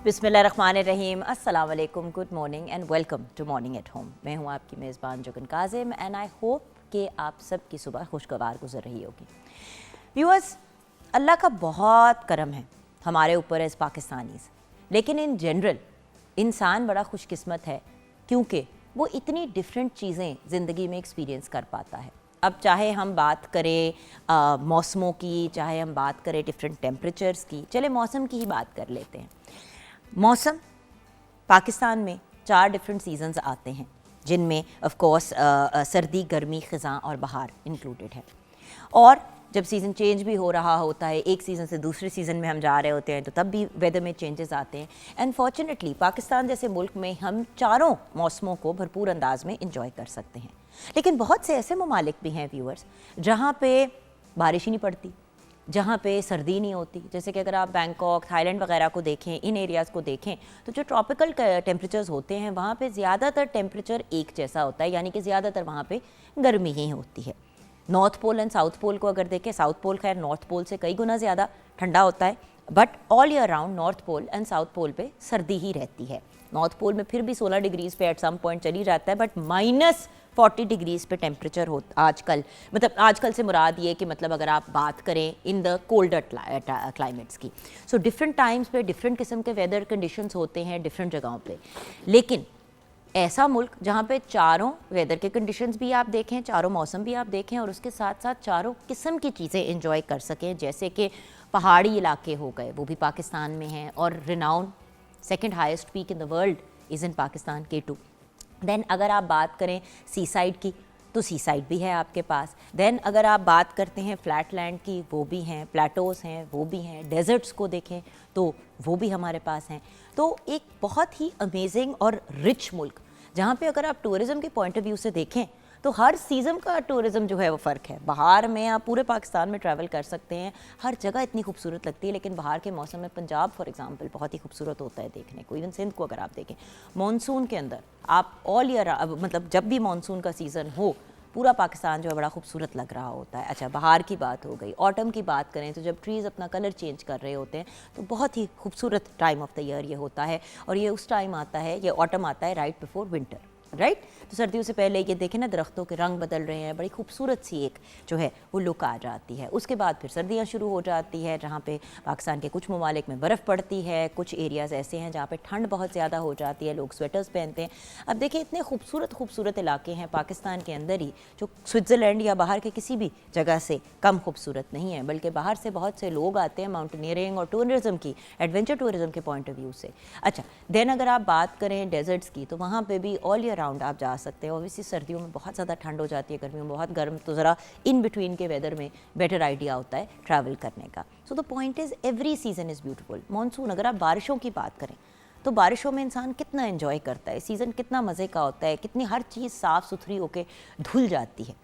बिस्मिल्लाहिर्रहमानिर्रहीम, अस्सलाम वालेकुम, good morning and welcome to morning at home. मैं हूँ आपकी मेज़बान Jugan Kazim and I hope कि आप सब की सुबह खुशगवार गुजर रही होगी। व्यूअर्स, अल्लाह का बहुत करम है हमारे ऊपर एज़ पाकिस्तानीज़, लेकिन इन जनरल इंसान बड़ा खुशकिस्मत है क्योंकि वो इतनी डिफरेंट चीज़ें ज़िंदगी में एक्सपीरियंस कर पाता है। अब चाहे हम बात करें मौसमों की, चाहे हम बात करें डिफरेंट टेम्परेचर्स की, चले मौसम की ही बात कर लेते हैं। मौसम पाकिस्तान में 4 डिफरेंट सीजन्स आते हैं जिनमें ऑफ कोर्स सर्दी, गर्मी, ख़िज़ां और बहार इंक्लूडेड है। और जब सीज़न चेंज भी हो रहा होता है, एक सीज़न से दूसरे सीज़न में हम जा रहे होते हैं, तो तब भी वेदर में चेंजेस आते हैं। एंड फॉर्चुनेटली पाकिस्तान जैसे मुल्क में हम चारों मौसमों को भरपूर अंदाज में इंजॉय कर सकते हैं। लेकिन बहुत से ऐसे ममालिक भी हैं व्यूअर्स जहाँ पे बारिश ही नहीं पड़ती, जहाँ पे सर्दी नहीं होती। जैसे कि अगर आप बैंकॉक, थाईलैंड वगैरह को देखें, इन एरियाज़ को देखें, तो जो ट्रॉपिकल टेम्परेचर्स होते हैं वहाँ पे ज़्यादातर टेम्परेचर एक जैसा होता है, यानी कि ज़्यादातर वहाँ पे गर्मी ही होती है। North pole and south pole को अगर देखें, साउथ पोल खैर नॉर्थ पोल से कई गुना ज़्यादा ठंडा होता है, but all year round north pole and south pole पे सर्दी ही रहती है। नॉर्थ पोल में फिर भी 16 डिग्रीज़ पे एट सम पॉइंट चली जाता है, बट -40 डिग्रीज़ पे टेम्परेचर हो आजकल। मतलब आजकल से मुराद ये कि मतलब अगर आप बात करें इन द कोल्डर क्लाइमेट्स की, सो डिफरेंट टाइम्स पे डिफरेंट किस्म के वेदर कंडीशंस होते हैं डिफरेंट जगहों पे। लेकिन ऐसा मुल्क जहाँ पे चारों वेदर के कंडीशंस भी आप देखें, चारों मौसम भी आप देखें और उसके साथ साथ चारों किस्म की चीज़ें एंजॉय कर सकें, जैसे कि पहाड़ी इलाके हो गए, वो भी पाकिस्तान में हैं, और renowned second highest peak in the world is in Pakistan, K2। Then अगर आप बात करें सी साइड की, तो सी साइड भी है आपके पास। देन अगर आप बात करते हैं फ्लैट लैंड की, वो भी हैं, प्लेटोज़ हैं, वो भी हैं, डेजर्ट्स को देखें तो वो भी हमारे पास हैं। तो एक बहुत ही अमेजिंग और रिच मुल्क जहाँ पे अगर आप टूरिज़म के पॉइंट ऑफ व्यू से देखें तो हर सीज़न का टूरिज़म जो है वो फ़र्क है। बाहर में आप पूरे पाकिस्तान में ट्रैवल कर सकते हैं, हर जगह इतनी खूबसूरत लगती है, लेकिन बाहर के मौसम में पंजाब फॉर एग्जांपल बहुत ही खूबसूरत होता है देखने को। इवन सिंध को अगर आप देखें, मॉनसून के अंदर आप ऑल ईयर मतलब जब भी मॉनसून का सीज़न हो, पूरा पाकिस्तान जो है बड़ा खूबसूरत लग रहा होता है। अच्छा, बाहर की बात हो गई। ऑटम की बात करें तो जब ट्रीज़ अपना कलर चेंज कर रहे होते हैं तो बहुत ही खूबसूरत टाइम ऑफ द ईयर ये होता है, और ये उस टाइम आता है, ये ऑटम आता है राइट बिफोर विंटर, राइट। तो सर्दियों से पहले ये देखें ना, दरख्तों के रंग बदल रहे हैं, बड़ी खूबसूरत सी एक जो है वो लुक आ जाती है। उसके बाद फिर सर्दियाँ शुरू हो जाती है, जहाँ पे पाकिस्तान के कुछ ममालिक में बर्फ़ पड़ती है, कुछ एरियाज़ ऐसे हैं जहाँ पे ठंड बहुत ज़्यादा हो जाती है, लोग स्वेटर्स पहनते हैं। अब देखिए, इतने खूबसूरत इलाके हैं पाकिस्तान के अंदर ही जो स्विट्ज़रलैंड या बाहर के किसी भी जगह से कम खूबसूरत नहीं है, बल्कि बाहर से बहुत से लोग आते हैं माउंटेनियरिंग और टूरिज़म की, एडवेंचर टूरिज़म के पॉइंट ऑफ व्यू से। अच्छा, देन अगर आप बात करें डेजर्ट्स की, तो वहाँ पर भी ऑल ईयर राउंड आप जा सकते हैं। ऑब्वियसली सर्दियों में बहुत ज़्यादा ठंड हो जाती है, गर्मियों में बहुत गर्म, तो ज़रा इन बिटवीन के वेदर में बेटर आइडिया होता है ट्रैवल करने का। So the point is every season is beautiful. Monsoon, अगर आप बारिशों की बात करें तो बारिशों में इंसान कितना एंजॉय करता है, सीज़न कितना मज़े का होता है, कितनी हर चीज़ साफ़ सुथरी होकर धुल जाती है।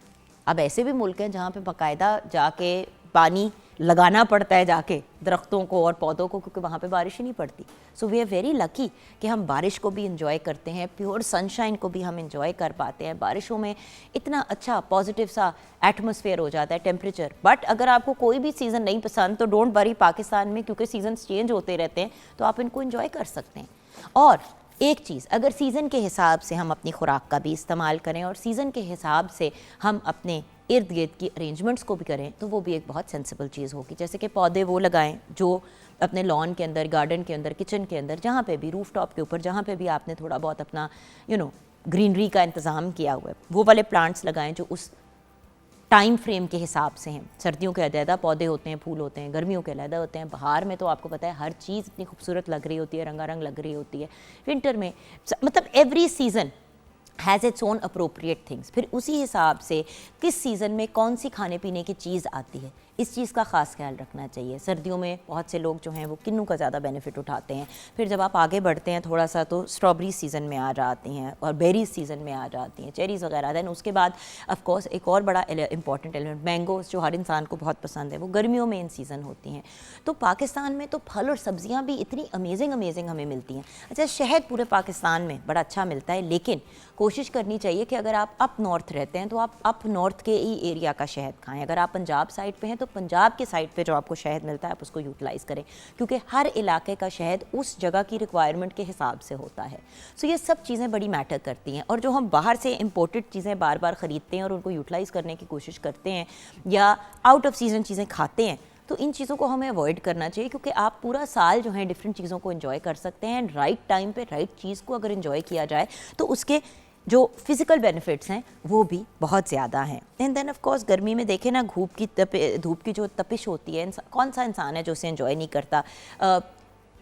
अब ऐसे भी मुल्क हैं जहाँ पे बाकायदा जाके पानी लगाना पड़ता है, जाके दरख्तों को और पौधों को, क्योंकि वहाँ पे बारिश ही नहीं पड़ती। So we are very lucky कि हम बारिश को भी इंजॉय करते हैं, प्योर सनशाइन को भी हम इंजॉय कर पाते हैं। बारिशों में इतना अच्छा पॉजिटिव सा एटमॉस्फेयर हो जाता है, टेम्परेचर। बट अगर आपको कोई भी सीज़न नहीं पसंद तो डोंट वरी, पाकिस्तान में क्योंकि सीजन चेंज होते रहते हैं तो आप इनको इंजॉय कर सकते हैं। और एक चीज़, अगर सीज़न के हिसाब से हम अपनी खुराक का भी इस्तेमाल करें और सीज़न के हिसाब से हम अपने इर्द गिर्द की अरेंजमेंट्स को भी करें, तो वो भी एक बहुत सेंसिबल चीज़ होगी। जैसे कि पौधे वो लगाएं जो अपने लॉन के अंदर, गार्डन के अंदर, किचन के अंदर, जहाँ पे भी, रूफ टॉप के ऊपर, जहाँ पे भी आपने थोड़ा बहुत अपना ग्रीनरी का इंतज़ाम किया हुआ है, वो वाले प्लांट्स लगाएं जो उस टाइम फ्रेम के हिसाब से हैं। सर्दियों के अलहदा पौधे होते हैं, फूल होते हैं, गर्मियों के अलहदा होते हैं। बाहर में तो आपको पता है हर चीज़ इतनी खूबसूरत लग रही होती है, रंगारंग लग रही होती है। विंटर में मतलब every season has its own appropriate things. फिर उसी हिसाब से किस सीज़न में कौन सी खाने पीने की चीज़ आती है, इस चीज़ का ख़ास ख्याल रखना चाहिए। सर्दियों में बहुत से लोग जो हैं वो किन्नू का ज़्यादा बेनिफिट उठाते हैं। फिर जब आप आगे बढ़ते हैं थोड़ा सा तो स्ट्रॉबेरी सीज़न में आ जाती हैं और बेरीज सीज़न में आ जाती हैं, चेरीज़ वगैरह। दैन उसके बाद ऑफ कोर्स एक और बड़ा इंपॉर्टेंट एलिमेंट, मैंगोज़, जो हर इंसान को बहुत पसंद है, वो गर्मियों में इन सीज़न होती हैं। तो पाकिस्तान में तो फल और सब्ज़ियाँ भी इतनी अमेजिंग हमें मिलती हैं। अच्छा, शहद पूरे पाकिस्तान में बड़ा अच्छा मिलता है, लेकिन कोशिश करनी चाहिए कि अगर आप अप नॉर्थ रहते हैं तो आप अप नॉर्थ के ही एरिया का शहद खाएं। अगर आप पंजाब साइड पे हैं तो पंजाब के साइड पे जो आपको शहद मिलता है आप उसको यूटिलाइज़ करें, क्योंकि हर इलाके का शहद उस जगह की रिक्वायरमेंट के हिसाब से होता है। सो ये सब चीज़ें बड़ी मैटर करती हैं। और जो हम बाहर से इम्पोर्टेड चीज़ें बार बार ख़रीदते हैं और उनको यूटिलाइज़ करने की कोशिश करते हैं या आउट ऑफ सीज़न चीज़ें खाते हैं, तो इन चीज़ों को हमें अवॉइड करना चाहिए, क्योंकि आप पूरा साल जो है डिफरेंट चीज़ों को एंजॉय कर सकते हैं। एंड राइट टाइम पे राइट चीज़ को अगर एंजॉय किया जाए तो उसके जो फिज़िकल बेनिफिट्स हैं वो भी बहुत ज़्यादा हैं। एंड देन ऑफ कोर्स गर्मी में देखें ना, धूप की जो तपिश होती है, कौन सा इंसान है जो उसे एंजॉय नहीं करता।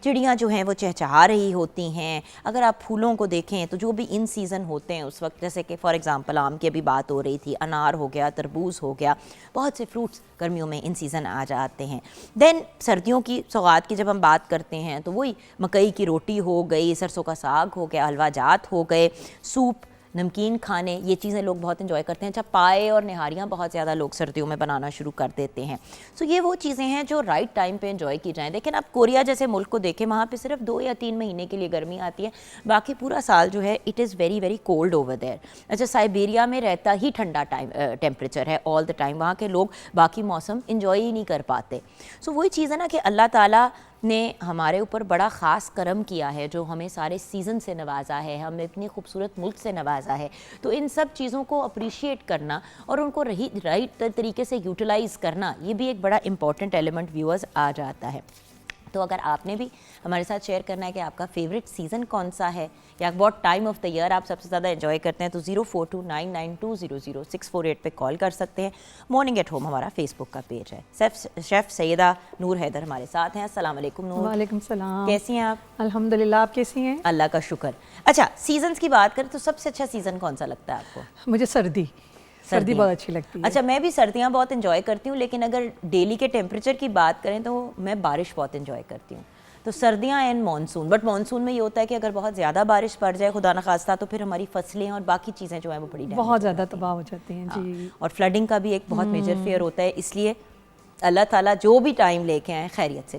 चिड़ियाँ जो हैं वो चहचहा रही होती हैं। अगर आप फूलों को देखें तो जो भी इन सीज़न होते हैं उस वक्त, जैसे कि फॉर एग्ज़ाम्पल आम की अभी बात हो रही थी, अनार हो गया, तरबूज हो गया, बहुत से फ्रूट्स गर्मियों में इन सीज़न आ जाते हैं। देन सर्दियों की सौगात की जब हम बात करते हैं तो वही मकई की रोटी हो गई, सरसों का साग हो गया, हलवा जात हो गए, सूप, नमकीन खाने, ये चीज़ें लोग बहुत एंजॉय करते हैं। अच्छा, पाए और निहारियाँ बहुत ज़्यादा लोग सर्दियों में बनाना शुरू कर देते हैं। सो ये वो चीज़ें हैं जो राइट टाइम पे एंजॉय की जाएँ। लेकिन आप कोरिया जैसे मुल्क को देखें, वहाँ पे सिर्फ 2 या 3 महीने के लिए गर्मी आती है, बाकी पूरा साल जो है it is very very cold over there. अच्छा, साइबेरिया में रहता ही ठंडा टेम्परेचर है ऑल द टाइम, वहाँ के लोग बाकी मौसम इन्जॉय ही नहीं कर पाते। सो वही चीज़ है ना कि अल्लाह ताला ने हमारे ऊपर बड़ा ख़ास करम किया है, जो हमें सारे सीज़न से नवाजा है, हमें इतनी खूबसूरत मुल्क से नवाजा है। तो इन सब चीज़ों को अप्रिशिएट करना और उनको राइट तरीके से यूटिलाइज़ करना, ये भी एक बड़ा इंपॉर्टेंट एलिमेंट व्यूअर्स आ जाता है। तो अगर आपने भी हमारे साथ शेयर करना है कि आपका फेवरेट सीज़न कौन सा है या what time of the year आप सबसे ज़्यादा एंजॉय करते हैं, तो 042992000648 पे कॉल कर सकते हैं। मॉर्निंग एट होम हमारा फेसबुक का पेज है। शेफ़ सैयदा नूर हैदर हमारे साथ हैं। अस्सलाम वालेकुम नूर। वालेकुम सलाम। कैसी हैं आप? अल्हम्दुलिल्लाह, आप कैसी हैं? अल्लाह का शुक्र। अच्छा, सीजन्स की बात करें तो सबसे अच्छा सीज़न कौन सा लगता है आपको? मुझे सर्दी बहुत अच्छी लगती है। अच्छा, मैं भी सर्दियाँ बहुत एंजॉय करती हूँ, लेकिन अगर डेली के टेम्परेचर की बात करें तो मैं बारिश बहुत एंजॉय करती हूँ। तो सर्दियाँ एंड मानसून, बट मानसून में ये होता है कि अगर बहुत ज़्यादा बारिश पड़ जाए खुदा न खास्ता, तो फिर हमारी फसलें और बाकी चीज़ें जो हैं वो बड़ी बहुत ज़्यादा तबाह हो जाती हैं। जी। और फ्लडिंग का भी एक बहुत मेजर फेयर होता है। इसलिए अल्लाह ताला जो भी टाइम लेके आए खैरियत से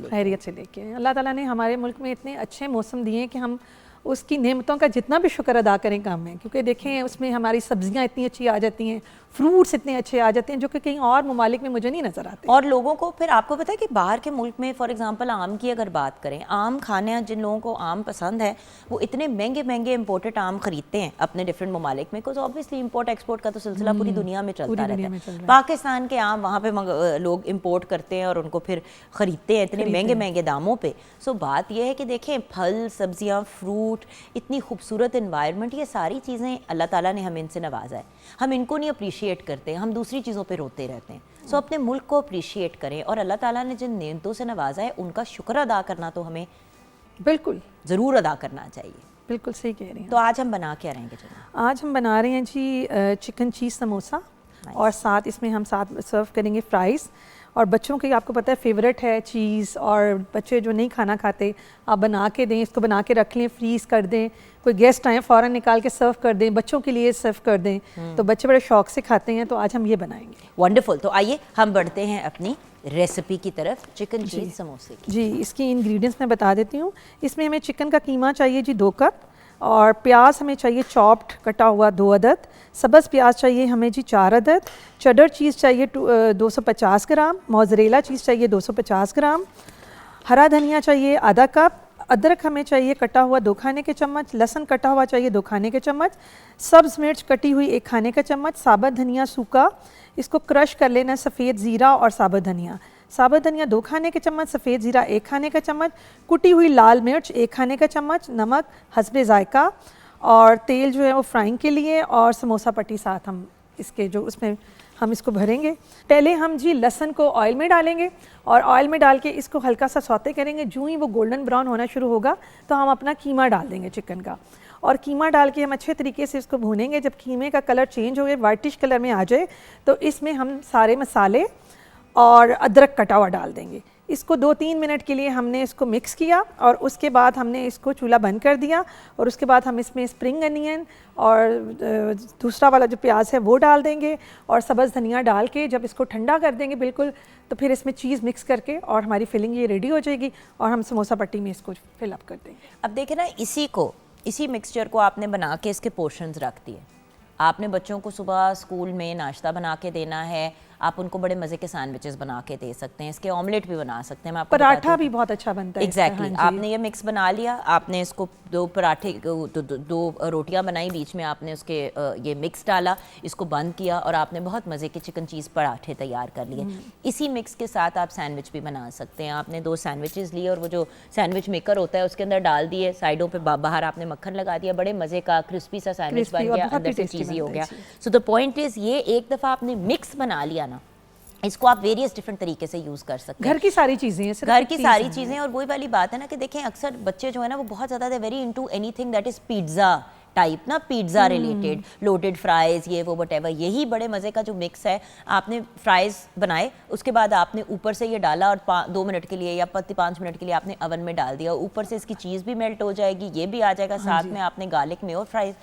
लेके आए। अल्लाह ताला ने हमारे मुल्क में इतने अच्छे मौसम दिए हैं कि हम उसकी नेमतों का जितना भी शुक्र अदा करें काम में, क्योंकि देखें उसमें हमारी सब्जियां इतनी अच्छी आ जाती हैं, फ्रूट्स इतने अच्छे आ जाते हैं जो कि कहीं और ममालिक में मुझे नहीं नज़र आते। और लोगों को फिर आपको पता है कि बाहर के मुल्क में फॉर एग्जांपल आम की अगर बात करें, आम खाने जिन लोगों को आम पसंद है वो इतने महंगे महंगे इंपोर्टेड आम खरीदते हैं अपने डिफरेंट ममालिक में, बिकॉज ऑब्वियसली इंपोर्ट एक्सपोर्ट का तो सिलसिला पूरी दुनिया में चलता रहता है। पाकिस्तान के आम वहाँ पे लोग इम्पोर्ट करते हैं और उनको फिर ख़रीदते हैं इतने महंगे महंगे दामों पर। सो बात यह है कि देखें, फल, सब्जियाँ, फ्रूट, इतनी खूबसूरत इन्वायरमेंट, ये सारी चीज़ें अल्लाह ताला ने हमें इनसे नवाजा है। हम इनको नहीं अप्रिशिएट करते, हम दूसरी चीज़ों पे रोते रहते हैं। सो अपने मुल्क को अप्रिशिएट करें और अल्लाह ताला ने जिन नेमतों से नवाजा है उनका शुक्र अदा करना तो हमें बिल्कुल ज़रूर अदा करना चाहिए। बिल्कुल सही कह रही हैं। तो आज हम बना क्या रहेंगे? आज हम बना रहे हैं जी चिकन चीज़ समोसा, और साथ इसमें हम साथ सर्व करेंगे फ्राइज़। और बच्चों की आपको पता है फेवरेट है चीज़, और बच्चे जो नहीं खाना खाते आप बना के दें, इसको बना के रख लें, फ्रीज़ कर दें, कोई गेस्ट आए फ़ौरन निकाल के सर्व कर दें, बच्चों के लिए सर्व कर दें, तो बच्चे बड़े शौक से खाते हैं। तो आज हम ये बनाएंगे। वंडरफुल। तो आइए हम बढ़ते हैं अपनी रेसिपी की तरफ, चिकन चीज़ समोसे की। जी, इसकी इंग्रेडिएंट्स मैं बता देती हूँ। इसमें हमें चिकन का कीमा चाहिए जी 2 कप, और प्याज हमें चाहिए चॉप्ड कटा हुआ 2 अदद, सब्ज़ प्याज चाहिए हमें जी 4 अदद, चेडर चीज़ चाहिए 250 ग्राम, मोज़रेला चीज़ चाहिए 250 ग्राम, हरा धनिया चाहिए आधा कप, अदरक हमें चाहिए कटा हुआ 2 खाने के चम्मच, लहसुन कटा हुआ चाहिए 2 खाने के चम्मच, सब्ज़ मिर्च कटी हुई 1 खाने का चम्मच, साबुत धनिया सूखा, इसको क्रश कर लेना, सफ़ेद ज़ीरा और साबुत धनिया। साबुत धनिया 2 खाने के चम्मच, सफ़ेद ज़ीरा 1 खाने का चम्मच, कुटी हुई लाल मिर्च 1 खाने का चम्मच, नमक हस्बे ज़ायका, और तेल जो है वो फ्राइंग के लिए, और समोसा पट्टी साथ हम इसके जो उसमें हम इसको भरेंगे। पहले हम जी लहसुन को ऑयल में डालेंगे, और ऑयल में डाल के इसको हल्का सा सौते करेंगे। जो ही वो गोल्डन ब्राउन होना शुरू होगा तो हम अपना कीमा डाल देंगे चिकन का, और कीमा डाल के हम अच्छे तरीके से इसको भूनेंगे। जब कीमे का कलर चेंज हो गया, वाइटिश कलर में आ जाए, तो इसमें हम सारे मसाले और अदरक कटा हुआ डाल देंगे। इसको 2-3 मिनट के लिए हमने इसको मिक्स किया, और उसके बाद हमने इसको चूल्हा बंद कर दिया, और उसके बाद हम इसमें स्प्रिंग अनियन और दूसरा वाला जो प्याज है वो डाल देंगे, और सब्ज़ धनिया डाल के जब इसको ठंडा कर देंगे बिल्कुल, तो फिर इसमें चीज़ मिक्स करके और हमारी फिलिंग ये रेडी हो जाएगी, और हम समोसा पट्टी में इसको फिल अप कर देंगे। अब देखें ना, इसी मिक्सचर को आपने बना के इसके पोर्शंस रख दिए। आपने बच्चों को सुबह स्कूल में नाश्ता बना के देना है, आप उनको बड़े मज़े के सैंडविचेस बना के दे सकते हैं, इसके ऑमलेट भी बना सकते हैं। मैं आपको पराठा भी बहुत अच्छा बनता है। एग्जैक्टली आपने ये मिक्स बना लिया, आपने इसको दो पराठे दो रोटियां बनाई, बीच में आपने उसके ये मिक्स डाला, इसको बंद किया और आपने बहुत मज़े के चिकन चीज़ पराठे तैयार कर लिए। इसी मिक्स के साथ आप सैंडविच भी बना सकते हैं। आपने 2 सैंडविचेस लिए और वो जो सैंडविच मेकर होता है उसके अंदर डाल दिए, साइडों पे बाहर आपने मक्खन लगा दिया, बड़े मज़े का क्रिस्पी सा सैंडविच बन गया, अंदर से चीज़ी हो गया। सो द पॉइंट इज़ ये एक दफ़ा आपने मिक्स बना लिया ना, इसको आप वेरियस डिफरेंट तरीके से यूज़ कर सकते हैं। घर की सारी चीज़ें हैं, घर की सारी चीज़ें। और वही वाली बात है ना कि देखें अक्सर बच्चे जो है ना वो बहुत ज़्यादा very into anything that is pizza type ना, पिज़्ज़ा रिलेटेड, लोडेड फ्राइज़, ये वो वट एवर। यही बड़े मज़े का जो मिक्स है, आपने फ्राइज़ बनाए, उसके बाद आपने ऊपर से ये डाला और 2 मिनट के लिए या 5 मिनट के लिए आपने ओवन में डाल दिया, ऊपर से इसकी चीज़ भी मेल्ट हो जाएगी, ये भी आ जाएगा, साथ में आपने गार्लिक में और फ्राइज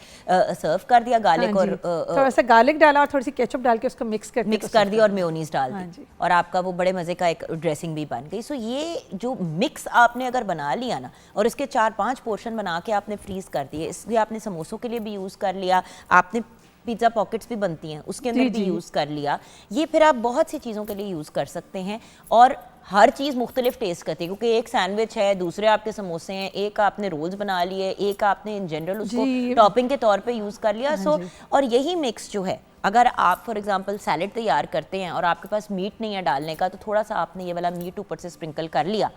सर्व कर दिया, गार्लिक और थोड़ा सा गार्लिक डाला और थोड़ी सी केचप डाल के उसको मिक्स कर दिया और मेयोनीज डाल दी और आपका वो बड़े मज़े का एक ड्रेसिंग भी बन गई। सो ये जो मिक्स आपने अगर बना लिया ना और इसके 4-5 पोर्शन बना के आपने फ्रीज कर दिए, इसलिए आपने समोसों के लिए भी यूज़ कर लिया, आपने पिज़्ज़ा पॉकेट्स भी बनती हैं उसके अंदर भी यूज़ कर लिया, ये फिर आप बहुत सी चीज़ों के लिए यूज़ कर सकते हैं। और हर चीज़ मुख्तलिफ टेस्ट करती है, क्योंकि एक सैंडविच है, दूसरे आपके समोसे हैं, एक आपने रोल्स बना लिए, एक आपने इन जनरल उसको टॉपिंग के तौर पे यूज़ कर लिया। सो और यही मिक्स जो है, अगर आप फॉर एग्जांपल सैलेड तैयार करते हैं और आपके पास मीट नहीं है डालने का, तो थोड़ा सा आपने ये वाला मीट ऊपर से स्प्रिंकल कर लिया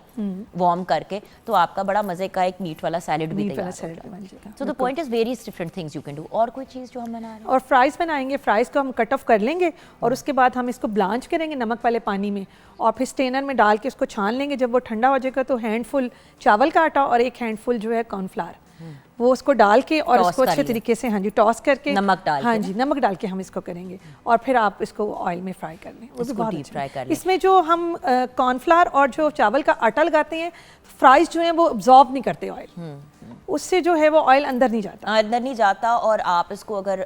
वार्म करके, तो आपका बड़ा मजे का एक मीट वाला सैलेड भी तैयार हो जाएगा। So the point is various different things you can do. और कोई चीज़ जो हम बना रहे हैं, और फ्राइज़ बनाएंगे, फ्राइज़ को हम कट ऑफ कर लेंगे और उसके बाद हम इसको ब्लांच करेंगे नमक वाले पानी में और फिर स्टेनर में डाल के उसको छान लेंगे। जब वो ठंडा हो जाएगा तो हैंडफुल चावल का आटा और एक हैंडफुल जो है कॉर्नफ्लावर, वो उसको डाल के और इसको अच्छे तरीके से टॉस करके नमक डाल नमक डाल के हम इसको करेंगे और फिर आप इसको ऑयल में फ्राई कर लें, वो भी बहुत डीप फ्राई कर लें। इसमें जो हम कॉर्नफ्लावर और जो चावल का आटा लगाते हैं, फ्राइज जो है वो अब्जॉर्ब नहीं करते ऑयल, उससे जो है वो ऑयल अंदर नहीं जाता और आप इसको अगर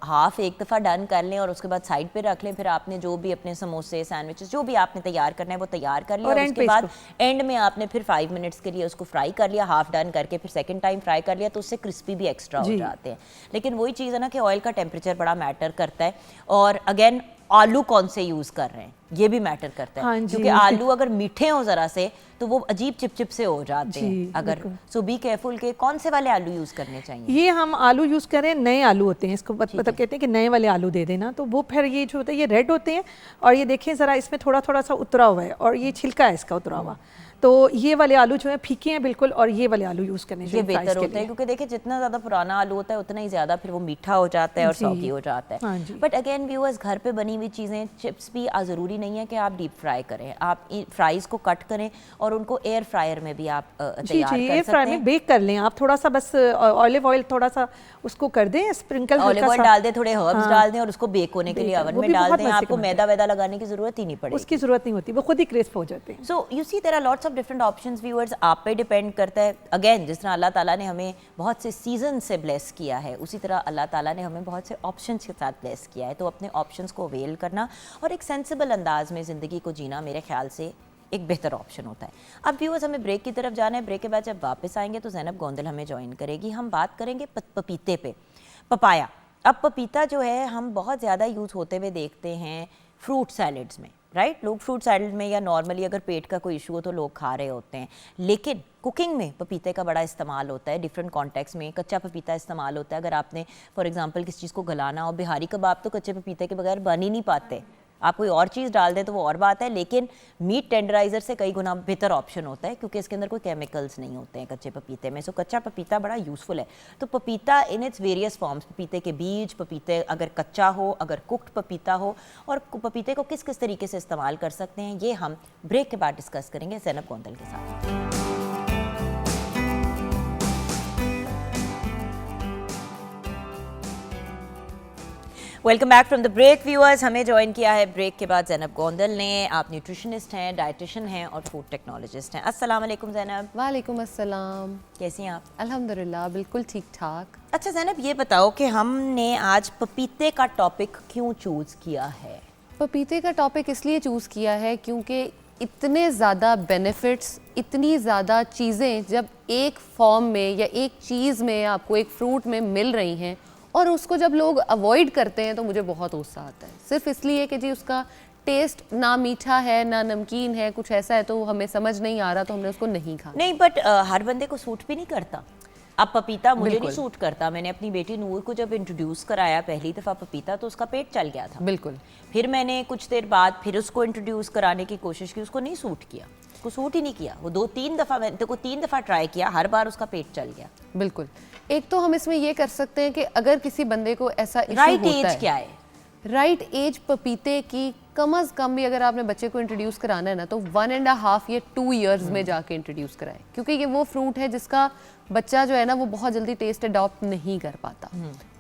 हाफ एक दफ़ा डन कर लें और उसके बाद साइड पे रख लें, फिर आपने जो भी अपने समोसे सैंडविचेस जो भी आपने तैयार करना है वो तैयार कर लिया और उसके बाद एंड में आपने फिर 5 मिनट्स के लिए उसको फ्राई कर लिया, हाफ डन करके फिर सेकंड टाइम फ्राई कर लिया, तो उससे क्रिस्पी भी एक्स्ट्रा हो जाते हैं। लेकिन वही चीज़ है ना कि ऑयल का टेम्परेचर बड़ा मैटर करता है और अगेन आलू कौन से यूज़ कर रहे हैं ये भी मैटर करता है, क्योंकि आलू अगर मीठे हो ज़रा से तो वो अजीब चिपचिप से हो जाते हैं। अगर सो बी केयरफुल के कौन से वाले आलू यूज़ करने चाहिए। ये हम आलू यूज़ करें, नए आलू होते हैं, इसको मतलब कहते हैं कि नए वाले आलू दे देना, तो वो फिर ये जो होता है ये रेड होते हैं और ये देखें ज़रा इसमें थोड़ा थोड़ा सा उतरा हुआ है और ये छिलका है इसका उतरा हुआ, तो ये वाले आलू जो है फीके हैं बिल्कुल और ये वाले आलू यूज़ करने चाहिए, बेहतर होते हैं, क्योंकि देखिए जितना ज़्यादा पुराना आलू होता है उतना ही ज़्यादा फिर वो मीठा हो जाता है और सॉगी हो जाता है। बट अगेन व्यूअर्स, घर पे बनी हुई चीज़ें, चिप्स भी ज़रूरी नहीं है कि आप डीप फ्राई करें, आप फ्राइज़ को कट करें और उनको एयर फ्रायर में भी आप तैयार कर एयर फ्रायर में बेक कर लें आप, थोड़ा सा बस ऑलिव ऑयल थोड़ा सा उसको कर दें, स्प्रिंकल ऑलिव ऑयल डाल दें, थोड़े हर्ब्स डाल दें और उसको बेक होने के लिए ओवन में डाल दें। आपको मैदा वैदा लगाने की ज़रूरत ही नहीं पड़ेगी, उसकी ज़रूरत नहीं होती, वो खुद ही क्रिस्प हो जाते हैं। So you see there are lots of different options viewers, आप पे डिपेंड करता है। अगेन जिस तरह अल्लाह ताला ने हमें बहुत से सीजन से ब्लेस किया है, उसी तरह अल्लाह ताला ने हमें बहुत से ऑप्शंस के साथ ब्लेस किया है, तो अपने ऑप्शंस को अवेल करना और एक सेंसिबल अंदाज में ज़िंदगी को जीना मेरे ख्याल से एक बेहतर ऑप्शन होता है। अब व्यूअर्स हमें ब्रेक की तरफ जाना है, ब्रेक के बाद जब वापस आएंगे तो ज़ैनब गोंदल हमें ज्वाइन करेगी। हम बात करेंगे पपीते पे, पपाया। अब पपीता जो है हम बहुत ज़्यादा यूज़ होते हुए देखते हैं फ्रूट सैलड्स में, राइट? लोग फ्रूट सैलड में या नॉर्मली अगर पेट का कोई इशू हो तो लोग खा रहे होते हैं, लेकिन कुकिंग में पपीते का बड़ा इस्तेमाल होता है डिफरेंट कॉन्टेक्स्ट में। कच्चा पपीता इस्तेमाल होता है, अगर आपने फॉर एग्जांपल किसी चीज़ को गलाना हो, बिहारी कबाब तो कच्चे पपीते के बगैर बन ही नहीं पाते, आप कोई और चीज़ डाल दें तो वो और बात है, लेकिन मीट टेंडराइज़र से कई गुना बेहतर ऑप्शन होता है क्योंकि इसके अंदर कोई केमिकल्स नहीं होते हैं कच्चे पपीते में। सो कच्चा पपीता बड़ा यूज़फुल है। तो पपीता इन इट्स वेरियस फॉर्म्स, पपीते के बीज, पपीते अगर कच्चा हो, अगर कुक्ड पपीता हो, और पपीते को किस किस तरीके से इस्तेमाल कर सकते हैं ये हम ब्रेक के बाद डिस्कस करेंगे ज़ैनब गोंदल के साथ। Welcome back from the break viewers. हमें ज्वाइन किया है ब्रेक के बाद ज़ैनब गोंदल ने। आप न्यूट्रिशनिस्ट हैं, डाइटिशियन हैं और फूड टेक्नोलॉजिस्ट हैं। अस्सलाम वालेकुम ज़ैनब। वालेकुम अस्सलाम। कैसी हैं आप? अल्हम्दुलिल्लाह बिल्कुल ठीक ठाक। अच्छा ज़ैनब, ये बताओ कि हमने आज पपीते का टॉपिक क्यों चूज़ किया है? पपीते का टॉपिक इसलिए चूज़ किया है क्योंकि इतने ज़्यादा बेनिफिट्स, इतनी ज़्यादा चीज़ें जब एक फॉर्म में या एक चीज़ में आपको एक फ्रूट में मिल रही हैं और उसको जब लोग अवॉइड करते हैं तो मुझे बहुत गुस्सा आता है, सिर्फ इसलिए कि जी उसका टेस्ट ना मीठा है ना नमकीन है, कुछ ऐसा है तो हमें समझ नहीं आ रहा तो हमने उसको नहीं खाना। नहीं, बट हर बंदे को सूट भी नहीं करता। अब पपीता मुझे नहीं सूट करता। मैंने अपनी बेटी नूर को जब इंट्रोड्यूस कराया पहली दफ़ा पपीता, तो उसका पेट चल गया था। बिल्कुल। फिर मैंने कुछ देर बाद फिर उसको इंट्रोड्यूस कराने की कोशिश की, उसको नहीं सूट किया, उसको सूट ही नहीं किया। वो 2-3 दफ़ा, मैंने तो 3 दफ़ा ट्राई किया, हर बार उसका पेट चल गया। बिल्कुल। एक तो हम इसमें ये कर सकते हैं कि अगर किसी बंदे को ऐसा इशू राइट होता एज क्या है? राइट एज पपीते की कम अज़ कम भी अगर आपने बच्चे को इंट्रोड्यूस कराना है ना तो 1.5 या 2 इयर्स में जाके इंट्रोड्यूस कराएं, क्योंकि ये वो फ्रूट है जिसका बच्चा जो है ना वो बहुत जल्दी टेस्ट अडॉप्ट नहीं कर पाता,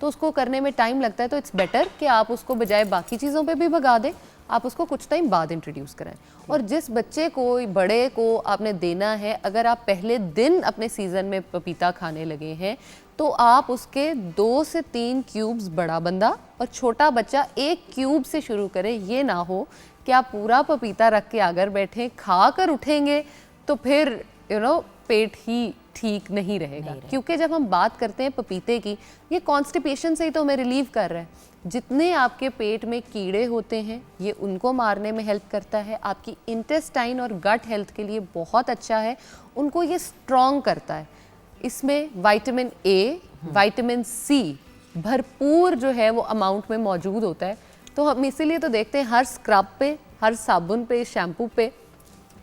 तो उसको करने में टाइम लगता है। तो इट्स बेटर कि आप उसको बजाय बाकी चीज़ों पे भी भगा दें, आप उसको कुछ टाइम बाद इंट्रोड्यूस कराएं। और जिस बच्चे को, बड़े को आपने देना है, अगर आप पहले दिन अपने सीज़न में पपीता खाने लगे हैं तो आप उसके 2 से 3 क्यूब्स, बड़ा बंदा और छोटा बच्चा 1 क्यूब से शुरू करें। ये ना हो कि आप पूरा पपीता रख के आकर बैठें, खा कर उठेंगे तो फिर पेट ही ठीक नहीं रहेगा। क्योंकि जब हम बात करते हैं पपीते की, ये कॉन्स्टिपेशन से ही तो हमें रिलीव कर रहा है। जितने आपके पेट में कीड़े होते हैं ये उनको मारने में हेल्प करता है, आपकी इंटेस्टाइन और गट हेल्थ के लिए बहुत अच्छा है, उनको ये स्ट्रॉन्ग करता है। इसमें विटामिन ए, विटामिन सी भरपूर जो है वो अमाउंट में मौजूद होता है। तो हम इसीलिए तो देखते हैं हर स्क्रब पे, हर साबुन पे, शैम्पू पे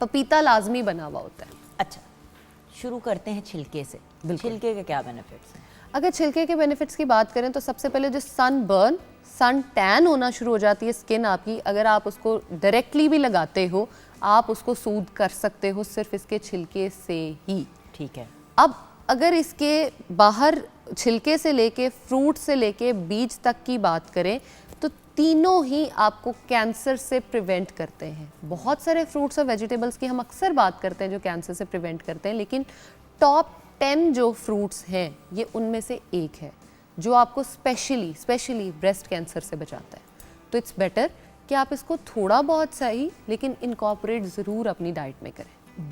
पपीता लाजमी बना हुआ होता है। अच्छा, शुरू करते हैं छिलके से। छिलके के क्या बेनिफिट्स हैं? अगर छिलके के बेनिफिट्स की बात करें तो सबसे पहले जो सन बर्न, सन टैन होना शुरू हो जाती है स्किन आपकी, अगर आप उसको डायरेक्टली भी लगाते हो आप उसको सूद कर सकते हो सिर्फ इसके छिलके से ही। ठीक है। अब अगर इसके बाहर छिलके से लेके, फ्रूट से लेके बीज तक की बात करें तो तीनों ही आपको कैंसर से प्रिवेंट करते हैं। बहुत सारे फ्रूट्स और वेजिटेबल्स की हम अक्सर बात करते हैं जो कैंसर से प्रिवेंट करते हैं, लेकिन टॉप 10 जो फ्रूट्स हैं ये उनमें से एक है जो आपको स्पेशली ब्रेस्ट कैंसर से बचाता है। तो इट्स बेटर कि आप इसको थोड़ा बहुत सही लेकिन इनकॉर्पोरेट ज़रूर अपनी डाइट में करें।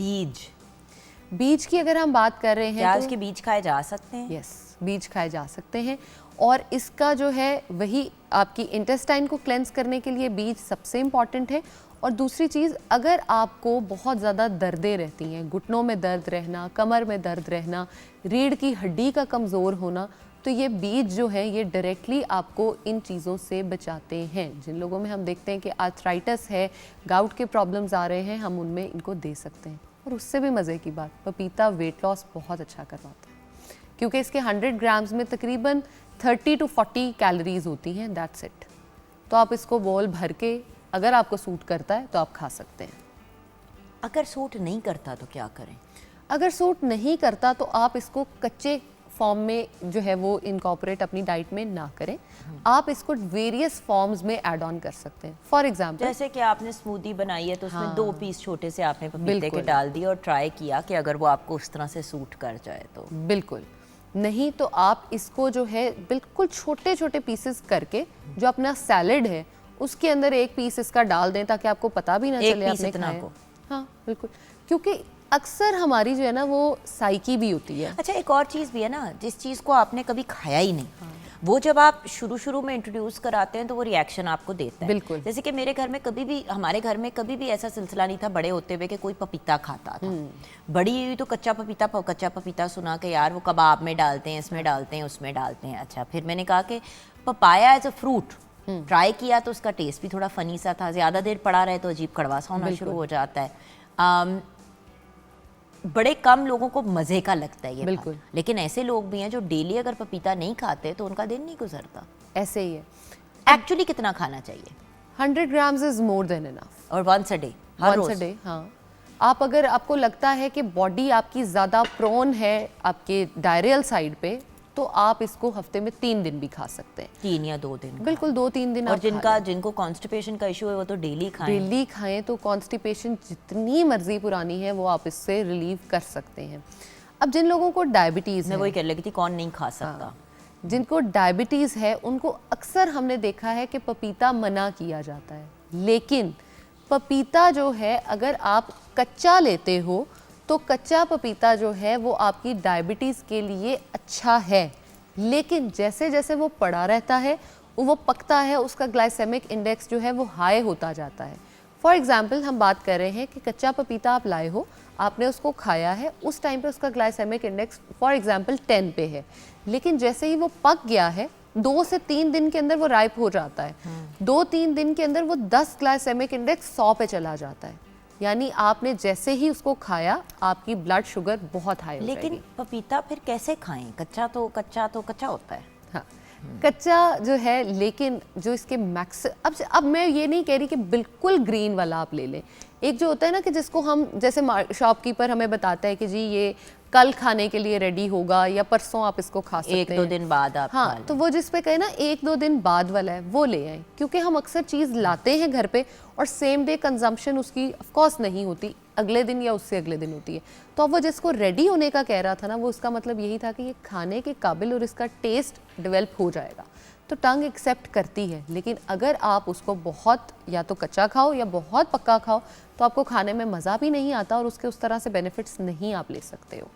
बीज की अगर हम बात कर रहे हैं क्या तो इसके बीज खाए जा सकते हैं? यस, बीज खाए जा सकते हैं। और इसका जो है वही आपकी इंटेस्टाइन को क्लेंस करने के लिए बीज सबसे इम्पॉर्टेंट है। और दूसरी चीज़, अगर आपको बहुत ज़्यादा दर्दें रहती हैं, घुटनों में दर्द रहना, कमर में दर्द रहना, रीढ़ की हड्डी का कमज़ोर होना, तो ये बीज जो है ये डायरेक्टली आपको इन चीज़ों से बचाते हैं। जिन लोगों में हम देखते हैं कि आर्थराइटिस है, गाउट के प्रॉब्लम्स आ रहे हैं, हम उनमें इनको दे सकते हैं। और उससे भी मज़े की बात, पपीता वेट लॉस बहुत अच्छा करवाता है क्योंकि इसके 100 ग्राम्स में तकरीबन 30 to 40 कैलोरीज होती हैं, दैट्स इट। तो आप इसको बोल भर के अगर आपको सूट करता है तो आप खा सकते हैं। अगर सूट नहीं करता तो क्या करें? अगर सूट नहीं करता तो आप इसको कच्चे फॉर्म में जो है वो इनकॉर्पोरेट अपनी डाइट में ना करें, आप इसको वेरियस फॉर्म्स में ऐड ऑन कर सकते हैं। फॉर एग्जांपल जैसे कि आपने स्मूदी बनाई है तो उसमें 2 पीस छोटे से आपने पपीते के बिल्कुल। डाल दिए और ट्राई किया कि अगर वो आपको उस तरह से सूट कर जाए तो। बिल्कुल नहीं, तो आप इसको जो है बिल्कुल छोटे छोटे पीसेस करके जो अपना सैलेड है उसके अंदर 1 पीस इसका डाल दें ताकि आपको पता भी ना चले आपने खाया है। हाँ बिल्कुल, क्योंकि अक्सर हमारी जो है ना वो साइकी भी होती है। अच्छा, एक और चीज़ भी है ना, जिस चीज़ को आपने कभी खाया ही नहीं, वो जब आप शुरू में इंट्रोड्यूस कराते हैं तो वो रिएक्शन आपको देता है। बिल्कुल। जैसे कि मेरे घर में कभी भी, हमारे घर में कभी भी ऐसा सिलसिला नहीं था बड़े होते हुए कि कोई पपीता खाता था। बड़ी हुई तो कच्चा पपीता सुना के यार वो कबाब में डालते हैं, इसमें डालते हैं, उसमें डालते हैं। अच्छा, फिर मैंने कहा कि papaya as a fruit try किया तो उसका टेस्ट भी थोड़ा फनी सा था, ज़्यादा देर पड़ा रहे तो अजीब कड़वा सा होना शुरू हो जाता है। बड़े कम लोगों को मज़े का लगता है ये बिल्कुल। फल। लेकिन ऐसे लोग भी हैं जो डेली अगर पपीता नहीं खाते तो उनका दिन नहीं गुजरता। ऐसे ही है। एक्चुअली कितना खाना चाहिए? 100 grams is more than enough. और वंस अ डे, हर वंस अ रोज? डे, हाँ। आप अगर आपको लगता है कि बॉडी आपकी ज़्यादा प्रोन है आपके डायरियल साइड पे तो आप इसको हफ्ते में 3 दिन भी खा सकते हैं। 3 या 2 दिन? बिल्कुल 2-3 दिन। और जिनको कॉन्स्टिपेशन का इशू है वो तो डेली खाएं। डेली खाएं तो कॉन्स्टिपेशन जितनी मर्जी पुरानी है वो आप इससे रिलीव कर सकते हैं। अब जिन लोगों को डायबिटीज़ मैं है, वही कह लगी थी कौन नहीं खा सकता। जिनको डायबिटीज़ है उनको अक्सर हमने देखा है कि पपीता मना किया जाता है, लेकिन पपीता जो है अगर आप कच्चा लेते हो तो कच्चा पपीता जो है वो आपकी डायबिटीज़ के लिए अच्छा है। लेकिन जैसे जैसे वो पड़ा रहता है, वो पकता है, उसका ग्लाइसेमिक इंडेक्स जो है वो हाई होता जाता है। फॉर एग्जाम्पल हम बात कर रहे हैं कि कच्चा पपीता आप लाए हो, आपने उसको खाया है, उस टाइम पे उसका ग्लाइसेमिक इंडेक्स फॉर एग्जाम्पल 10 पे है, लेकिन जैसे ही वो पक गया है 2 से 3 दिन के अंदर वो राइप हो जाता है, 2-3 दिन के अंदर वो 10 ग्लाइसेमिक इंडेक्स 100 पे चला जाता है। यानी आपने जैसे ही उसको खाया आपकी ब्लड शुगर बहुत हाई हो जाएगी। लेकिन पपीता फिर कैसे खाएं? कच्चा तो कच्चा होता है। हाँ, कच्चा जो है, लेकिन जो इसके मैक्स अब मैं ये नहीं कह रही कि बिल्कुल ग्रीन वाला आप ले लें। एक जो होता है ना कि जिसको हम जैसे शॉपकीपर हमें बताता है कि जी ये कल खाने के लिए रेडी होगा या परसों आप इसको खा सकते हैं, 1-2 दिन बाद आप खा हाँ, लें। तो वो जिस पे कहे ना 1-2 दिन बाद वाला है वो ले आए, क्योंकि हम अक्सर चीज़ लाते हैं घर पे और सेम डे कंजम्पशन उसकी ऑफ कोर्स नहीं होती, अगले दिन या उससे अगले दिन होती है। तो अब वो जिसको रेडी होने का कह रहा था ना, वो उसका मतलब यही था कि ये खाने के काबिल और इसका टेस्ट डेवलप हो जाएगा, तो टंग एक्सेप्ट करती है। लेकिन अगर आप उसको बहुत या तो कच्चा खाओ या बहुत पक्का खाओ तो आपको खाने में मज़ा भी नहीं आता और उसके उस तरह से बेनिफिट्स नहीं आप ले सकते हो।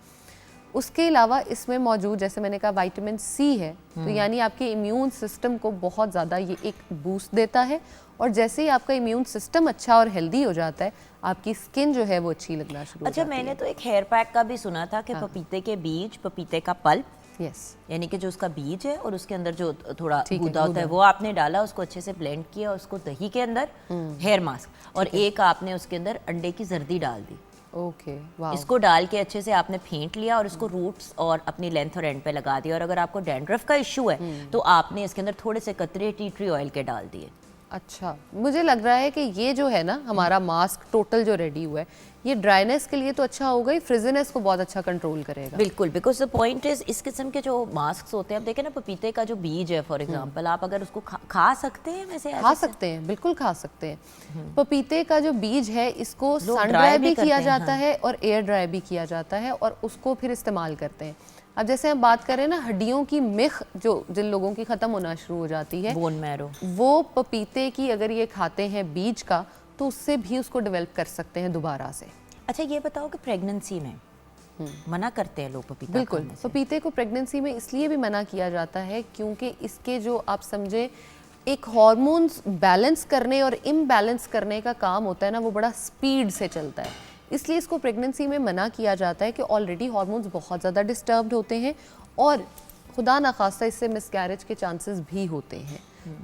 उसके अलावा इसमें मौजूद, जैसे मैंने कहा, विटामिन सी है, तो यानी आपके इम्यून सिस्टम को बहुत ज़्यादा ये एक बूस्ट देता है, और जैसे ही आपका इम्यून सिस्टम अच्छा और हेल्दी हो जाता है आपकी स्किन जो है वो अच्छी लगना शुरू हो अच्छा, जाती है। मैंने तो एक हेयर पैक का भी सुना था कि पपीते के बीज, पपीते का पल्प, यस, यानी कि जो उसका बीज है और उसके अंदर जो थोड़ा ठीक है, गूदा होता है वो आपने डाला, उसको अच्छे से ब्लेंड किया, उसको दही के अंदर हेयर मास्क, और एक आपने उसके अंदर अंडे की जर्दी डाल दी। ओके, वाह, इसको डाल के अच्छे से आपने फेंट लिया और इसको रूट्स और अपनी लेंथ और एंड पे लगा दिया। और अगर आपको डैंड्रफ का इशू है तो आपने इसके अंदर थोड़े से कतरे टी ट्री ऑयल के डाल दिए। अच्छा, मुझे लग रहा है कि ये जो है ना हमारा मास्क टोटल जो रेडी हुआ है, ये ड्राइनेस के लिए तो अच्छा होगा ही, फ्रिजीनेस को बहुत अच्छा कंट्रोल करेगा। बिल्कुल, बिकॉज द पॉइंट इज इस किस्म के जो मास्क होते हैं, आप देखें ना, पपीते का जो बीज है फॉर एग्जांपल, आप अगर उसको खा सकते हैं, वैसे खा सकते हैं, बिल्कुल खा सकते हैं। पपीते का जो बीज है इसको लोग सन ड्राई ड्राई भी भी करते किया हैं, जाता हाँ। है और एयर ड्राई भी किया जाता है और उसको फिर इस्तेमाल करते हैं। अब जैसे हम बात करें ना हड्डियों की मिख, जो जिन लोगों की ख़त्म होना शुरू हो जाती है, बोन मैरो, वो पपीते की अगर ये खाते हैं बीज का, तो उससे भी उसको डेवलप कर सकते हैं दोबारा से। अच्छा ये बताओ कि प्रेगनेंसी में मना करते हैं लोग पपीता बिल्कुल, खाने से? पपीते को प्रेगनेंसी में इसलिए भी मना किया जाता है क्योंकि इसके जो आप समझे एक हार्मोन्स बैलेंस करने और इम्बैलेंस करने का काम होता है ना, वो बड़ा स्पीड से चलता है, इसलिए इसको प्रेगनेंसी में मना किया जाता है कि ऑलरेडी हार्मोन्स बहुत ज़्यादा डिस्टर्ब्ड होते हैं और खुदा ना खास्ता इससे मिसकैरेज के चांसेस भी होते हैं।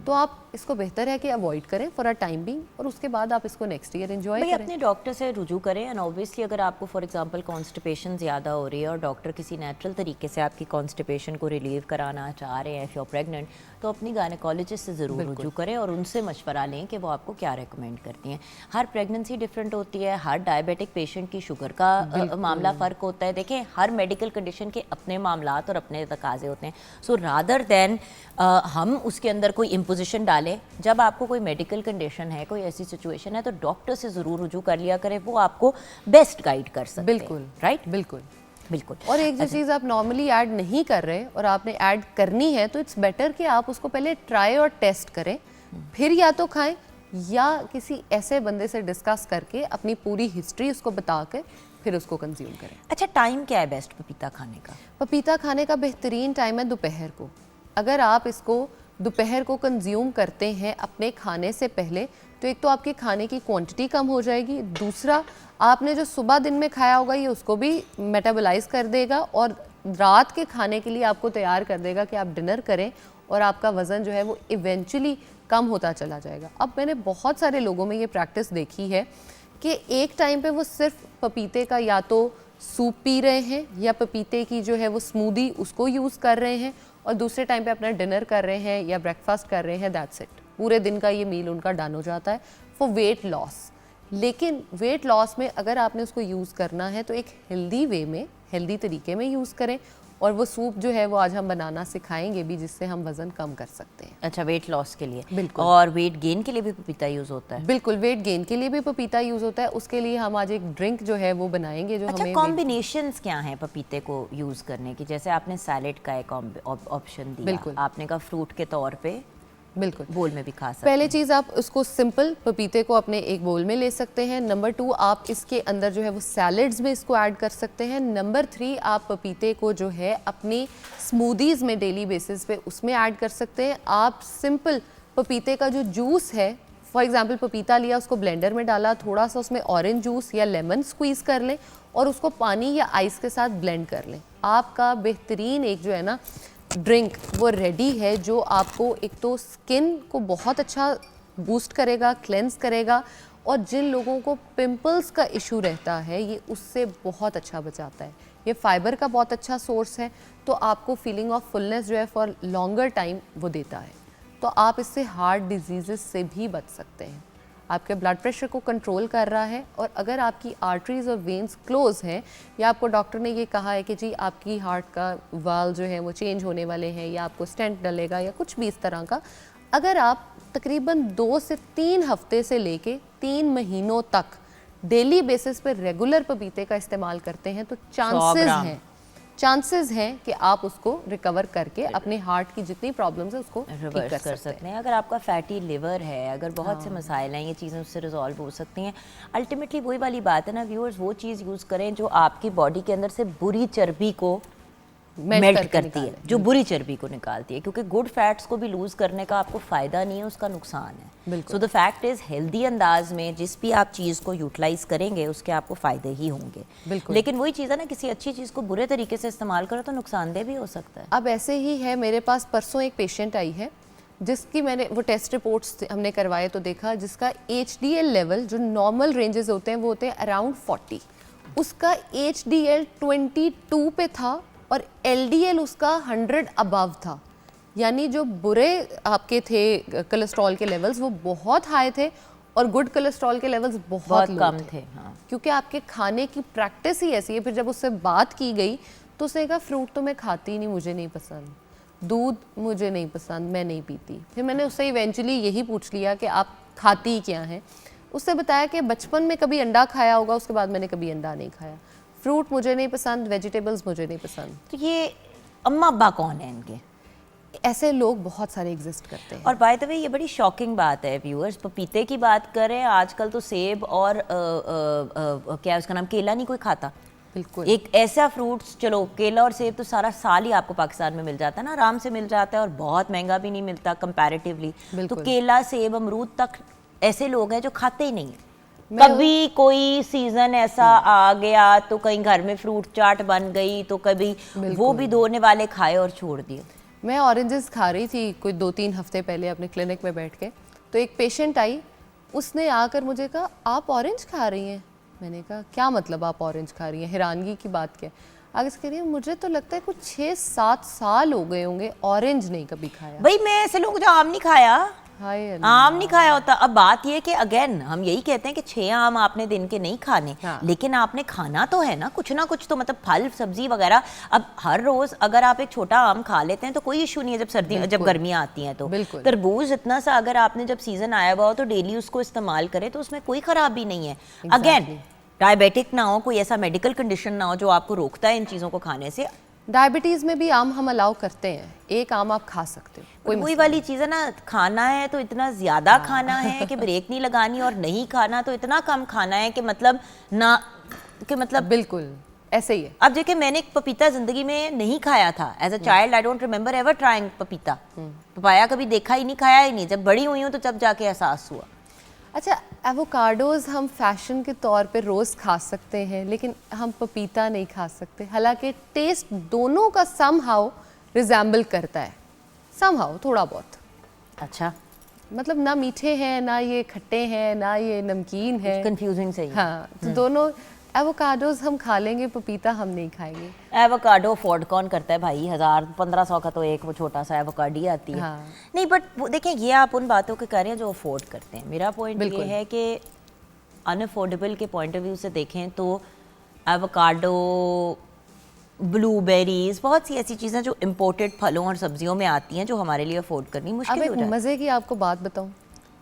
तो आप इसको बेहतर है कि अवॉइड करें फॉर अ टाइम बिंग, और उसके बाद आप इसको नेक्स्ट ईयर एंजॉय भाई करें। अपने डॉक्टर से रुजू करें। एंड ऑब्वियसली अगर आपको फॉर एग्जांपल कॉन्स्टिपेशन ज़्यादा हो रही है और डॉक्टर किसी नेचुरल तरीके से आपकी कॉन्स्टिपेशन को रिलीव कराना चाह रहे हैं, इफ़ यू आर प्रेग्नेंट, तो अपनी गायनेकोलॉजिस्ट से ज़रूर रुजू करें और उनसे मशवरा लें कि वो आपको क्या रेकमेंड करती हैं। हर प्रेगनेंसी डिफरेंट होती है, हर डायबिटिक पेशेंट की शुगर का मामला फ़र्क होता है। देखें, हर मेडिकल कंडीशन के अपने मामलात और अपने तकाजे होते हैं। सो रादर दैन हम उसके अंदर कोई इम्पोजिशन डालें, जब आपको कोई मेडिकल कंडीशन है, कोई ऐसी सिचुएशन है, तो डॉक्टर से ज़रूर रुजू कर लिया करें, वो आपको बेस्ट गाइड कर सकते हैं। बिल्कुल, राइट, बिल्कुल बिल्कुल। और एक जो चीज़ आप नॉर्मली ऐड नहीं कर रहे और आपने ऐड करनी है, तो इट्स बेटर कि आप उसको पहले ट्राई और टेस्ट करें, फिर या तो खाएं या किसी ऐसे बंदे से डिस्कस करके अपनी पूरी हिस्ट्री उसको बता कर फिर उसको कंज्यूम करें। अच्छा, टाइम क्या है बेस्ट पपीता खाने का? पपीता खाने का बेहतरीन टाइम है दोपहर को। अगर आप इसको दोपहर को कंज्यूम करते हैं अपने खाने से पहले, तो एक तो आपके खाने की क्वांटिटी कम हो जाएगी, दूसरा आपने जो सुबह दिन में खाया होगा ये उसको भी मेटाबोलाइज कर देगा और रात के खाने के लिए आपको तैयार कर देगा कि आप डिनर करें और आपका वज़न जो है वो इवेंचुअली कम होता चला जाएगा। अब मैंने बहुत सारे लोगों में ये प्रैक्टिस देखी है कि एक टाइम पे वो सिर्फ पपीते का या तो सूप पी रहे हैं या पपीते की जो है वो स्मूदी उसको यूज़ कर रहे हैं, और दूसरे टाइम पे अपना डिनर कर रहे हैं या ब्रेकफास्ट कर रहे हैं, दैट्स इट। पूरे दिन का ये मील उनका डन हो जाता है फॉर वेट लॉस। लेकिन वेट लॉस में अगर आपने उसको यूज़ करना है तो एक हेल्दी वे में, हेल्दी तरीके में यूज़ करें, और वो सूप जो है वो आज हम बनाना सिखाएंगे भी, जिससे हम वज़न कम कर सकते हैं। अच्छा, वेट लॉस के लिए? बिल्कुल। और वेट गेन के लिए भी पपीता यूज़ होता है? बिल्कुल, वेट गेन के लिए भी पपीता यूज़ होता है। उसके लिए हम आज एक ड्रिंक जो है वो बनाएंगे जो अच्छा, हमें कॉम्बिनेशंस क्या हैं पपीते को यूज़ करने की? जैसे आपने सैलेड का एक ऑप्शन दिया, बिल्कुल। आपने कहा फ्रूट के तौर पे बिल्कुल बोल में भी खा सकते पहले चीज़ आप उसको सिंपल पपीते को अपने एक बोल में ले सकते हैं। नंबर 2 आप इसके अंदर जो है वो सैलड्स में इसको ऐड कर सकते हैं। नंबर 3 आप पपीते को जो है अपनी स्मूदीज़ में डेली बेसिस पे उसमें ऐड कर सकते हैं। आप सिंपल पपीते का जो जूस है, फॉर एग्जांपल पपीता लिया, उसको ब्लेंडर में डाला, थोड़ा सा उसमें ऑरेंज जूस या लेमन स्क्वीज़ कर लें और उसको पानी या आइस के साथ ब्लेंड कर लें। आपका बेहतरीन एक जो है ना ड्रिंक वो रेडी है, जो आपको एक तो स्किन को बहुत अच्छा बूस्ट करेगा, क्लेंस करेगा, और जिन लोगों को पिंपल्स का इशू रहता है ये उससे बहुत अच्छा बचाता है। ये फाइबर का बहुत अच्छा सोर्स है, तो आपको फीलिंग ऑफ फुलनेस जो है फॉर लॉन्गर टाइम वो देता है। तो आप इससे हार्ट डिजीज़ से भी बच सकते हैं। आपके ब्लड प्रेशर को कंट्रोल कर रहा है, और अगर आपकी आर्टरीज और वेन्स क्लोज हैं या आपको डॉक्टर ने ये कहा है कि जी आपकी हार्ट का वाल जो है वो चेंज होने वाले हैं या आपको स्टेंट डलेगा या कुछ भी इस तरह का, अगर आप तकरीबन 2 से 3 हफ्ते से लेके 3 महीनों तक डेली बेसिस पे रेगुलर पपीते का इस्तेमाल करते हैं तो चांसेस हैं कि आप उसको रिकवर करके अपने हार्ट की जितनी प्रॉब्लम्स है उसको ठीक कर सकते हैं। अगर आपका फैटी लिवर है, अगर बहुत से मसाइल हैं, ये चीज़ें उससे रिजॉल्व हो सकती हैं। अल्टीमेटली वही वाली बात है ना व्यूअर्स, वो चीज़ यूज़ करें जो आपकी बॉडी के अंदर से बुरी चर्बी को मेल्ट करती है, जो बुरी चर्बी को निकालती है, क्योंकि गुड फैट्स को भी लूज करने का आपको फ़ायदा नहीं है, उसका नुकसान है। So the fact is healthy अंदाज में जिस भी आप चीज़ को यूटिलाइज करेंगे उसके आपको फ़ायदे ही होंगे। लेकिन वही चीज़ है ना, किसी अच्छी चीज़ को बुरे तरीके से इस्तेमाल करो तो नुकसानदेह भी हो सकता है। अब ऐसे ही है, मेरे पास परसों एक पेशेंट आई है जिसकी मैंने वो टेस्ट रिपोर्ट्स हमने करवाए तो देखा जिसका HDL लेवल जो नॉर्मल रेंजेस होते हैं वो होते हैं अराउंड 40, उसका HDL 22 पे था और LDL उसका 100 अबव था। यानी जो बुरे आपके थे कोलेस्ट्रॉल के लेवल्स वो बहुत हाई थे और गुड कोलेस्ट्रॉल के लेवल्स बहुत कम थे। हाँ। क्योंकि आपके खाने की प्रैक्टिस ही ऐसी है। फिर जब उससे बात की गई तो उसने कहा फ्रूट तो मैं खाती नहीं, मुझे नहीं पसंद, दूध मुझे नहीं पसंद, मैं नहीं पीती। फिर मैंने उससे इवेंचुअली यही पूछ लिया कि आप खाती क्या हैं। उससे बताया कि बचपन में कभी अंडा खाया होगा, उसके बाद मैंने कभी अंडा नहीं खाया, फ्रूट मुझे नहीं पसंद, वेजिटेबल्स मुझे नहीं पसंद। तो ये अम्मा अब्बा कौन है इनके? ऐसे लोग बहुत सारे एग्जिस्ट करते हैं। और बाय द वे ये बड़ी शॉकिंग बात है व्यूअर्स, पपीते की बात करें, आजकल तो सेब और क्या उसका नाम, केला नहीं कोई खाता। बिल्कुल एक ऐसा फ्रूट्स, चलो केला और सेब तो सारा साल ही आपको पाकिस्तान में मिल जाता है ना, आराम से मिल जाता है और बहुत महंगा भी नहीं मिलता कंपैरेटिवली। तो केला, सेब, अमरूद तक ऐसे लोग हैं जो खाते ही नहीं है। कभी कोई सीजन ऐसा आ गया तो कहीं घर में फ्रूट चाट बन गई तो कभी वो भी धोने वाले खाए और छोड़ दिए। मैं ऑरेंजेस खा रही थी कोई 2-3 हफ्ते पहले अपने क्लिनिक में बैठ के, तो एक पेशेंट आई, उसने आकर मुझे कहा आप ऑरेंज खा रही हैं। मैंने कहा क्या मतलब आप ऑरेंज खा रही हैं, हैरानगी की बात क्या। आगे से कह रही है मुझे तो लगता है कुछ 6-7 साल हो गए होंगे ऑरेंज नहीं कभी खाया। भाई मैं ऐसे लोग जो आम नहीं खाया, आम नहीं खाया होता। अब बात ये कि अगेन हम यही कहते हैं कि 6 आम आपने दिन के नहीं खाने, लेकिन आपने खाना तो है ना कुछ, तो मतलब फल सब्जी वगैरह। अब हर रोज अगर आप एक छोटा आम खा लेते हैं तो कोई इशू नहीं है, जब गर्मियाँ आती हैं तो। तरबूज इतना सा अगर आपने जब सीजन आया हुआ हो तो डेली उसको इस्तेमाल करें तो उसमें कोई खराबी नहीं है। अगेन डायबिटिक ना हो, कोई ऐसा मेडिकल कंडीशन ना हो जो आपको रोकता है इन चीज़ों को खाने से। डायबिटीज़ में भी आम हम अलाउ करते हैं, एक आम आप खा सकते हो, कोई वही वाली चीज़ है ना, खाना है तो इतना ज़्यादा खाना है कि ब्रेक नहीं लगानी, और नहीं खाना तो इतना कम खाना है कि मतलब ना कि मतलब बिल्कुल ऐसे ही है। अब देखिए मैंने एक पपीता ज़िंदगी में नहीं खाया था as a child, I don't remember ever trying पपीता। पपाया कभी देखा ही नहीं, खाया ही नहीं। जब बड़ी हुई हूँ तो जब जाके एहसास हुआ। अच्छा, एवोकाडोज हम फैशन के तौर पे रोज़ खा सकते हैं, लेकिन हम पपीता नहीं खा सकते, हालांकि टेस्ट दोनों का समहाउ रिजेंबल करता है, समहाउ थोड़ा बहुत। अच्छा, मतलब ना मीठे हैं, ना ये खट्टे हैं, ना ये नमकीन है, कंफ्यूजिंग सही। हाँ, तो दोनों एवोकाडोज हम खा लेंगे, पपीता हम नहीं खाएंगे। एवोकाडो अफोर्ड कौन करता है भाई, 1000-1500 का तो एक वो छोटा सा एवोकाडी आती है। हाँ। नहीं बट देखें ये आप उन बातों के कर रहे हैं जो अफोर्ड करते हैं। मेरा पॉइंट ये है कि अनअफोर्डेबल के पॉइंट ऑफ व्यू से देखें तो एवोकाडो, ब्लूबेरीज, बहुत सी ऐसी चीज़ें जो इम्पोर्टेड फलों और सब्जियों में आती हैं जो हमारे लिए अफोर्ड करनी मुश्किल हो जाती है। मज़े की आपको बात बताऊं,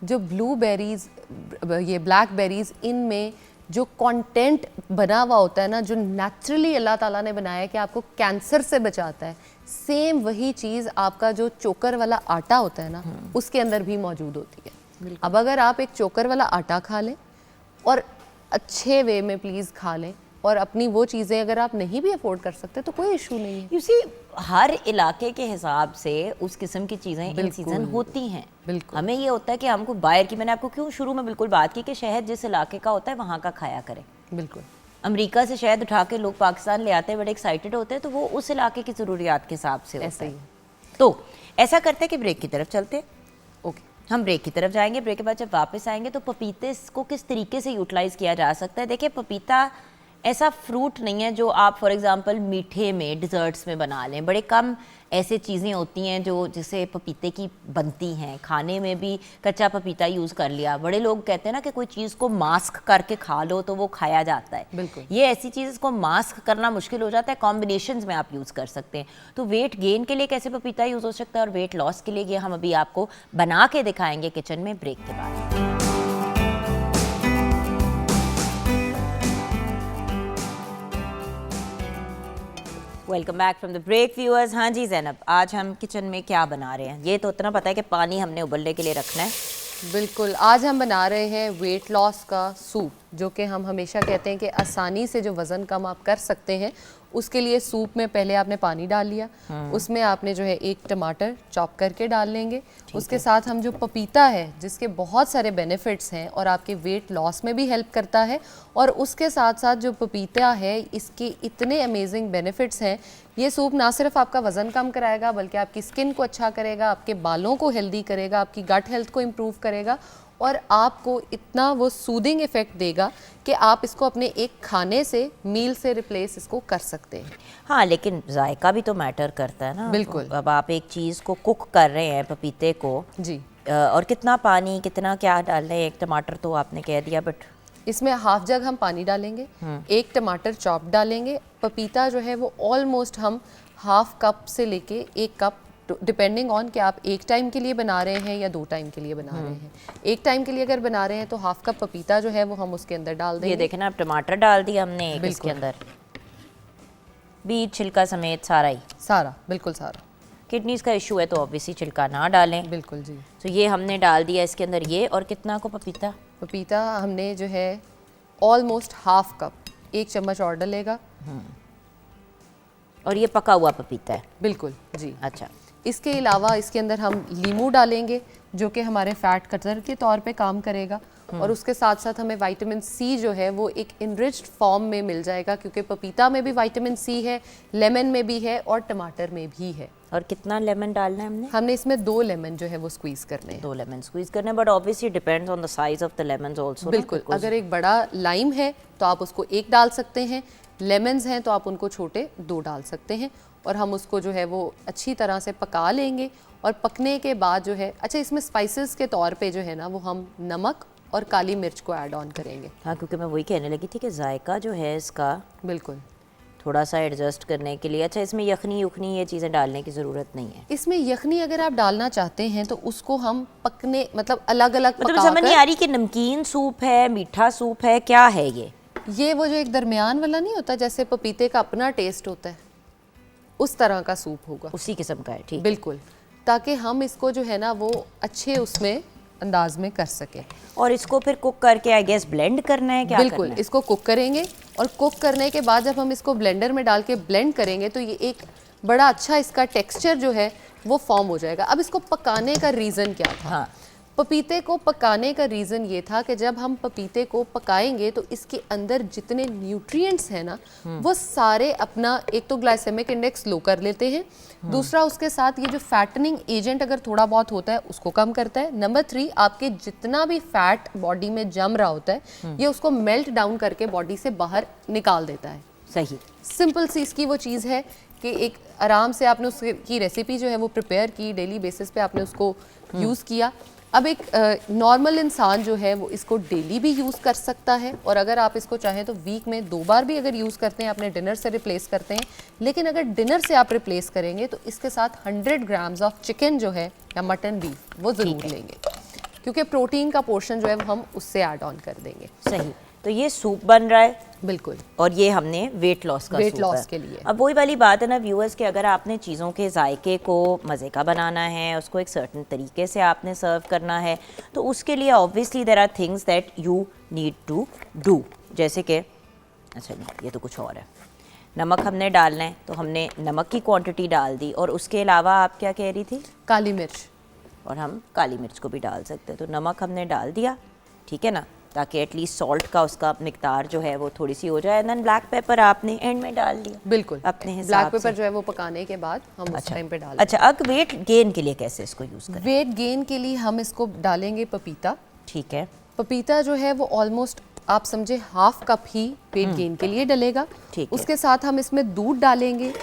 जो ब्लूबेरीज, ये ब्लैकबेरीज, इनमें जो कंटेंट बना हुआ होता है ना, जो नेचुरली अल्लाह ताला ने बनाया है कि आपको कैंसर से बचाता है, सेम वही चीज़ आपका जो चोकर वाला आटा होता है ना उसके अंदर भी मौजूद होती है। अब अगर आप एक चोकर वाला आटा खा लें और अच्छे वे में प्लीज़ खा लें, और अपनी वो चीज़ें अगर आप नहीं भी अफोर्ड कर सकते तो कोई इशू नहीं है। यू सी हर इलाके के हिसाब से उस किस्म की चीज़ें इन सीज़न होती हैं। बिल्कुल। हमें ये होता है कि हमको बाहर की, मैंने आपको क्यों शुरू में बिल्कुल बात की कि शहद जिस इलाके का होता है वहाँ का खाया करें। बिल्कुल। अमेरिका से शहद उठा के लोग पाकिस्तान ले आते हैं, बड़े एक्साइटेड होते हैं, तो वो उस इलाके की ज़रूरियात के हिसाब से ऐसे ही। तो ऐसा करते हैं कि ब्रेक की तरफ चलते हैं। ओके, हम ब्रेक की तरफ जाएंगे। ब्रेक के बाद जब वापस आएंगे तो पपीते को किस तरीके से यूटिलाइज किया जा सकता है। देखिए, पपीता ऐसा फ्रूट नहीं है जो आप फॉर एग्जांपल मीठे में, डिज़र्ट्स में बना लें। बड़े कम ऐसे चीज़ें होती हैं जो जिसे पपीते की बनती हैं। खाने में भी कच्चा पपीता यूज़ कर लिया। बड़े लोग कहते हैं ना कि कोई चीज़ को मास्क करके खा लो तो वो खाया जाता है। बिल्कुल। ये ऐसी चीज़, इसको मास्क करना मुश्किल हो जाता है। कॉम्बिनेशंस में आप यूज़ कर सकते हैं। तो वेट गेन के लिए कैसे पपीता यूज़ हो सकता है और वेट लॉस के लिए ये हम अभी आपको बना के दिखाएंगे किचन में ब्रेक के बाद। Welcome back from the break viewers. हाँ जी ज़ैनब, आज हम किचन में क्या बना रहे हैं? ये तो इतना पता है कि पानी हमने उबलने के लिए रखना है। बिल्कुल। आज हम बना रहे हैं वेट लॉस का सूप, जो कि हम हमेशा कहते हैं कि आसानी से जो वज़न कम आप कर सकते हैं उसके लिए सूप में पहले आपने पानी डाल लिया, उसमें आपने जो है एक टमाटर चॉप करके डाल लेंगे। उसके साथ हम जो पपीता है जिसके बहुत सारे बेनिफिट्स हैं और आपके वेट लॉस में भी हेल्प करता है, और उसके साथ साथ जो पपीता है इसके इतने अमेजिंग बेनिफिट्स हैं। ये सूप ना सिर्फ आपका वज़न कम कराएगा बल्कि आपकी स्किन को अच्छा करेगा, आपके बालों को हेल्दी करेगा, आपकी गट हेल्थ को इम्प्रूव करेगा, और आपको इतना वो सूदिंग इफ़ेक्ट देगा कि आप इसको अपने एक खाने से, मील से रिप्लेस इसको कर सकते हैं। हाँ, लेकिन जायका भी तो मैटर करता है ना। बिल्कुल। अब आप एक चीज़ को कुक कर रहे हैं, पपीते को जी, और कितना पानी, कितना क्या डाल रहे हैं? एक टमाटर तो आपने कह दिया, बट इसमें हाफ जग हम पानी डालेंगे, एक टमाटर चॉप डालेंगे। पपीता जो है वो ऑलमोस्ट हम हाफ कप से लेके एक कप, डिपेंडिंग ऑन कि आप एक टाइम के लिए बना रहे हैं या 2 टाइम के लिए बना रहे हैं। एक टाइम के लिए अगर बना रहे हैं तो हाफ कप पपीता जो है वो हम उसके अंदर डाल देंगे। ये देखें ना, अब टमाटर डाल दिया हमने एक इसके अंदर, बीज छिलका समेत सारा ही, सारा, बिल्कुल सारा। किडनीज का इशू है तो ऑब्वियसली छिलका ना डालें। बिल्कुल जी। तो ये हमने डाल दिया इसके अंदर ये, और कितना को पपीता? पपीता हमने जो है ऑलमोस्ट हाफ कप, 1 चम्मच और डलेगा। और ये पका हुआ पपीता है? बिल्कुल जी। अच्छा। इसके अलावा इसके अंदर हम लीमू डालेंगे जो कि हमारे फैट कटर के तौर पे काम करेगा, और उसके साथ साथ हमें विटामिन सी जो है वो एक इनरिच्ड फॉर्म में मिल जाएगा, क्योंकि पपीता में भी विटामिन सी है, लेमन में भी है और टमाटर में भी है। और कितना लेमन डालना है हमने? हमने इसमें 2 लेमन जो है वो स्क्वीज करने हैं। 2 लेमन स्क्वीज करने हैं, but obviously depends on the size of the lemons also. बिल्कुल। अगर एक बड़ा लाइम है तो आप उसको 1 डाल सकते हैं, लेमन्स हैं तो आप उनको छोटे 2 डाल सकते हैं, और हम उसको जो है वो अच्छी तरह से पका लेंगे। और पकने के बाद जो है, अच्छा, इसमें स्पाइसेस के तौर पे जो है ना वो हम नमक और काली मिर्च को ऐड ऑन करेंगे। हाँ, क्योंकि मैं वही कहने लगी थी कि जायका जो है इसका बिल्कुल थोड़ा सा एडजस्ट करने के लिए। अच्छा, इसमें यखनी युखनी ये चीज़ें डालने की ज़रूरत नहीं है? इसमें यखनी अगर आप डालना चाहते हैं तो उसको हम पकने, मतलब अलग अलग मतलब समझ नहीं आ रही कि नमकीन सूप है, मीठा सूप है, क्या है ये वो जो एक दरमियान वाला नहीं होता, जैसे पपीते का अपना टेस्ट होता है, उस तरह का सूप होगा, उसी किस्म का है। ठीक, बिल्कुल, ताकि हम इसको जो है ना वो अच्छे उसमें अंदाज में कर सकें। और इसको फिर कुक करके आई गेस ब्लेंड करना है, क्या बिल्कुल करना है? इसको कुक करेंगे, और कुक करने के बाद जब हम इसको ब्लेंडर में डाल के ब्लेंड करेंगे तो ये एक बड़ा अच्छा इसका टेक्सचर जो है वो फॉर्म हो जाएगा। अब इसको पकाने का रीज़न क्या था? हाँ, पपीते को पकाने का रीज़न ये था कि जब हम पपीते को पकाएंगे तो इसके अंदर जितने न्यूट्रिएंट्स हैं ना वो सारे अपना, एक तो ग्लाइसेमिक इंडेक्स लो कर लेते हैं, दूसरा उसके साथ ये जो फैटनिंग एजेंट अगर थोड़ा बहुत होता है उसको कम करता है, नंबर 3 आपके जितना भी फैट बॉडी में जम रहा होता है ये उसको मेल्ट डाउन करके बॉडी से बाहर निकाल देता है। सही। सिंपल सी इसकी वो चीज़ है कि एक आराम से आपने उसकी रेसिपी जो है वो प्रिपेयर की, डेली बेसिस पे आपने उसको यूज़ किया। अब एक नॉर्मल इंसान जो है वो इसको डेली भी यूज़ कर सकता है, और अगर आप इसको चाहें तो वीक में 2 बार भी अगर यूज़ करते हैं, अपने डिनर से रिप्लेस करते हैं। लेकिन अगर डिनर से आप रिप्लेस करेंगे तो इसके साथ 100 ग्राम्स ऑफ चिकन जो है या मटन बीफ वो ज़रूर लेंगे, क्योंकि प्रोटीन का पोर्शन जो है वो हम उससे ऐड ऑन कर देंगे। सही। तो ये सूप बन रहा है बिल्कुल, और ये हमने वेट लॉस का वेट सूप लॉस है। के लिए। अब वही वाली बात है ना व्यूअर्स कि अगर आपने चीज़ों के जायके को मज़े का बनाना है, उसको एक सर्टन तरीके से आपने सर्व करना है, तो उसके लिए obviously there are things that you need to do. जैसे कि अच्छा नहीं, ये तो कुछ और है। नमक हमने डालना है तो हमने नमक की क्वांटिटी डाल दी, और उसके अलावा आप क्या कह रही थी? काली मिर्च, और हम काली मिर्च को भी डाल सकते हैं। तो नमक हमने डाल दिया, ठीक है ना, ताकि एटलीस्ट सॉल्ट का उसका मिकदार जो है वो थोड़ी सी हो जाए। एंड देन ब्लैक पेपर आपने एंड में डाल दिया बिल्कुल अपने ब्लैक हिसाब पेपर से। जो है वो पकाने के बाद हम उस टाइम पे डालें। अच्छा, अब वेट गेन के लिए कैसे इसको यूज़ करें? वेट गेन के लिए हम इसको डालेंगे पपीता। ठीक है, पपीता जो है वो ऑलमोस्ट आप समझे हाफ कप ही वेट गेन के लिए डलेगा। ठीक है। उसके साथ हम इसमें दूध डालेंगे।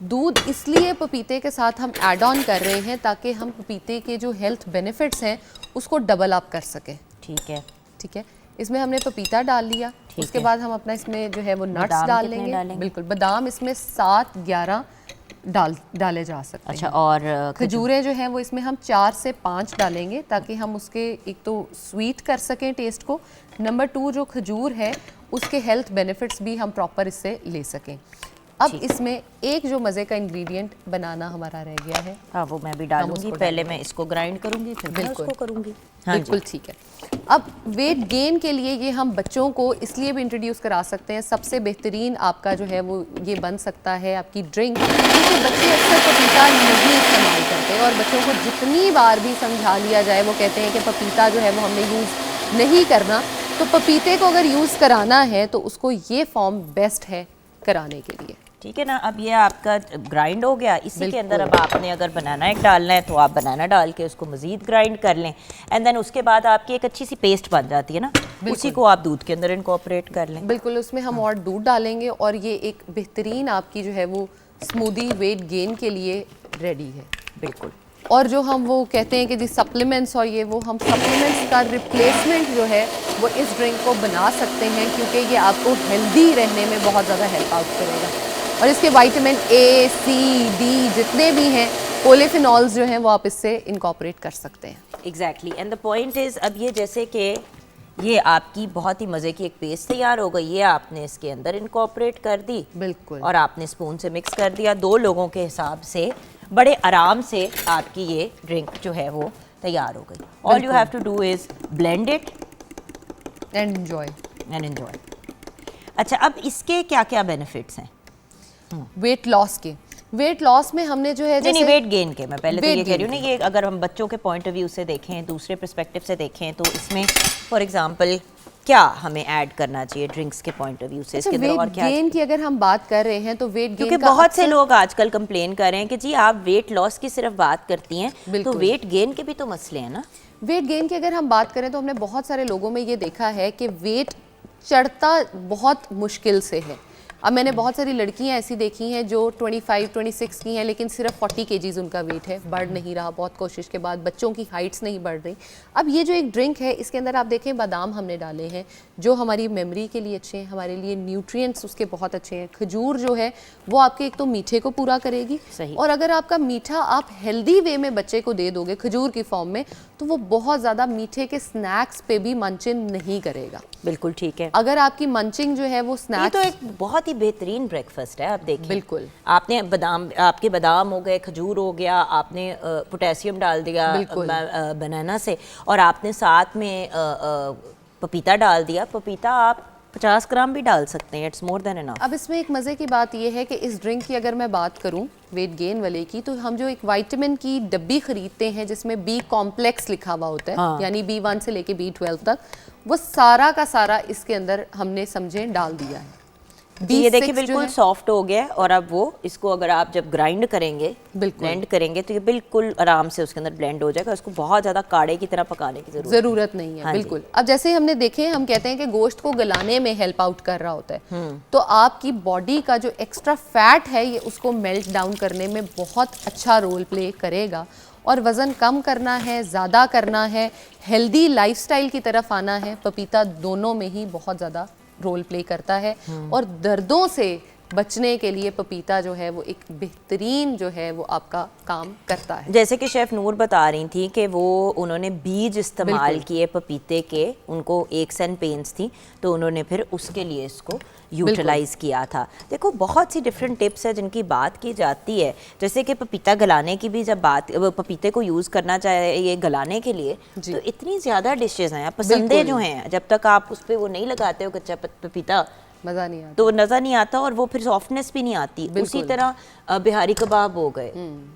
दूध इसलिए पपीते के साथ हम ऐड ऑन कर रहे हैं ताकि हम पपीते के जो हेल्थ बेनिफिट्स हैं उसको डबल अप कर सकें। ठीक है, ठीक है, इसमें हमने पपीता डाल लिया। ठीक उसके है। बाद हम अपना इसमें जो है वो नट्स बादाम डाल कितने लेंगे। डालेंगे? बिल्कुल, बादाम इसमें 7-11 डाले जा सकते अच्छा, हैं। और खजूरें जो हैं वो इसमें हम 4 से 5 डालेंगे ताकि हम उसके एक तो स्वीट कर सकें टेस्ट को, नंबर 2 जो खजूर है उसके हेल्थ बेनिफिट्स भी हम प्रॉपर इससे ले सकें। अब इसमें एक जो मज़े का इंग्रेडिएंट बनाना हमारा रह गया है, हाँ वो मैं भी डालूंगी। उसको पहले मैं इसको ग्राइंड करूंगी, फिर मैं बिल्कुल। उसको करूंगी। हाँ बिल्कुल ठीक है। अब वेट गेन के लिए ये हम बच्चों को इसलिए भी इंट्रोड्यूस करा सकते हैं, सबसे बेहतरीन आपका जो है वो ये बन सकता है आपकी ड्रिंक, क्योंकि बच्चे अक्सर पपीता नहीं इस्तेमाल करते और बच्चों को जितनी बार भी समझा लिया जाए वो कहते हैं कि पपीता जो है वो हमने यूज़ नहीं करना। तो पपीते को अगर यूज़ कराना है तो उसको ये फॉर्म बेस्ट है कराने के लिए। ठीक है ना। अब ये आपका ग्राइंड हो गया, इसी के अंदर अब आपने अगर बनाना एक डालना है तो आप बनाना डाल के उसको मज़ीद ग्राइंड कर लें, एंड देन उसके बाद आपकी एक अच्छी सी पेस्ट बन जाती है ना, उसी को आप दूध के अंदर इनकॉर्पोरेट कर लें। बिल्कुल, उसमें हम और दूध डालेंगे और ये एक बेहतरीन आपकी जो है वो स्मूदी वेट गेन के लिए रेडी है। बिल्कुल। और जो हम वो कहते हैं कि जी सप्लीमेंट्स और ये वो हम सप्लीमेंट्स का रिप्लेसमेंट जो है वो इस ड्रिंक को बना सकते हैं, क्योंकि ये आपको हेल्दी रहने में बहुत ज़्यादा हेल्प आउट करेगा। और इसके विटामिन ए, सी, डी जितने भी हैं, पॉलीफिनॉल्स जो हैं वो आप इससे इनकॉर्पोरेट कर सकते हैं। Exactly, and the point is अब ये जैसे कि ये आपकी बहुत ही मज़े की एक पेस्ट तैयार हो गई, ये आपने इसके अंदर इनकॉर्पोरेट कर दी। बिल्कुल। और आपने स्पून से मिक्स कर दिया, 2 लोगों के हिसाब से बड़े आराम से आपकी ये ड्रिंक जो है वो तैयार हो गई। All you have to do is blend it and enjoy. अच्छा, अब इसके क्या क्या बेनिफिट्स हैं? वेट लॉस के, वेट लॉस में हमने जो है नहीं जैसे वेट गेन के, मैं पहले तो weight ये कह रही gain हूँ ना, ये अगर हम बच्चों के पॉइंट ऑफ व्यू से देखें, दूसरे पर्सपेक्टिव से देखें, तो इसमें फॉर एग्जांपल क्या हमें ऐड करना चाहिए ड्रिंक्स के पॉइंट ऑफ व्यू से? इसके अंदर और वेट क्या? गेन की अगर हम बात कर रहे हैं तो वेट गेन क्योंकि का बहुत से अक्सर- लोग आजकल कंप्लेन कर रहे हैं कि जी आप वेट लॉस की सिर्फ बात करती हैं, तो बिल्कुल। वेट गेन के भी तो मसले हैं ना। वेट गेन की अगर हम बात करें तो हमने बहुत सारे लोगों में ये देखा है कि वेट चढ़ता बहुत मुश्किल से है। अब मैंने बहुत सारी लड़कियां ऐसी देखी हैं जो 25-26 की हैं, लेकिन सिर्फ 40 kgs उनका वेट है, बढ़ नहीं रहा बहुत कोशिश के बाद, बच्चों की हाइट्स नहीं बढ़ रही। अब ये जो एक ड्रिंक है इसके अंदर आप देखें बादाम हमने डाले हैं जो हमारी मेमोरी के लिए अच्छे हैं, हमारे लिए न्यूट्रिएंट्स उसके बहुत अच्छे हैं। खजूर जो है वो आपके एक तो मीठे को पूरा करेगी, सही। और अगर आपका मीठा आप हेल्दी वे में बच्चे को दे दोगे खजूर की फॉर्म में, तो वो बहुत ज़्यादा मीठे के स्नैक्स पे भी मंचिंग नहीं करेगा। बिल्कुल ठीक है। अगर आपकी मंचिंग जो है वो ये स्नैक्स तो एक बहुत ही बेहतरीन ब्रेकफास्ट है। आप देखिए, बिल्कुल। आपने बादाम, आपके बादाम हो गए, खजूर हो गया, आपने पोटेशियम डाल दिया बिल्कुल। बनाना से, और आपने साथ में पपीता डाल दिया। पपीता आप 50 ग्राम भी डाल सकते हैं, इट्स मोर देन इनफ। अब इसमें एक मज़े की बात यह है कि इस ड्रिंक की अगर मैं बात करूं वेट गेन वाले की, तो हम जो एक विटामिन की डब्बी खरीदते हैं जिसमें बी कॉम्प्लेक्स लिखा हुआ होता है, हाँ। यानी B1 से लेके B12 तक, वो सारा का सारा इसके अंदर हमने समझे डाल दिया है। ये देखिए B6 जो बिल्कुल है- सॉफ्ट हो गया है, और अब वो इसको अगर आप जब ग्राइंड करेंगे, बिल्कुल। ब्लेंड करेंगे, तो ये बिल्कुल आराम से उसके अंदर ब्लेंड हो जाएगा। उसको बहुत ज़्यादा काढ़े की तरह पकाने की जरूरत नहीं है। हाँ जी। बिल्कुल। अब जैसे हमने देखे, हम कहते हैं कि गोश्त को गलाने में हेल्प आउट कर रहा होता है, तो आपकी बॉडी का जो एक्स्ट्रा फैट है ये उसको मेल्ट डाउन करने में बहुत अच्छा रोल प्ले करेगा। और वज़न कम करना है, ज़्यादा करना है, हेल्दी लाइफस्टाइल की तरफ आना है, पपीता दोनों में ही बहुत ज़्यादा रोल प्ले करता है। और दर्दों से बचने के लिए पपीता जो है वो एक बेहतरीन जो है वो आपका काम करता है। जैसे कि शेफ़ नूर बता रही थी कि वो उन्होंने बीज इस्तेमाल किए पपीते के, उनको एक्स एंड पेन्स थी तो उन्होंने फिर उसके लिए इसको यूटिलाइज़ किया था। देखो बहुत सी डिफरेंट टिप्स है जिनकी बात की जाती है, जैसे कि पपीता गलाने की भी जब बात, पपीते को यूज़ करना चाहिए गलाने के लिए, तो इतनी ज़्यादा डिशेज़ हैं, पसंदे जो हैं, जब तक आप उस पर वो नहीं लगाते हो कच्चा पपीता मज़ा नहीं आता, तो नज़र नहीं आता और वो फिर सॉफ्टनेस भी नहीं आती। उसी तरह बिहारी कबाब हो गए,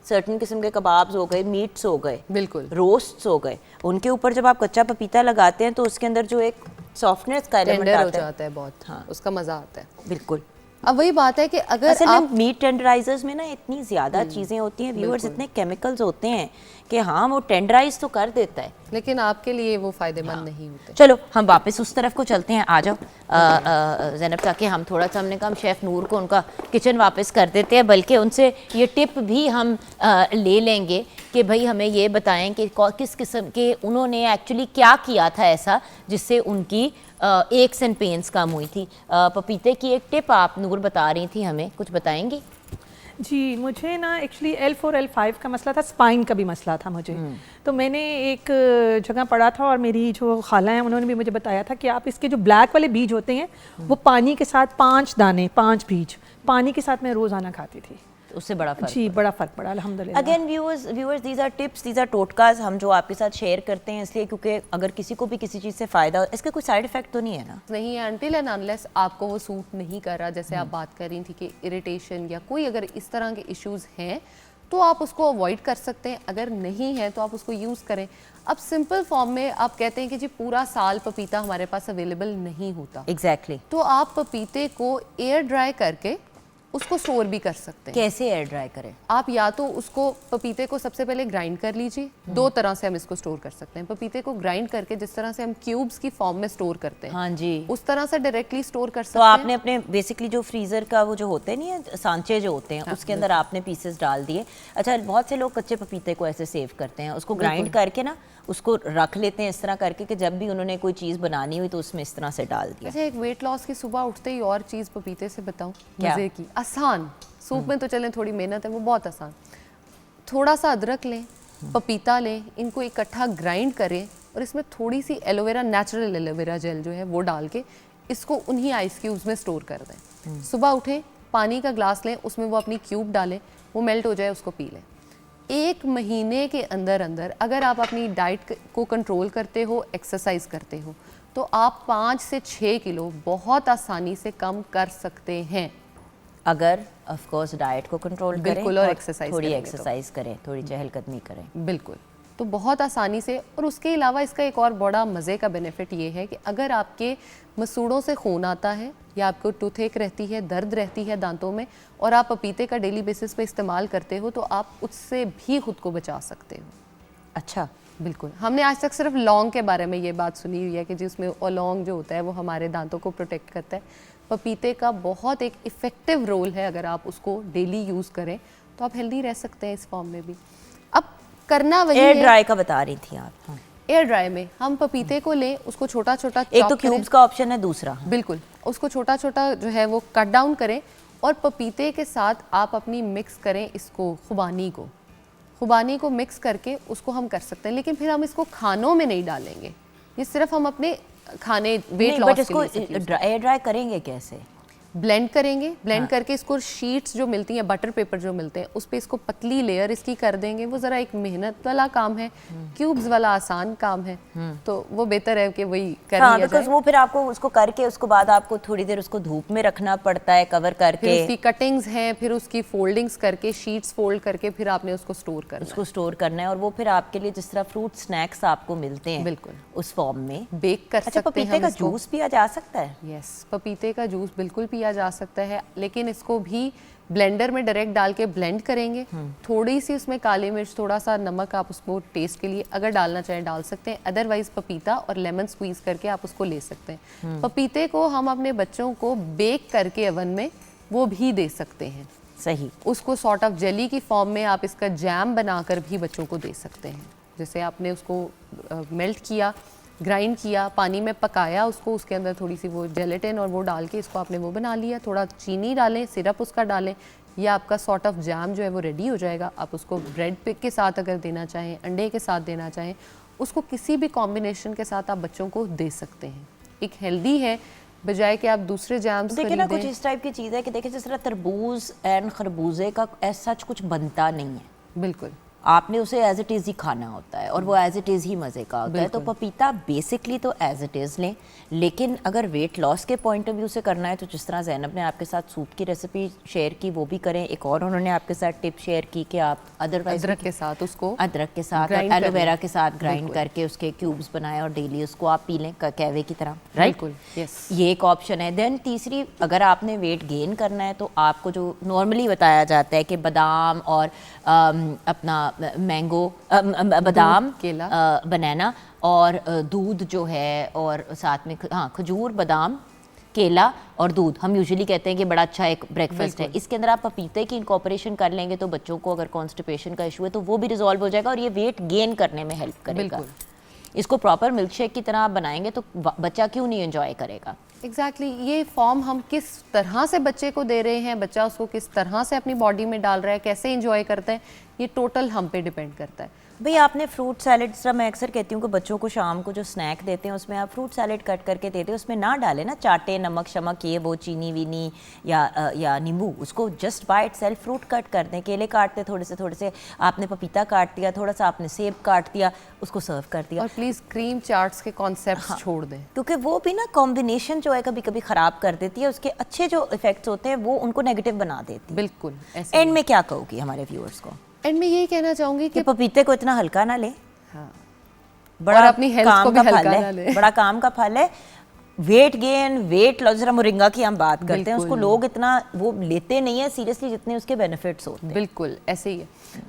सर्टन किस्म के कबाब्स हो गए, मीट्स हो गए, बिल्कुल रोस्ट्स हो गए, उनके ऊपर जब आप कच्चा पपीता लगाते हैं तो उसके अंदर जो एक सॉफ्टनेस का एलिमेंट टेंडर हो आता है, जाता है बहुत, हाँ, उसका मज़ा आता है। बिल्कुल। अब वही बात है कि अगर असल आप में मीट टेंडराइजर्स में ना इतनी ज़्यादा चीज़ें होती हैं व्यूअर्स, इतने केमिकल्स होते हैं कि हाँ वो टेंडराइज तो कर देता है, लेकिन आपके लिए वो फ़ायदेमंद नहीं होते। चलो हम वापस उस तरफ को चलते हैं, आ जाओ ज़ैनब, ताकि हम थोड़ा सा, हमने कहा हम शेफ़ नूर को उनका किचन वापस कर देते हैं, बल्कि उनसे ये टिप भी हम ले लेंगे कि भाई हमें ये बताएं कि किस किस्म के उन्होंने एक्चुअली क्या किया था ऐसा जिससे उनकी एक्स एंड पेन्स कम हुई थी। पपीते की एक टिप आप नूर बता रही थी, हमें कुछ बताएंगी? जी, मुझे ना एक्चुअली L4 L5 का मसला था, स्पाइन का भी मसला था मुझे। तो मैंने एक जगह पढ़ा था और मेरी जो खाला हैं उन्होंने भी मुझे बताया था कि आप इसके जो ब्लैक वाले बीज होते हैं वो पानी के साथ 5 दाने, 5 बीज पानी के साथ मैं रोज़ाना खाती थी, उससे बड़ा फर्क। जी बड़ा फ़र्क पड़ा अल्हम्दुलिल्लाह। Again viewers these are tips, these are टोटकाज हम जो आपके साथ शेयर करते हैं इसलिए क्योंकि अगर किसी को भी किसी चीज़ से फ़ायदा हो, इसका कोई साइड इफेक्ट तो नहीं है ना? नहीं है, अनटिल एंड अनलेस आपको वो सूट नहीं कर रहा, जैसे आप बात कर रही थी कि इरिटेशन या कोई अगर इस तरह के इश्यूज हैं तो आप उसको अवॉइड कर सकते हैं, अगर नहीं है तो आप उसको यूज़ करें। अब सिंपल फॉर्म में आप कहते हैं कि जी पूरा साल पपीता हमारे पास अवेलेबल नहीं होता, एग्जैक्टली तो आप पपीते को एयर ड्राई करके उसको स्टोर भी कर सकते हैं। कैसे एयर ड्राई करें? आप या तो उसको पपीते को सबसे पहले ग्राइंड कर लीजिए, 2 तरह से हम इसको स्टोर कर सकते हैं। पपीते को ग्राइंड करके जिस तरह से हम क्यूब्स की फॉर्म में स्टोर करते हैं, हाँ जी, उस तरह से डायरेक्टली स्टोर कर सकते तो हैं। आपने अपने बेसिकली जो फ्रीज़र का वो जो होते नहीं है सांचे जो होते हैं, उसके अंदर आपने पीसेस डाल दिए। अच्छा, बहुत से लोग कच्चे पपीते को ऐसे सेव करते हैं, उसको ग्राइंड करके ना उसको रख लेते हैं इस तरह करके कि जब भी उन्होंने कोई चीज़ बनानी हुई तो उसमें इस तरह से डाल दिया। अच्छा, एक वेट लॉस की सुबह उठते ही और चीज़ पपीते से बताऊं, क्या? मज़े की, आसान, सूप में तो चलें थोड़ी मेहनत है, वो बहुत आसान। थोड़ा सा अदरक लें, पपीता लें, इनको इकट्ठा ग्राइंड करें और इसमें थोड़ी C aloe vera, natural aloe vera gel जो है वो डाल के इसको उन्हीं आइस क्यूब्स में स्टोर कर दें। सुबह उठें, पानी का ग्लास लें, उसमें वो अपनी क्यूब डालें, वो मेल्ट हो जाए, उसको पी लें। 1 महीने के अंदर अंदर अगर आप अपनी डाइट को कंट्रोल करते हो, एक्सरसाइज करते हो, तो आप 5 से 6 किलो बहुत आसानी से कम कर सकते हैं, अगर ऑफ कोर्स डाइट को कंट्रोल करें बिल्कुल, और एक्सरसाइज थोड़ी करेंगे तो। एक्सरसाइज करें, थोड़ी चहलकदमी करें। बिल्कुल, तो बहुत आसानी से। और उसके अलावा इसका एक और बड़ा मज़े का बेनिफिट ये है कि अगर आपके मसूड़ों से खून आता है या आपको टूथेक रहती है, दर्द रहती है दांतों में, और आप पपीते का डेली बेसिस पे इस्तेमाल करते हो, तो आप उससे भी खुद को बचा सकते हो। अच्छा, बिल्कुल, हमने आज तक सिर्फ लौंग के बारे में ये बात सुनी हुई है कि जिसमें लौंग जो होता है वो हमारे दांतों को प्रोटेक्ट करता है। पपीते का बहुत एक इफ़ेक्टिव रोल है, अगर आप उसको डेली यूज़ करें तो आप हेल्दी रह सकते हैं इस फॉर्म में भी। अब करना वही एयर है, ड्राई का बता रही थी आप। हाँ। एयर ड्राई में हम पपीते को लें, उसको छोटा छोटा एक तो chop करें। क्यूब्स का ऑप्शन है, दूसरा बिल्कुल, उसको छोटा छोटा जो है वो कट डाउन करें और पपीते के साथ आप अपनी मिक्स करें इसको, खुबानी को मिक्स करके उसको हम कर सकते हैं, लेकिन फिर हम इसको खानों में नहीं डालेंगे, ये सिर्फ हम अपने खाने वेट लॉस के इसको लिए एयर ड्राई करेंगे कैसे? ब्लेंड करेंगे, ब्लेंड करके इसको शीट्स जो मिलती हैं, बटर पेपर जो मिलते हैं, उस पे इसको पतली लेयर इसकी कर देंगे। वो ज़रा एक मेहनत वाला काम है, क्यूब्स वाला आसान काम है, तो वो बेहतर है कि वही कर हाँ, लिया जाए। वो फिर आपको उसको करके उसको बाद आपको थोड़ी देर उसको धूप में रखना पड़ता है, कवर करके, फिर उसकी कटिंग्स हैं, फिर उसकी फोल्डिंग्स करके, शीट्स फोल्ड करके फिर आपने उसको स्टोर करना है। उसको स्टोर करना है, और वो फिर आपके लिए जिस तरह फ्रूट स्नैक्स आपको मिलते हैं बिल्कुल उस फॉर्म में बेक कर अच्छा, सकते हैं पपीते हम का इसको। जूस पिया जा सकता है? यस, पपीते का जूस बिल्कुल पिया जा सकता है, लेकिन इसको भी ब्लेंडर में डायरेक्ट डाल के ब्लेंड करेंगे। थोड़ी सी उसमें काली मिर्च, थोड़ा सा नमक आप उसको टेस्ट के लिए अगर डालना चाहें डाल सकते हैं, अदरवाइज पपीता और लेमन स्क्वीज करके आप उसको ले सकते हैं। पपीते को हम अपने बच्चों को बेक करके ओवन में वो भी दे सकते हैं, सही, उसको सॉर्ट ऑफ जेली की फॉर्म में आप इसका जैम बनाकर भी बच्चों को दे सकते हैं। जैसे आपने उसको मेल्ट किया, ग्राइंड किया, पानी में पकाया उसको, उसके अंदर थोड़ी सी वो जेलेटिन और वो डाल के इसको आपने वो बना लिया, थोड़ा चीनी डालें, सिरप उसका डालें, या आपका सॉर्ट ऑफ जैम जो है वो रेडी हो जाएगा। आप उसको ब्रेड पिक के साथ अगर देना चाहें, अंडे के साथ देना चाहें, उसको किसी भी कॉम्बिनेशन के साथ आप बच्चों को दे सकते हैं। एक हेल्दी है, बजाय कि आप दूसरे जैम्स देखिए ना, कुछ इस टाइप की चीज़ है कि देखिए जिस तरह तरबूज एंड खरबूजे का ऐसा कुछ बनता नहीं है, बिल्कुल आपने उसे एज इट इज़ ही खाना होता है और वो एज इट इज़ ही मज़े का होता है। तो पपीता बेसिकली तो एज इट इज़ लें, लेकिन अगर वेट लॉस के पॉइंट ऑफ व्यू से करना है तो जिस तरह ज़ैनब ने आपके साथ सूप की रेसिपी शेयर की वो भी करें। एक और उन्होंने आपके साथ टिप शेयर की कि आप अदरवाइज अदरक के साथ उसको अदरक के साथ और एलोवेरा के साथ ग्राइंड करके उसके क्यूब्स बनाएं और डेली उसको आप पी लें कहवे की तरह, राइट? बिल्कुल, यस, ये एक ऑप्शन है। देन तीसरी, अगर आपने वेट गेन करना है तो आपको जो नॉर्मली बताया जाता है कि बादाम और अपना मैंगो, बादाम, केला, बनाना और दूध जो है, और साथ में हाँ खजूर, बादाम, केला और दूध, हम यूजुअली कहते हैं कि बड़ा अच्छा एक ब्रेकफास्ट है। इसके अंदर आप पपीते की इनकॉर्पोरेशन कर लेंगे तो बच्चों को अगर कॉन्स्टिपेशन का इशू है तो वो भी रिजॉल्व हो जाएगा और ये वेट गेन करने में हेल्प करेगा। इसको प्रॉपर मिल्क शेक की तरह आप बनाएंगे तो बच्चा क्यों नहीं एंजॉय करेगा। एग्जैक्टली ये फॉर्म हम किस तरह से बच्चे को दे रहे हैं, बच्चा उसको किस तरह से अपनी बॉडी में डाल रहा है, कैसे एंजॉय करता है, ये टोटल हम पे डिपेंड करता है। भाई आपने फ्रूट सैलेड, जिस तरह मैं अक्सर कहती हूँ कि बच्चों को शाम को जो स्नैक देते हैं उसमें आप फ्रूट सैलेड कट करके देते हैं, उसमें ना डालें ना चाटे, नमक शमक, ये वो चीनी वीनी या नींबू, उसको just by itself fruit cut कर दें। केले काटते थोड़े से, आपने पपीता काट दिया, थोड़ा सा आपने सेब काट दिया, उसको सर्व कर दिया। और प्लीज़ क्रीम चाट्स के कॉन्सेप्ट्स छोड़ दें, क्योंकि वो भी ना कॉम्बिनेशन जो है कभी कभी ख़राब कर देती है, उसके अच्छे जो इफेक्ट्स होते हैं वो उनको नेगेटिव बना देती है। बिल्कुल ऐसे। एंड में क्या कहोगी हमारे व्यूअर्स को? एंड मैं यही कहना चाहूँगी कि पपीते को इतना हल्का ना ले, हाँ, बड़ा और अपनी हेल्थ को भी हल्का ना ले, बड़ा काम का फल है। वेट गेन, वेट लॉस, जरा मोरिंगा की हम बात करते हैं, उसको लोग इतना वो लेते नहीं है सीरियसली जितने उसके बेनिफिट्स होते हैं। बिल्कुल ऐसे ही है।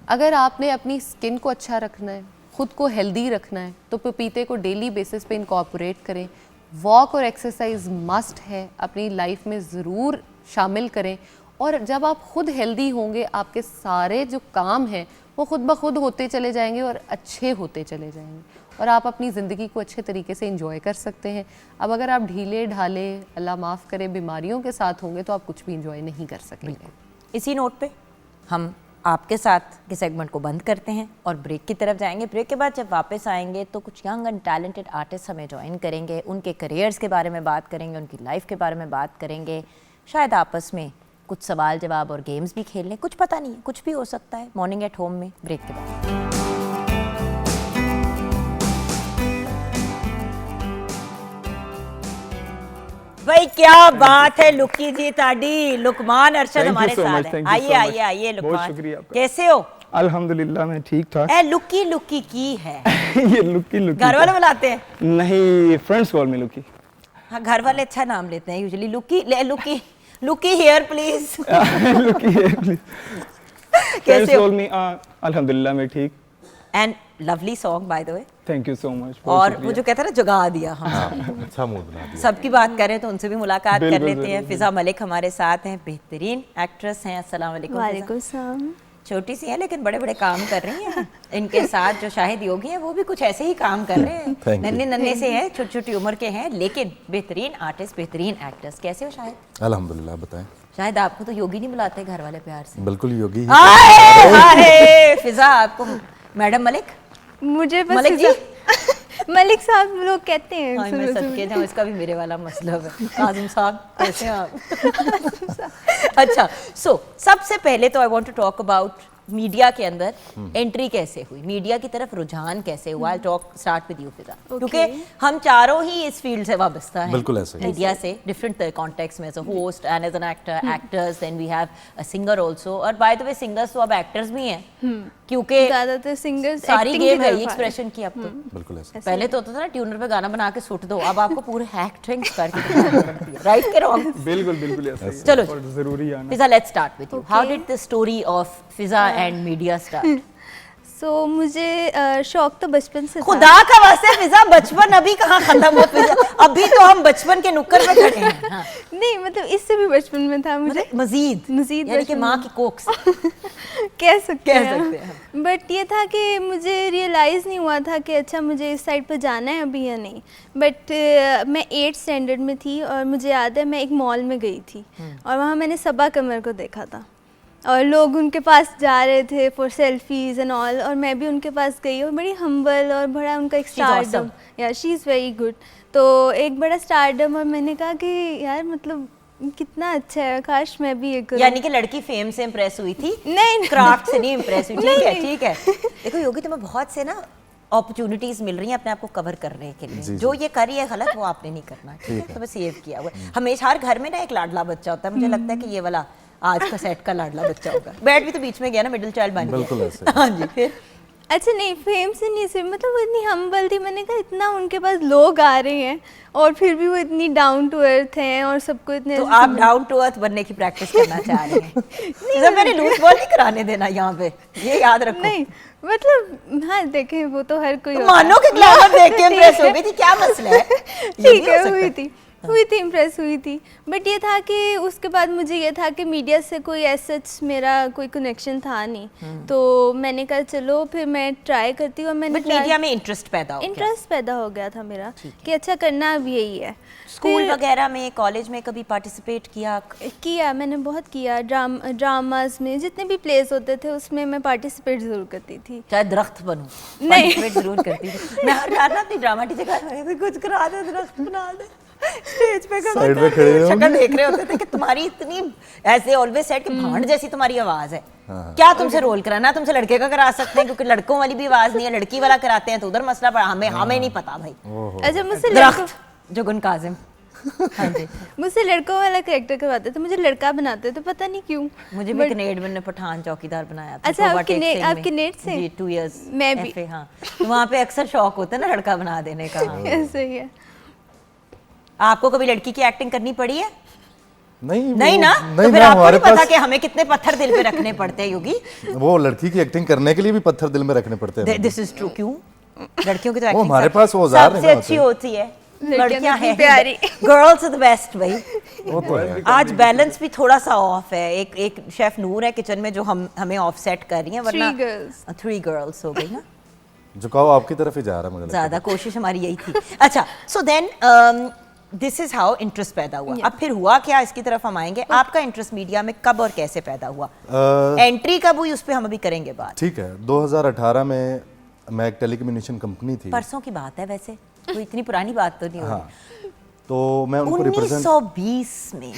अगर आपने अपनी स्किन को अच्छा रखना है, खुद को हेल्दी रखना है, तो पपीते को डेली बेसिस पे इनकॉर्पोरेट करें। वॉक और एक्सरसाइज मस्ट है, अपनी लाइफ में ज़रूर शामिल करें। और जब आप खुद हेल्दी होंगे, आपके सारे जो काम हैं वो खुद ब खुद होते चले जाएंगे और अच्छे होते चले जाएंगे, और आप अपनी ज़िंदगी को अच्छे तरीके से एंजॉय कर सकते हैं। अब अगर आप ढीले ढाले, अल्लाह माफ़ करे, बीमारियों के साथ होंगे तो आप कुछ भी एंजॉय नहीं कर सकेंगे। इसी नोट पे हम आपके साथ के सेगमेंट को बंद करते हैं और ब्रेक की तरफ जाएंगे। ब्रेक के बाद जब वापस आएंगे तो कुछ यंग एंड टैलेंटेड आर्टिस्ट हमें ज्वाइन करेंगे, उनके करियर्स के बारे में बात करेंगे, उनकी लाइफ के बारे में बात करेंगे, शायद आपस में कुछ सवाल जवाब और गेम्स भी खेल लें, कुछ पता नहीं है, कुछ भी हो सकता है। मॉर्निंग एट होम में ब्रेक के बाद। भाई क्या बात है लुक्की जी, ताड़ी लुकमान अरशद हमारे साथ हैं। आइए आइए आइए लुकमान, कैसे हो? अल्हम्दुलिल्लाह मैं ठीक ठाक। लुक्की लुक्की की है ये लुक्की लुक्की घर वाले बुलाते हैं? नहीं, फ्रेंड्स कॉल मी लुक्की। हाँ, घर वाले अच्छा नाम लेते हैं usually. Lockie Lockie Lockie here please. Lockie here please. कैसे हो? कॉल मी अल्हम्दुलिल्लाह मैं ठीक। And lovely song by the way, thank you so much. और वो जो कहता है ना जगा दिया, हम अच्छा मूड बना दिया। सबकी बात करें तो उनसे भी मुलाकात कर लेते हैं। फिजा मलिक हमारे साथ हैं, बेहतरीन एक्ट्रेस हैं। अस्सलाम वालेकुम। वालेकुम सलाम। छोटी सी हैं लेकिन बड़े बड़े काम कर रही हैं। इनके साथ जो शाहिद योगी हैं वो भी कुछ ऐसे ही काम कर रहे हैं, नन्हे नन्हे से हैं, छोटी छोटी उम्र के हैं, लेकिन बेहतरीन आर्टिस्ट, बेहतरीन एक्ट्रेस। कैसे हो शाहिद? अल्हम्दुलिल्लाह, बताएं। शायद आपको तो योगी नहीं बुलाते घर वाले प्यार से? बिल्कुल योगी ही। हाय फिजा, आपको मैडम मलिक? मुझे बस मलिक जी मलिक साहब लोग कहते हैं। हाँ, मैं सदके जाऊँ, इसका भी मेरे वाला मतलब है। काजिम साहब कैसे हैं आप? अच्छा, सबसे पहले तो I want to talk about media के अंदर एंट्री कैसे हुई, मीडिया की तरफ रुझान कैसे हुआ। स्टार्ट विद यू फिजा, क्योंकि हम चारों ही इस फील्ड से वाबस्ता हैं। बिल्कुल ऐसे मीडिया से डिफरेंट कॉन्टेक्स्ट में, as a host and as an actor, actors, then we have a singer also. और बाय द वे सिंगर्स तो अब एक्टर्स भी हैं, क्योंकि ज्यादातर सिंगर्स सारी गेम है एक्सप्रेशन की अब तो। बिल्कुल ऐसे। पहले तो होता था ना ट्यूनर पे गाना बना के सुट दो, अब आपको पूरे एक्टिंग करके दिखानी पड़ती है। राइट के रॉन्ग? बिल्कुल बिल्कुल ऐसे। चलो और जरूरी आना। Fiza, let's start with you. How did the story of Fiza and media start? So मुझे शौक तो बचपन से था। खुदा का वास्ते फिजा, बचपन अभी कहाँ खत्म हो फिजा, अभी तो हम बचपन के नुक्कड़ पे खड़े हैं। हाँ। नहीं मतलब इससे भी बचपन में था मुझे, मजीद यानी कि बचपन माँ में। की कोख से कह सकते कह सकते हैं। बट ये था कि मुझे रियलाइज़ नहीं हुआ था कि अच्छा मुझे इस साइड पर जाना है अभी या नहीं। बट मैं 8th स्टैंडर्ड में थी और मुझे याद है मैं एक मॉल में गई थी और वहाँ मैंने सबा कमर को देखा था और लोग उनके पास जा रहे थे फॉर सेल्फीज एंड ऑल, और मैं भी उनके पास गई और बड़ी हम्बल और बड़ा उनका एक स्टारडम, या शी इज़ वेरी गुड। तो एक बड़ा स्टारडम, और मैंने कहा कि यार मतलब कितना अच्छा है, काश मैं भी ये करूं। यानी कि लड़की फेम से इम्प्रेस हुई थी, नहीं क्राफ्ट से नहीं इम्प्रेस हुई। ठीक है नहीं। ठीक है। देखो योगी, तुम्हें बहुत से ना अपॉर्चुनिटीज मिल रही हैं अपने आप को कवर करने के लिए। जी, जो ये करी है गलत, वो आपने नहीं करना। ठीक है, तो बस सेव किया हुआ है। हमेशा हर घर में ना एक लाडला बच्चा होता है, मुझे लगता है कि ये वाला आज का सेट का लाडला बच्चा होगा। बैठ भी तो बीच में गया ना, मिडिल चाइल्ड बन बिल्कुल गया। ऐसे। हाँ जी, फिर अच्छा नहीं, फेम से नहीं, सिर्फ मतलब वो इतनी हम्बल थी। मैंने कहा इतना उनके पास लोग आ रहे हैं और फिर भी वो इतनी डाउन टू अर्थ हैं और सबको इतने तो आप डाउन टू अर्थ बनने की प्रैक्टिस करना चाह रही हैं। जब मैंने लूज बॉल नहीं कराने देना यहाँ पे, ये याद रखो। नहीं मतलब हाँ देखें, वो तो हर कोई तो होता है। मानो कि ग्लैमर देख के इम्प्रेस हो गई थी, क्या मसला है? ये भी ठीक हो है, सकता है। हुई थी इम्प्रेस हुई थी। बट ये था कि उसके बाद मुझे ये था कि मीडिया से कोई ऐसा मेरा कोई कनेक्शन था नहीं, तो मैंने कहा चलो फिर मैं ट्राई करती हूँ। मैंने बट मीडिया में इंटरेस्ट पैदा हो गया। इंटरेस्ट पैदा हो गया था मेरा कि अच्छा करना अब यही है। स्कूल फिर वगैरह में, कॉलेज में कभी पार्टिसिपेट किया? मैंने बहुत किया। ड्रामाज में जितने भी प्लेस होते थे उसमें मैं पार्टिसिपेट ज़रूर करती थी। चाहे दरख्त बनूं, नहीं। पार्टिसिपेट जरूर करती थी। मैं हर रात ना अपनी ड्रामा टीचर का कुछ करा दे, दरख्त बना दे, स्टेज पे खड़ा साइड कर में दे। खड़े होंगे। शक्ल देख रहे होते थे कि तुम्हारी इतनी ऐसे ऑलवेज सेड कि भांड जैसी तुम्हारी आवाज है, क्या तुमसे रोल कराना, तुमसे लड़के का करा सकते हैं क्योंकि लड़कों वाली भी आवाज नहीं है, लड़की वाला कराते हैं तो उधर मसला पड़ा। हमें नहीं पता भाई। अच्छा मुझसे दरख्त जुगन काजिम। हाँ जी, मुझसे लड़कों वाला कैरेक्टर करवाते थे, मुझे लड़का बनाते थे, पता नहीं क्यों। मुझे भी कनेड में पठान चौकीदार बनाया था। अच्छा, आप टोबा टेक सिंह में। आप कनेड से? जी, 2 इयर्स मैं भी। FA, हाँ। तो वहाँ पे अक्सर शौक होता है ना लड़का बना देने का। हाँ। ऐसे ही है। आपको कभी लड़की की एक्टिंग करनी पड़ी है? नहीं नहीं ना, तो नहीं फिर ना, आपको हमारे नहीं पता पास कि हमें कितने पत्थर दिल पे रखने पड़ते हैं योगी। वो लड़की की एक्टिंग करने के लिए भी पत्थर दिल में रखने पड़ते हैं। This is true. क्यों? लड़कियों की तो वो एक्टिंग हमारे पास वो औजार नहीं सबसे ना अच्छी होते। होती है। लड़कियां लड़कियां कितनी हैं प्यारी। गर्ल्स आर द बेस्ट भाई। वो तो है। आज बैलेंस भी थोड़ा सा ऑफ है। एक शेफ नूर है किचन में जो हमें ऑफसेट कर रही हैं, वरना 3 गर्ल्स हो गई ना। झुकाव आपकी तरफ ही जा रहा है मुझे लगता है। ज्यादा कोशिश हमारी यही थी। अच्छा, so then this is how interest पैदा हुआ। अब फिर हुआ क्या, इसकी तरफ हम आएंगे। आपका इंटरेस्ट मीडिया में कब और कैसे पैदा हुआ? एंट्री कब हुई उस पर हम अभी करेंगे बात। ठीक है, 2018 में मैं एक टेलीकम्युनिकेशन कंपनी थी। परसों की बात है वैसे, कोई इतनी पुरानी बात तो नहीं हुई। हाँ, तो मैं उनको रिप्रेजेंट 1920 में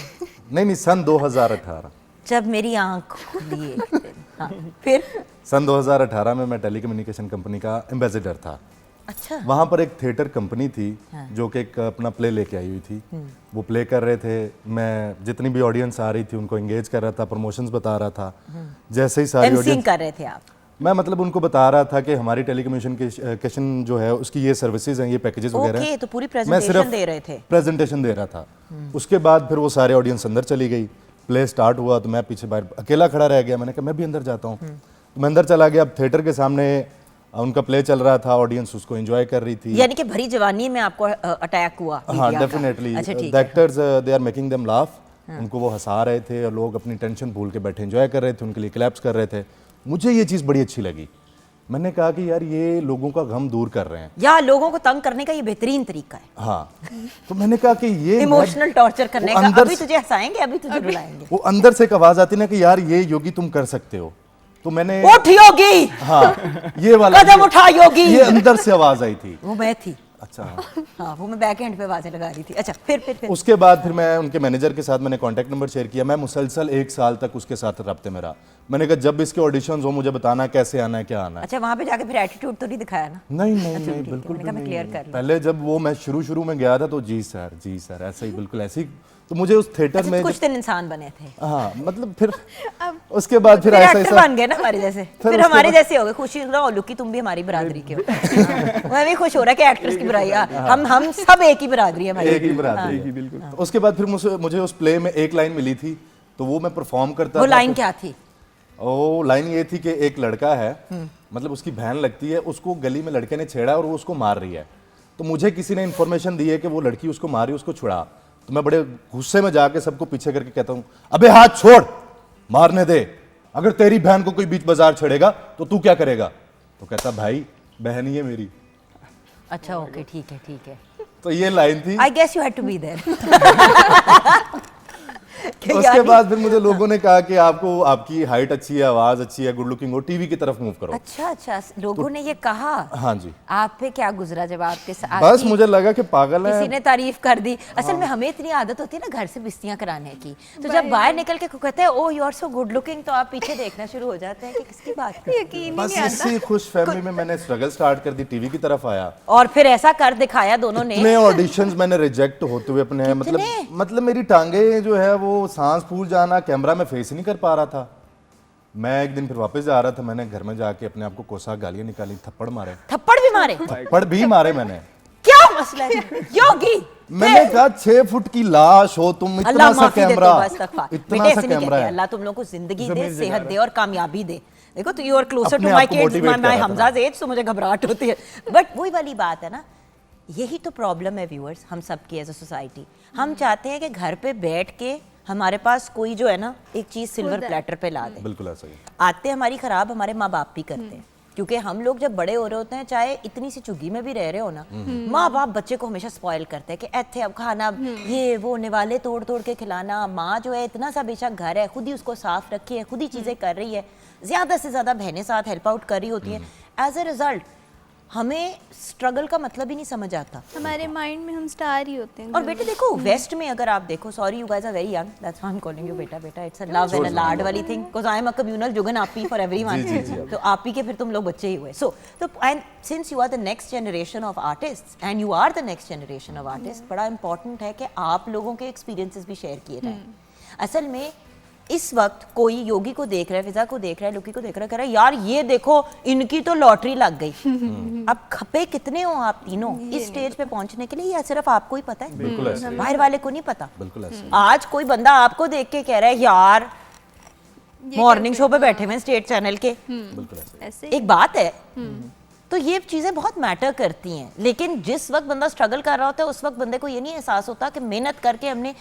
नहीं सन 2018 जब मेरी आंख खुली एक दिन। हाँ, फिर सन 2018 में मैं टेलीकम्युनिकेशन कंपनी का एम्बेसडर था। अच्छा, वहाँ पर एक थिएटर कंपनी थी जो कि एक अपना प्ले लेके आई हुई थी। वो प्ले कर रहे थे, मैं जितनी भी ऑडियंस आ रही थी उनको एंगेज कर रहा था, प्रमोशंस बता रहा था। जैसे ही सारी एमसिंग ऑडियंस कर रहे थे आप? मैं मतलब उनको बता रहा था कि हमारी टेलीकम्युनिकेशन जो है उसकी ये सर्विसेज हैं, ये पैकेजेस वगैरह हैं। ओके, तो पूरी मैं प्रेजेंटेशन सिर्फ दे रहे थे। प्रेजेंटेशन दे रहा था। उसके बाद फिर वो सारे ऑडियंस अंदर चली गई, प्ले स्टार्ट हुआ तो मैं पीछे बाहर अकेला खड़ा रह गया। मैंने कहा मैं भी अंदर जाता हूँ, तो मैं अंदर चला गया। अब थिएटर के सामने उनका प्ले चल रहा था, ऑडियंस उसको एंजॉय कर रही थी। यानी कि भरी जवानी में आपको अटैक हुआ हाँ, media का। डेफिनेटली अच्छा, ठीक द है। Actors they are making them laugh. उनको वो हंसा रहे थे और लोग अपनी टेंशन भूल के बैठे एंजॉय कर रहे थे, उनके लिए क्लैप्स कर रहे थे। मुझे ये चीज़ बड़ी अच्छी लगी। मैंने कहा कि यार ये लोगों का गम दूर कर रहे हैं। या लोगों को तंग करने का ये बेहतरीन तरीका है। हाँ, तो मैंने कहा कि ये इमोशनल टॉर्चर करने वो का। अंदर अभी से- तुझे हंसाएंगे, अभी तुझे रुलाएंगे। वो अंदर से एक आवाज आती ना कि यार ये योगी तुम कर सकते हो। तो मैंने उठ योगी, हाँ ये वाला कदम उठा योगी। ये अंदर से आवाज आई थी। वो मैं थी। अच्छा, हाँ, वो मैं बैक हैंड पे आवाजें लगा रही थी। अच्छा, फिर उसके बाद फिर मैं उनके मैनेजर के साथ मैंने कांटेक्ट नंबर शेयर किया। मैं मुसलसल 1 साल तक उसके साथ रब्ते में रहा। मैंने कहा जब इसके ऑडिशंस हो मुझे बताना कैसे आना है, क्या आना है। अच्छा, वहां पे जाके फिर एटीट्यूड तो नहीं दिखाया ना? नहीं नहीं अच्छा, नहीं, ठीक है, बिल्कुल मैंने कहा मैं भी क्लियर नहीं। कर लूं। पहले जब वो मैं शुरू में गया था तो जी सर ऐसे ही बिल्कुल ऐसे ही। तो मुझे उस थिएटर अच्छा, में कुछ दिन इंसान बने थे, हाँ मतलब फिर उसके बाद फिर ऐसा एक्टर ऐसा बन गए ना हमारे जैसे। फिर फिर उसके हमारे बाद- जैसे हो गए। खुशी हो लुकी, तुम भी हमारी बरादरी के हो। हाँ, मैं भी खुश हो रहा है कि एक्ट्रेस की बुराई। हम सब एक ही बरादरी है भाई। एक ही बरादरी है। बिल्कुल। उसके बाद फिर मुझे उस प्ले में एक लाइन मिली थी, तो वो मैं परफॉर्म करता वो था। लाइन तो क्या थी? वो लाइन ये थी कि एक लड़का है, मतलब उसकी बहन लगती है, उसको गली में लड़के ने छेड़ा और वो उसको मार रही है। तो मुझे किसी ने इन्फॉर्मेशन दी है कि वो लड़की उसको मारी, उसको छुड़ा। तो मैं बड़े गुस्से में जाके सबको पीछे करके कहता हूँ, अबे हाथ छोड़, मारने दे, अगर तेरी बहन को कोई बीच बाजार छेड़ेगा तो तू क्या करेगा? तो कहता भाई बहन ही है मेरी। अच्छा ओके ठीक है तो ये लाइन थी। I guess you had to be there. उसके बाद फिर मुझे लोगों ने कहा कि आपको आपकी हाइट अच्छी है, आवाज अच्छी है, गुड लुकिंग हो, टीवी की तरफ मूव करो। अच्छा लोगों ने ये कहा? हाँ जी। आप पे क्या गुजरा जब आपके साथ? बस मुझे लगा कि पागल है। किसी ने तारीफ कर दी। असल में हमें इतनी आदत होती है ना घर से बिस्तियां कराने की, तो जब बाहर निकल के कहते हैं oh you are so good looking, तो आप पीछे देखना शुरू हो जाते हैं कि किसकी बात कर। यकीन ही बस नहीं आता। इसी खुश फैमिली में मैंने स्ट्रगल स्टार्ट कर दी, टीवी की तरफ आया और फिर ऐसा कर दिखाया दोनों ने। इतने ऑडिशंस मैंने रिजेक्ट होते हुए अपने मतलब मेरी टांगे जो है वो सांस फूल जाना, कैमरा में फेस ही नहीं कर पा रहा था। मैं एक दिन फिर वापस जा रहा था, मैंने घर में जाके अपने आप को कोसा गालियां निकाली, थप्पड़ मारे। थप्पड़ भी मारे? थप्पड़ भी मारे मैंने। क्या मसला है योगी? मैंने कहा 6 फुट की लाश हो तुम, इतना अल्लाह सा माफी दे कैमरा, तो बस तकफा। इतना बेटे सा ऐसे नहीं कैमरा कहते, है। अल्लाह तुम लोगों को जिंदगी दे, सेहत दे और कामयाबी दे। देखो तो यू आर क्लोजर अपने टू माय आप को किड्स, motivate कर माय रहा था। हमजाज एज, तो मुझे घबराहट होती है। बट वही वाली बात है ना, यही तो प्रॉब्लम है व्यूअर्स हम सब की एज अ सोसाइटी। हम चाहते हैं कि घर पे बैठ के हमारे पास कोई जो है ना एक चीज सिल्वर प्लेटर पे ला दे। बिल्कुल ऐसा ही। आते हमारी खराब हमारे माँ बाप भी करते हैं, क्योंकि हम लोग जब बड़े हो रहे होते हैं, चाहे इतनी सी चुग्गी में भी रह रहे हो ना, माँ बाप बच्चे को हमेशा स्पॉइल करते हैं कि ऐसे अब खाना ये वो निवाले तोड़ तोड़ के खिलाना। माँ जो है इतना सा बेशक घर है, खुद ही उसको साफ रखी है, खुद ही चीजें कर रही है, ज्यादा से ज्यादा बहनें साथ हेल्प आउट कर रही होती हैं। एज ए रिजल्ट हमें स्ट्रगल का मतलब ही नहीं समझ आता। हमारे माइंड में हम स्टार ही होते हैं। और बेटे देखो वेस्ट में अगर आप देखो, sorry you guys are very young, that's why I am calling you बेटा, it's a love and a लाड वाली thing, because I am a communal जुगन आपी फॉर एवरीवन। तो आपी के फिर तुम लोग बच्चे ही हुए। सो तो and since you are the next generation of artist and you are the next generation of artist, बड़ा इंपॉर्टेंट है कि आप लोगों के एक्सपीरियंसेस भी शेयर किए जाएं। असल में इस वक्त कोई योगी को देख रहा है, फिजा को देख रहा है, लुकी को देख रहा है, कह रहा है यार ये देखो इनकी तो लॉटरी लग गई। अब खपे कितने हो आप तीनों इस स्टेज पे पहुंचने के लिए, या सिर्फ आपको ही पता है? बिल्कुल ऐसा ही। बाहर वाले को नहीं पता। बिल्कुल ऐसा ही। आज कोई बंदा आपको देख के कह रहा है यार मॉर्निंग शो पे बैठे हुए स्टेट चैनल के, बिल्कुल ऐसा ही। ऐसे एक बात है। तो ये चीजें बहुत मैटर करती हैं, लेकिन जिस वक्त बंदा स्ट्रगल कर रहा होता है उस वक्त बंदे को ये नहीं एहसास होता कि मेहनत करके हमने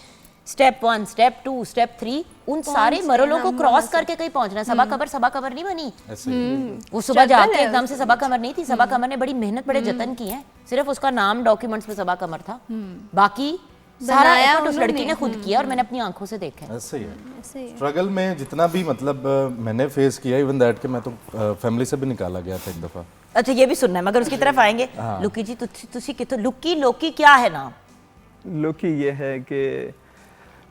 स्टेप 1, स्टेप 2, स्टेप 3 उन सारे मरलों को क्रॉस करके कहीं पहुंचना है। सबा कमर नहीं बनी। ऐसे ही। वो सुबह जाके एकदम से सबा कमर नहीं थी। सबा कमर ने बड़ी मेहनत बड़े जतन की है, सिर्फ उसका नाम डॉक्यूमेंट्स में सबा कमर था, बाकी सारा बनाया एफर्ट उस लड़की ने खुद किया और मैंने अपनी आंखों से देखा है। ऐसे ही है। ऐसे ही है। स्ट्रगल में जितना भी मतलब मैंने फेस किया, इवन दैट कि मैं तो फैमिली से भी निकाला गया था एक दफा। अच्छा ये भी सुनना है, मगर उसकी तरफ आएंगे। लुकी जी तुसी कितो लुकी लोकी क्या है नाम? लुकी ये है कि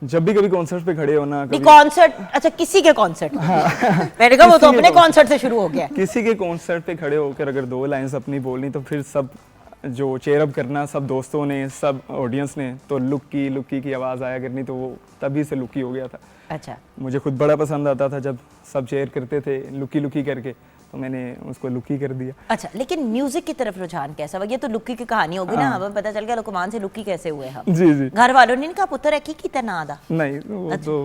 जब भी कभी कॉन्सर्ट पे खड़े हो ना, नहीं कभी कॉन्सर्ट, अच्छा किसी के कॉन्सर्ट मैंने कहा वो तो अपने कॉन्सर्ट से शुरू हो गया। किसी के कॉन्सर्ट पे खड़े होकर अगर 2 लाइंस अपनी बोलनी तो फिर सब जो चेयर अप करना, सब दोस्तों ने, सब ऑडियंस ने, तो लुक्की की आवाज़ आया करनी, तो वो तभी से लुक्की हो गया था। अच्छा मुझे खुद बड़ा पसंद आता था जब सब चेयर करते थे लुक्की करके, तो मैंने उसको लुक्की कर दिया। अच्छा, लेकिन म्यूजिक की तरफ रुझान कैसा हुआ? ये तो लुक्की की कहानी होगी ना, हमें पता चल गया लुकमान से लुक्की कैसे हुए हम। जी जी। घर वालों ने इनका पुत्र है की तना दा? नहीं वो तो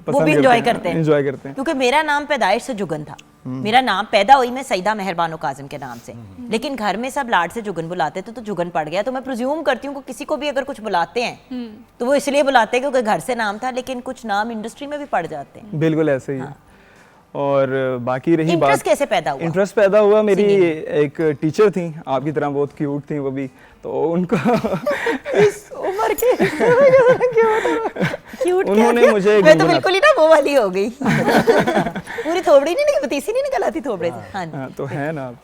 वो भी इंजॉय करते हैं। इंजॉय करते हैं। क्योंकि मेरा नाम पैदाइश से जुगन था। मेरा नाम पैदा हुई मैं सईदा मेहरबानो काजिम के नाम से, लेकिन घर में सब लाड से जुगन बुलाते थे तो जुगन पड़ गया। तो मैं प्रिज्यूम करती हूँ कि किसी को भी अगर कुछ बुलाते हैं तो वो इसलिए बुलाते हैं क्योंकि घर से नाम था, लेकिन कुछ नाम इंडस्ट्री में भी पड़ जाते हैं। बिल्कुल ऐसे ही। और बाकी रही बात, इंटरेस्ट कैसे पैदा हुआ? इंटरेस्ट पैदा हुआ, मेरी एक टीचर थी आपकी तरह, बहुत क्यूट थी वो भी, तो उनको इस उम्र के क्यूट उन्होंने मुझे मैं तो बिल्कुल ही ना वो वाली हो गई पूरी थोबड़ी नहीं पतीसी नहीं निकल आती थोबड़े से। हाँ हाँ, तो है ना आप।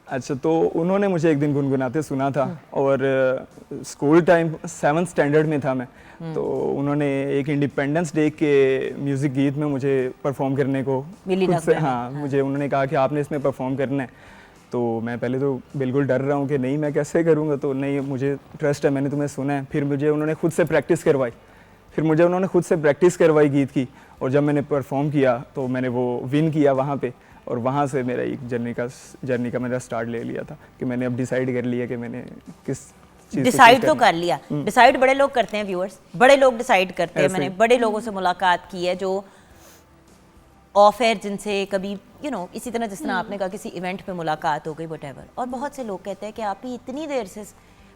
अच्छा, तो उन्होंने मुझे एक दिन गुनगुनाते सुना था, और स्कूल टाइम 7th स्टैंडर्ड में था मैं, तो उन्होंने एक इंडिपेंडेंस डे के म्यूज़िक गीत में मुझे परफॉर्म करने को खुद से, हाँ मुझे उन्होंने कहा कि आपने इसमें परफॉर्म करना है। तो मैं पहले तो बिल्कुल डर रहा हूँ कि नहीं मैं कैसे करूँगा, तो नहीं मुझे ट्रस्ट है, मैंने तुम्हें सुना है। फिर मुझे उन्होंने खुद से प्रैक्टिस करवाई, गीत की, और जब मैंने परफॉर्म किया तो मैंने वो विन किया वहाँ पे, और वहाँ से मेरा एक जर्नी का मेरा स्टार्ट ले लिया था कि मैंने अब डिसाइड कर लिया कि मैंने किस चीज़ डिसाइड तो कर लिया। डिसाइड बड़े लोग करते हैं व्यूअर्स, बड़े लोग डिसाइड करते हैं। मैंने बड़े लोगों से मुलाकात की है जो ऑफ एयर जिनसे कभी इसी तरह जिस तरह आपने कहा किसी इवेंट पे मुलाकात हो गई वटेवर, और बहुत से लोग कहते हैं कि आप ही इतनी देर से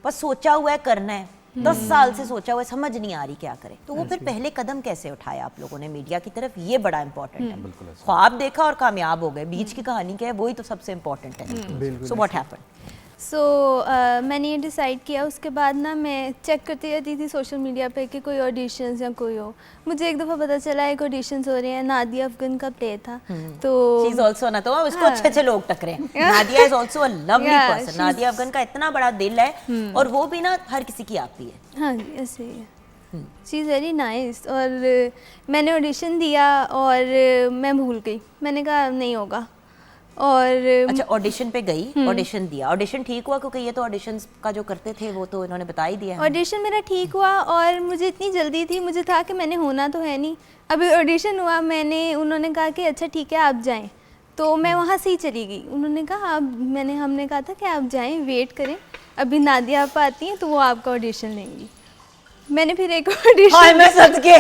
बस सोचा हुआ है करना है, 10 साल से सोचा हुआ है, समझ नहीं आ रही क्या करें, तो वो फिर पहले कदम कैसे उठाया आप लोगों ने मीडिया की तरफ, ये बड़ा इंपॉर्टेंट है। ख्वाब देखा और कामयाब हो गए, बीच की कहानी क्या है वही तो सबसे इम्पोर्टेंट है। So what happened? सो मैंने ये डिसाइड किया, उसके बाद ना मैं चेक करती रहती थी सोशल मीडिया पे कि कोई ऑडिशंस या कोई हो। मुझे एक दफ़ा पता चला एक ऑडिशंस हो रहे हैं, नादिया अफगन का प्ले था, तो शी इज आल्सो ना, तो उसको अच्छे लोग टकरे हैं। Nadia is also a lovely person, Nadia Afghan का इतना बड़ा दिल है और वो भी ना हर किसी की आती है। हाँ ऐसे ही है, शी इज़ वेरी नाइस। और मैंने ऑडिशन दिया और मैं भूल गई, मैंने कहा नहीं होगा। और अच्छा, ऑडिशन पे गई, ऑडिशन दिया, ऑडिशन ठीक हुआ? क्योंकि ये तो ऑडिशंस का जो करते थे वो तो इन्होंने बता ही दिया। ऑडिशन मेरा ठीक हुआ और मुझे इतनी जल्दी थी, मुझे था कि मैंने होना तो है नहीं। अभी ऑडिशन हुआ, उन्होंने कहा कि अच्छा ठीक है आप जाएं, तो मैं वहाँ से ही चली गई। उन्होंने कहा हमने कहा था कि आप जाएं, वेट करें, अभी नादिया आप आती हैं तो वो आपका ऑडिशन लेंगी। मैंने फिर एक ऑडिशन, मैं सच के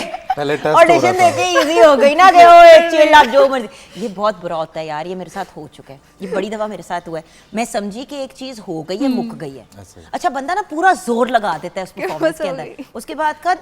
ऑडिशन देके इजी हो गई ना कि वो एक चिल आप जो मर्जी। ये बहुत बुरा होता है यार, ये मेरे साथ हो चुका है, ये बड़ी दफा मेरे साथ हुआ है। मैं समझी कि एक चीज हो गई है, मुक गई है। अच्छा, बंदा ना पूरा जोर लगा देता है उस परफॉर्मेंस के अंदर, उसके बाद का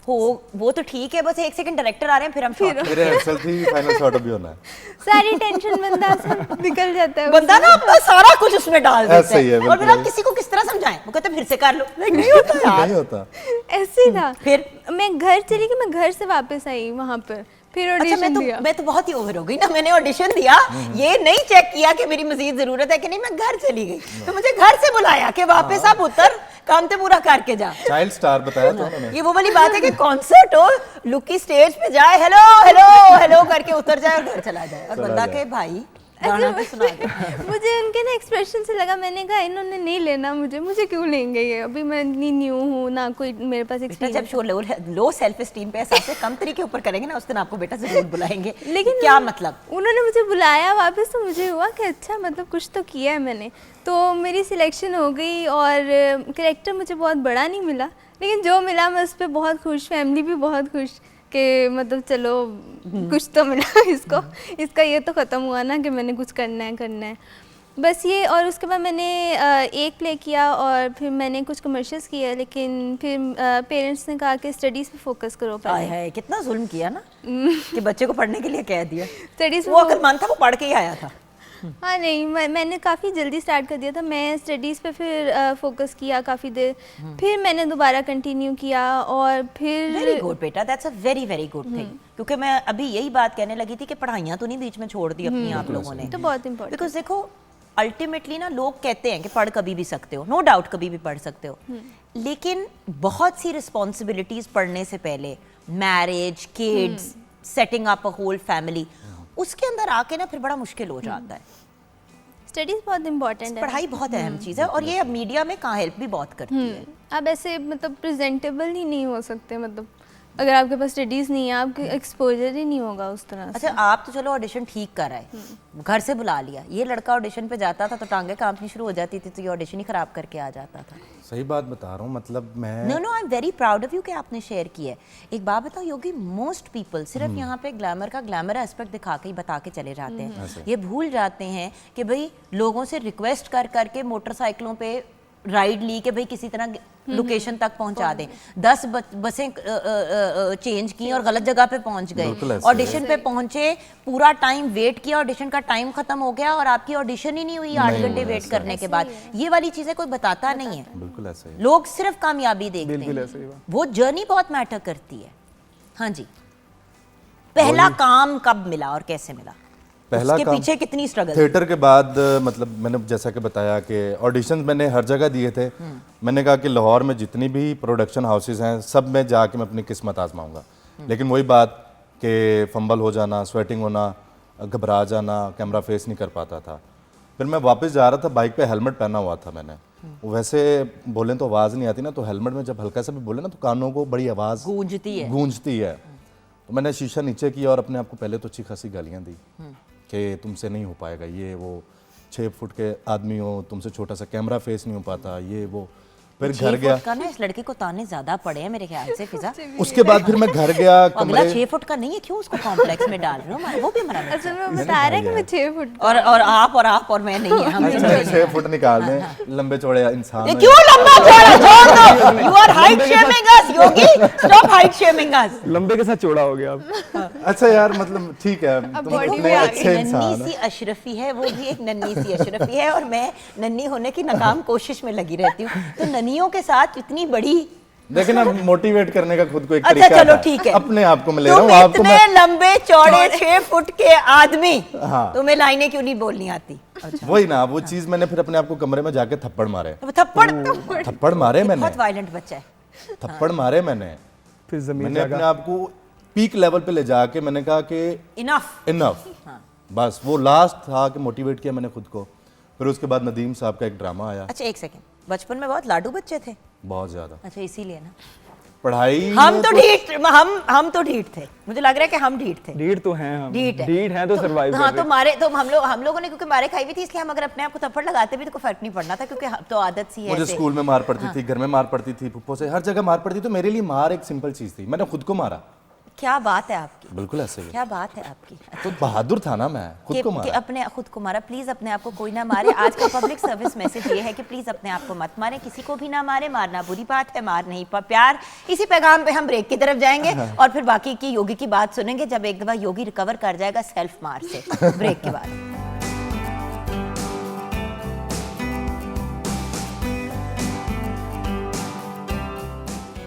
हो वो तो ठीक है, बस 1 सेकंड डायरेक्टर आ रहे हैं फिर हम शॉट मेरे एक्सेल थी फाइनल शॉट अभी होना है। सारी टेंशन बंदा सब निकल जाता है, बंदा ना अपना सारा कुछ उसमें डाल देता ऐसे ही है, है और फिर आप किसी को किस तरह समझाएं, वो कहते फिर से कर लो, नहीं होता यार, नहीं होता। ऐसे ही था। फिर मैं घर चली गई, मैं घर से वापस आई वहाँ पर, फिर अच्छा, ऑडिशन दिया। मैं तो बहुत ही ओवर हो गई ना, मैंने ऑडिशन दिया, ये नहीं चेक किया कि मेरी मजीद जरूरत है कि नहीं, मैं घर चली गई, तो मुझे घर से बुलाया कि वापस आप उतर, काम तो पूरा करके जा। चाइल्ड स्टार बताया था उन्होंने। ये वो वाली बात है कि कॉन्सर्ट हो, लुकी स्टेज पे जाए, हेलो हेलो हेलो करके उतर जाए और घर चला जाए, और बंदा के भाई गाना तो सुना दे। मुझे उनके ना एक्सप्रेशन से लगा, मैंने कहा इन्होंने नहीं लेना मुझे क्यों लेंगे ये, अभी मैं इतनी न्यू हूँ ना, कोई मेरे पास बेटा एक्सपीरियंस। जब शो लो सेल्फ एस्टीम पे एहसास कम तरीके ऊपर करेंगे ना, उस दिन आपको बेटा जरूर बुलाएंगे। लेकिन क्या मतलब, उन्होंने मुझे बुलाया वापस, तो मुझे हुआ कि अच्छा मतलब कुछ तो किया है मैंने, तो मेरी सिलेक्शन हो गई। और कैरेक्टर मुझे बहुत बड़ा नहीं मिला, लेकिन जो मिला मैं उस पर बहुत खुश, फैमिली भी बहुत खुश कि मतलब चलो कुछ तो मिला इसको, इसका ये तो ख़त्म हुआ ना कि मैंने कुछ करना है बस ये। और उसके बाद मैंने एक प्ले किया और फिर मैंने कुछ कमर्शियल्स किया, लेकिन फिर पेरेंट्स ने कहा कि स्टडीज़ पे फोकस करो आय हाय कितना जुल्म किया ना कि बच्चे को पढ़ने के लिए कह दिया। स्टडीज़ वो अकलमंद था, वो पढ़ के ही आया था। हाँ नहीं, मैंने काफ़ी जल्दी स्टार्ट कर दिया था, मैं स्टडीज़ पे फिर फोकस किया काफ़ी देर, फिर मैंने दोबारा कंटिन्यू किया और फिर वेरी गुड बेटा, that's a very very good thing, क्योंकि मैं अभी यही बात कहने लगी थी कि पढ़ाइयाँ तो नहीं बीच में छोड़ दी अपनी आप लोगों ने, तो बहुत इंपॉर्टेंट। बिकॉज देखो अल्टीमेटली ना लोग कहते हैं कि पढ़ कभी भी सकते हो, नो डाउट कभी भी पढ़ सकते हो, लेकिन बहुत सी रिस्पॉन्सिबिलिटीज पढ़ने से पहले, marriage, kids, setting up a whole family, उसके अंदर आके ना फिर बड़ा मुश्किल हो जाता है। स्टडीज़ बहुत इंपॉर्टेंट है, पढ़ाई बहुत अहम चीज़ है और ये अब मीडिया में कहाँ हेल्प भी बहुत करती है। आप ऐसे मतलब प्रेजेंटेबल ही नहीं हो सकते, मतलब अगर आपके पास स्टडीज़ नहीं है, आपके एक्सपोजर ही नहीं होगा उस तरह से। अच्छा, आप तो चलो ऑडिशन ठीक कर आए, घर से बुला लिया, ये लड़का ऑडिशन पे जाता था तो टांगे कांपनी शुरू हो जाती थी, तो ये ऑडिशन ही खराब करके आ जाता था। सही बात बता रहा हूँ, मतलब मैं no I am very proud of you कि आपने शेयर किया है। एक बात बताओ योगी, मोस्ट पीपल सिर्फ यहाँ पे ग्लैमर का ग्लैमर एस्पेक्ट दिखा के ही बता के चले जाते हैं, ये भूल जाते हैं कि भाई लोगों से रिक्वेस्ट कर करके मोटरसाइकिलों पे राइड ली कि भाई किसी तरह लोकेशन तक पहुंचा दें, 10 बसें चेंज की और गलत जगह पे पहुंच गए, ऑडिशन पे पहुंचे, पूरा टाइम वेट किया, ऑडिशन का टाइम खत्म हो गया और आपकी ऑडिशन ही नहीं हुई 8 घंटे वेट करने के बाद। ये वाली चीजें कोई बताता नहीं है, बिल्कुल ऐसे ही। लोग सिर्फ कामयाबी देखते बिल्कुल हैं, ऐसे ही बात। वो जर्नी बहुत मैटर करती है। हाँ जी, पहला काम कब मिला और कैसे मिला, पहला उसके काम पीछे कितनी स्ट्रगल? थिएटर के बाद मतलब मैंने जैसा कि बताया कि ऑडिशंस मैंने हर जगह दिए थे। मैंने कहा कि लाहौर में जितनी भी प्रोडक्शन हाउसेस हैं सब में जाके मैं अपनी किस्मत आजमाऊंगा, लेकिन वही बात कि फंबल हो जाना, स्वेटिंग होना, घबरा जाना, कैमरा फेस नहीं कर पाता था। फिर मैं वापस जा रहा था, बाइक पे हेलमेट पहना हुआ था मैंने, वैसे बोलें तो आवाज़ नहीं आती ना, तो हेलमेट में जब हल्का सा भी बोले ना तो कानों को बड़ी आवाज़ गूंजती है। तो मैंने शीशा नीचे किया और अपने आप को पहले तो अच्छी खासी गालियाँ दी कि तुमसे नहीं हो पाएगा, ये वो 6 फुट के आदमी हो, तुमसे छोटा सा कैमरा फेस नहीं हो पाता, ये वो। फिर 6 घर गया। फुट का ना इस लड़के को ताने ज्यादा पड़े हैं मेरे ख्याल से फिजा। उसके बाद फिर मैं घर गया अगला कमरे 6 फुट का नहीं है, क्यों उसको कॉम्प्लेक्स में डाल रहे हो? वो भी हमारा बच्चा असल में वो बता रहा है कि मैं 6 फुट है। और आप और मैं नहीं है, हम अच्छा, 6 फुट निकाल दें, लंबे चौड़े इंसान ये हैं। क्यों लंबा चौड़ा? छोड़ दो, you are height shaming us Yogi, stop height shaming us. लंबे के साथ चौड़ा हो गया अब। अच्छा यार, मतलब ठीक है, तुम body इतने में आ अच्छे नन्ही इंसान सी हो। अशरफी है, वो भी एक नन्ही सी अशरफी है, और मैं नन्ही होने की नाकाम कोशिश में लगी रहती हूँ। तो नन्हियों के साथ इतनी बड़ी, देखिए ना, मोटिवेट करने का खुद को एक अच्छा तरीका चलो था। ठीक है, अपने आप को मैं ले रहा तुम हूँ, आपको इतने मैं लंबे चौड़े 6 फुट के आदमी, हाँ। तुम्हें लाइनें क्यों नहीं बोलनी आती? वही ना, वो चीज मैंने फिर अपने आप को कमरे में जाके थप्पड़ मारे। थप्पड़ मारे मैंने, बहुत वायलेंट बच्चा है। थप्पड़ मारे मैंने। फिर जमीन मैंने अपने जागा। आप को पीक लेवल पे ले जाके मैंने कहा कि इनफ। इनफ, बस वो लास्ट था कि मोटिवेट किया मैंने खुद को। फिर उसके बाद नदीम साहब का एक ड्रामा आया, अच्छा एक सेकंड, बचपन में बहुत लाडू बच्चे थे? बहुत ज्यादा अच्छा इसीलिए ना। पढ़ाई हम में तो ढीठ, हम तो ढीठ थे, मुझे लग रहा है कि हम ढीठ थे। ढीठ तो हैं हम, ढीठ है। ढीठ हैं तो सर्वाइव हाँ, कर तो रहे मारे तो हम लोगों ने क्योंकि मारे खाई हुई थी, इसलिए हम अगर अपने आप को थप्पड़ लगाते भी तो कोई फर्क नहीं पड़ना था, क्योंकि तो आदत सी है मुझे ऐसे। स्कूल में मार पड़ती थी, घर में मार पड़ती थी, पुप्पो से, हर जगह मार पड़ती। तो मेरे लिए मार एक सिंपल चीज थी, मैंने खुद को मारा। क्या बात है आपकी, बिल्कुल ऐसे ही। क्या बात है आपकी। तो बहादुर था ना मैं, खुद को कि मारा। अपने खुद को मारा। प्लीज अपने आप को कोई ना मारे। आज का पब्लिक सर्विस मैसेज ये है कि प्लीज अपने आप को मत मारे, किसी को भी ना मारे। मारना बुरी बात है, मार नहीं प्यार। इसी पैगाम पे हम ब्रेक की तरफ जाएंगे और फिर बाकी की योगी की बात सुनेंगे जब एक दफा योगी रिकवर कर जाएगा सेल्फ मार से, ब्रेक के बाद।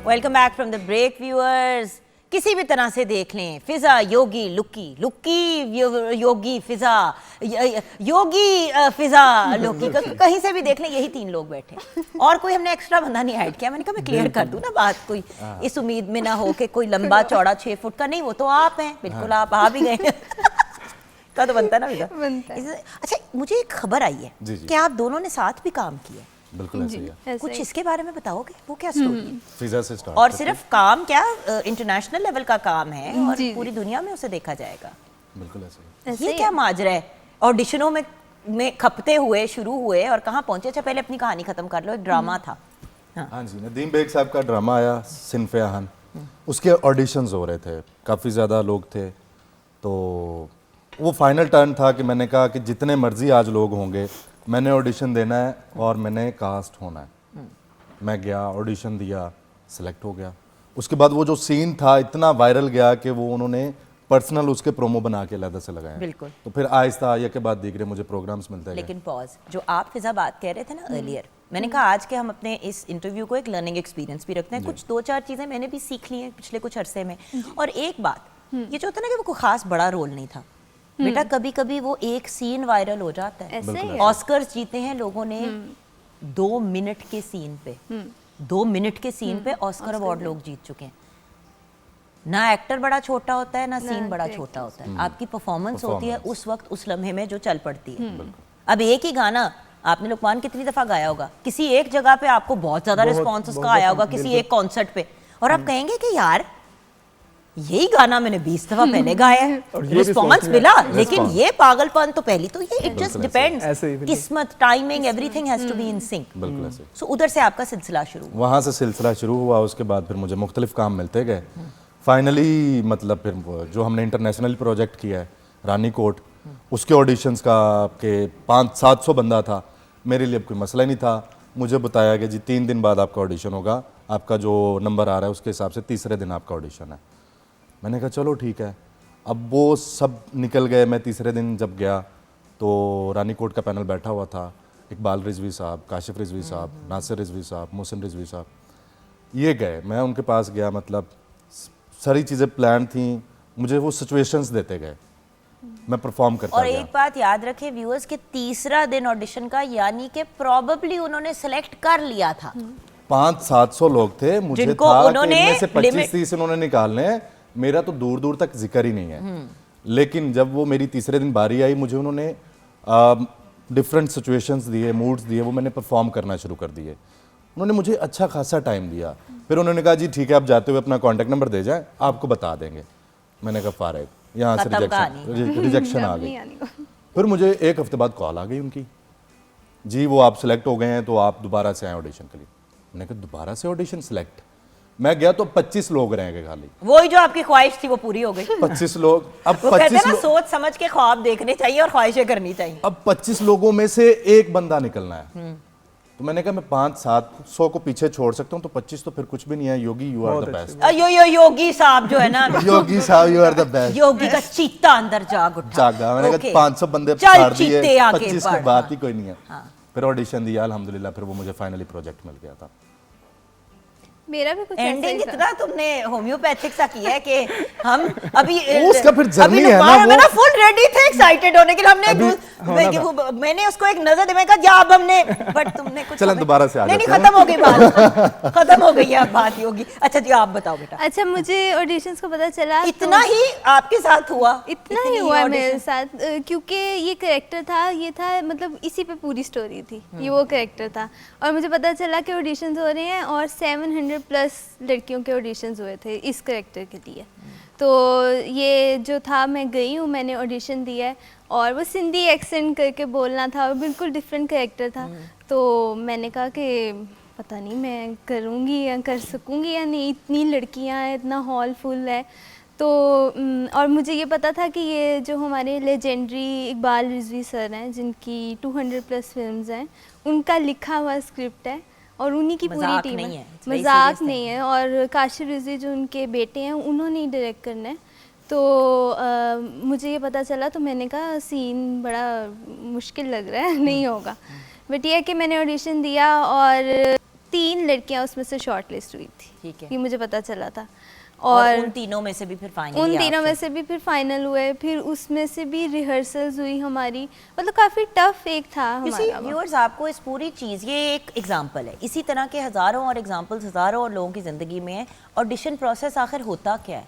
Welcome back from the break viewers. किसी भी तरह से देख लें, फिजा योगी लुक्की, लुक्की योगी फिजा, योगी फिजा लुक्की, कहीं से भी देख लें यही 3 लोग बैठे, और कोई हमने एक्स्ट्रा बंदा नहीं ऐड किया। मैंने कहा मैं क्लियर कर दूं ना बात, कोई इस उम्मीद में ना हो कि कोई लंबा चौड़ा 6 फुट का नहीं, वो तो आप हैं, बिल्कुल आप आ भी गए का तो बनता ना फिजा। अच्छा मुझे एक खबर आई है जी, जी। कि आप दोनों ने साथ भी काम किया, बिल्कुल ऐसे ही है। कुछ इसके बारे में बताओगे? वो क्या स्टोरी है? फिजा से स्टार्ट और सिर्फ काम क्या, इंटरनेशनल लेवल का काम है और जी, पूरी दुनिया में उसे देखा जाएगा। बिल्कुल ऐसे ही। ये क्या माजरा है? ऑडिशनों में खपते हुए शुरू हुए और कहाँ पहुंचे? अच्छा पहले अपनी कहानी खत्म कर लो। एक ड्रामा था। हाँ जी, नदीम बेग साहब का ड्रामा आया सिनफ़े आहन, उसके ऑडिशंस हो रहे थे, काफ़ी ज़्यादा लोग थे। तो वो फाइनल टर्न था कि मैंने कहा कि जितने मर्जी आज लोग होंगे, मैंने ऑडिशन देना है और मैंने कास्ट होना है। मैं गया, ऑडिशन दिया, सिलेक्ट हो गया। उसके बाद वो जो सीन था इतना वायरल गया कि वो उन्होंने पर्सनल उसके प्रोमो बना के अलग से लगाए। बिल्कुल। तो फिर आहिस्ता आया के बाद देख रहे मुझे प्रोग्राम्स मिलते गए। लेकिन पॉज, जो आप फिजा बात कह रहे थे ना अर्लियर, मैंने कहा आज के हम अपने इस इंटरव्यू को एक लर्निंग एक्सपीरियंस भी रखते हैं। कुछ 2-4 चीज़ें मैंने भी सीख ली हैं पिछले कुछ अरसे में। और एक बात, ये जो होता है ना कि वो कोई खास बड़ा रोल नहीं था बेटा, कभी कभी वो एक सीन वायरल हो जाता है। ऐसे ही है। ऑस्कर्स जीते हैं लोगों ने 2 मिनट के सीन पे, 2 मिनट के सीन पे ऑस्कर अवार्ड लोग जीत चुके हैं। ना एक्टर बड़ा छोटा होता है ना सीन बड़ा छोटा होता है, आपकी परफॉर्मेंस होती है उस वक्त उस लम्हे में जो चल पड़ती है। अब एक ही गाना आपने लुकमान कितनी दफा गाया होगा, किसी एक जगह पे आपको बहुत ज्यादा रिस्पॉन्स उसका आया होगा, किसी एक कॉन्सर्ट पे, और आप कहेंगे कि यार यही गाना मैंने 20 दफा पहले गाया है, रिस्पॉन्स मिला, लेकिन ये पागलपन तो पहली तो ये इट जस्ट डिपेंड्स, ऐसे ही, बिल्कुल। किस्मत, timing, everything has to be in sync. बिल्कुल ऐसे। सो उधर से आपका सिलसिला शुरू हुआ। वहाँ से सिलसिला शुरू हुआ। उसके बाद फिर मुझे मुख्तलिफ काम मिलते गए। फाइनली मतलब फिर जो हमने इंटरनेशनल प्रोजेक्ट किया है रानी कोट, उसके ऑडिशंस का के 500-700 बंदा था। मेरे लिए कोई मसला नहीं था। मुझे बताया कि जी 3 दिन बाद आपका ऑडिशन होगा, आपका जो नंबर आ रहा है उसके हिसाब से तीसरे दिन आपका ऑडिशन है। मैंने कहा चलो ठीक है। अब वो सब निकल गए। मैं तीसरे दिन जब गया तो रानी कोट का पैनल बैठा हुआ था, इकबाल रिजवी साहब, काशिफ रिजवी साहब, नासिर रिजवी साहब, मोहसिन रिजवी साहब, ये गए। मैं उनके पास गया, मतलब सारी चीज़ें प्लान थी, मुझे वो सिचुएशंस देते गए, मैं परफॉर्म करता और गया। एक बात याद रखें व्यूअर्स के तीसरा दिन ऑडिशन का, यानी कि प्रोबेबली उन्होंने सेलेक्ट कर लिया था। 500-700 लोग थे। मुझे जिनको था कि उन्होंने इनमें से limit- 25-30 उन्होंने निकालने हैं। मेरा तो दूर दूर तक जिक्र ही नहीं है। लेकिन जब वो मेरी तीसरे दिन बारी आई, मुझे उन्होंने डिफरेंट सिचुएशंस दिए, मूड्स दिए, वो मैंने परफॉर्म करना शुरू कर दिए। उन्होंने मुझे अच्छा खासा टाइम दिया। फिर उन्होंने कहा जी ठीक है, आप जाते हुए अपना कॉन्टैक्ट नंबर दे जाएं, आपको बता देंगे। मैंने कहा फारिग, यहाँ से खत्म कहानी। रिजेक्शन आ गई। फिर मुझे 1 हफ्ते बाद कॉल आ गई उनकी, जी वो आप सिलेक्ट हो गए हैं तो आप दोबारा से आए ऑडिशन के लिए। मैंने कहा दोबारा से ऑडिशन सिलेक्ट। मैं गया तो 25 लोग रह गए खाली। वही जो आपकी ख्वाहिश थी वो पूरी हो गई। 25 लोग। अब वो कहते हैं 25 ना, सोच समझ के ख्वाब देखने चाहिए और ख्वाहिशें करनी चाहिए। अब 25 लोगों में से एक बंदा निकलना है। तो मैंने कहा मैं 500-700 को पीछे छोड़ सकता हूँ, तो 25 तो फिर कुछ भी नहीं है। योगी यू आर द बेस्ट। योगी साहब जो है ना, योगी साहब यू आर द बेस्ट। योगी का चीता अंदर जाग उठा। जागा। मैंने Okay. कहा 500 बंदे चल फाड़ दिए, चीते आगे 25 बढ़। की बात ही कोई नहीं है। फिर ऑडिशन दिया अल्हम्दुलिल्लाह, फिर वो मुझे फाइनली प्रोजेक्ट मिल गया था। मेरा भी कुछ ऐसा एंडिंग ही था। इतना तुमने होम्योपैथिक सा किया है कि हम अभी उसका फिर अभी जर्नी है ना, मैं वो फुल रेडी थे एक्साइटेड होने के लिए। हमने मैंने उसको एक नजर दी, मैं कहा जा अब हमने, बट तुमने कुछ चलन दोबारा से आ नहीं जाते हैं। खत्म हो गई बात, खत्म हो गई है अब बात होगी। अच्छा जी आप बताओ बेटा। अच्छा, मुझे ऑडिशंस को पता चला इतना ही आपके साथ हुआ? इतना ही हुआ मेरे साथ, क्योंकि ये कैरेक्टर था, ये था मतलब इसी पे पूरी स्टोरी थी। ये वो कैरेक्टर था और मुझे पता चला कि ऑडिशंस हो रहे हैं और 700 प्लस लड़कियों के ऑडिशंस हुए थे इस कैरेक्टर के लिए। तो ये जो था, मैं गई हूँ, मैंने ऑडिशन दिया है और वो सिंधी एक्सेंट करके बोलना था और बिल्कुल डिफरेंट कैरेक्टर था। तो मैंने कहा कि पता नहीं मैं करूँगी या कर सकूँगी या नहीं, इतनी लड़कियाँ हैं, इतना हॉल फुल है। तो और मुझे ये पता था कि ये जो हमारे लेजेंडरी इकबाल रिजवी सर हैं, जिनकी 200 प्लस फिल्म्स हैं, उनका लिखा हुआ स्क्रिप्ट है और उन्हीं की पूरी टीम है। मजाक नहीं है। और काशिफ रिजवी जो उनके बेटे हैं, उन्होंने ही डायरेक्ट करना है। तो मुझे ये पता चला तो मैंने कहा सीन बड़ा मुश्किल लग रहा है, नहीं होगा। बट ये है कि मैंने ऑडिशन दिया और 3 लड़कियां उसमें से शॉर्ट लिस्ट हुई थी। ठीक है। ये मुझे पता चला था। और उन तीनों में से भी फिर फाइनल हुए, फिर उसमें से भी रिहर्सल्स हुई हमारी। मतलब काफ़ी टफ एक था हमारा। व्यूअर्स, आपको इस पूरी चीज़, ये एक एग्जांपल है, इसी तरह के हज़ारों और एग्जांपल्स हज़ारों और लोगों की ज़िंदगी में है। ऑडिशन प्रोसेस आखिर होता क्या है?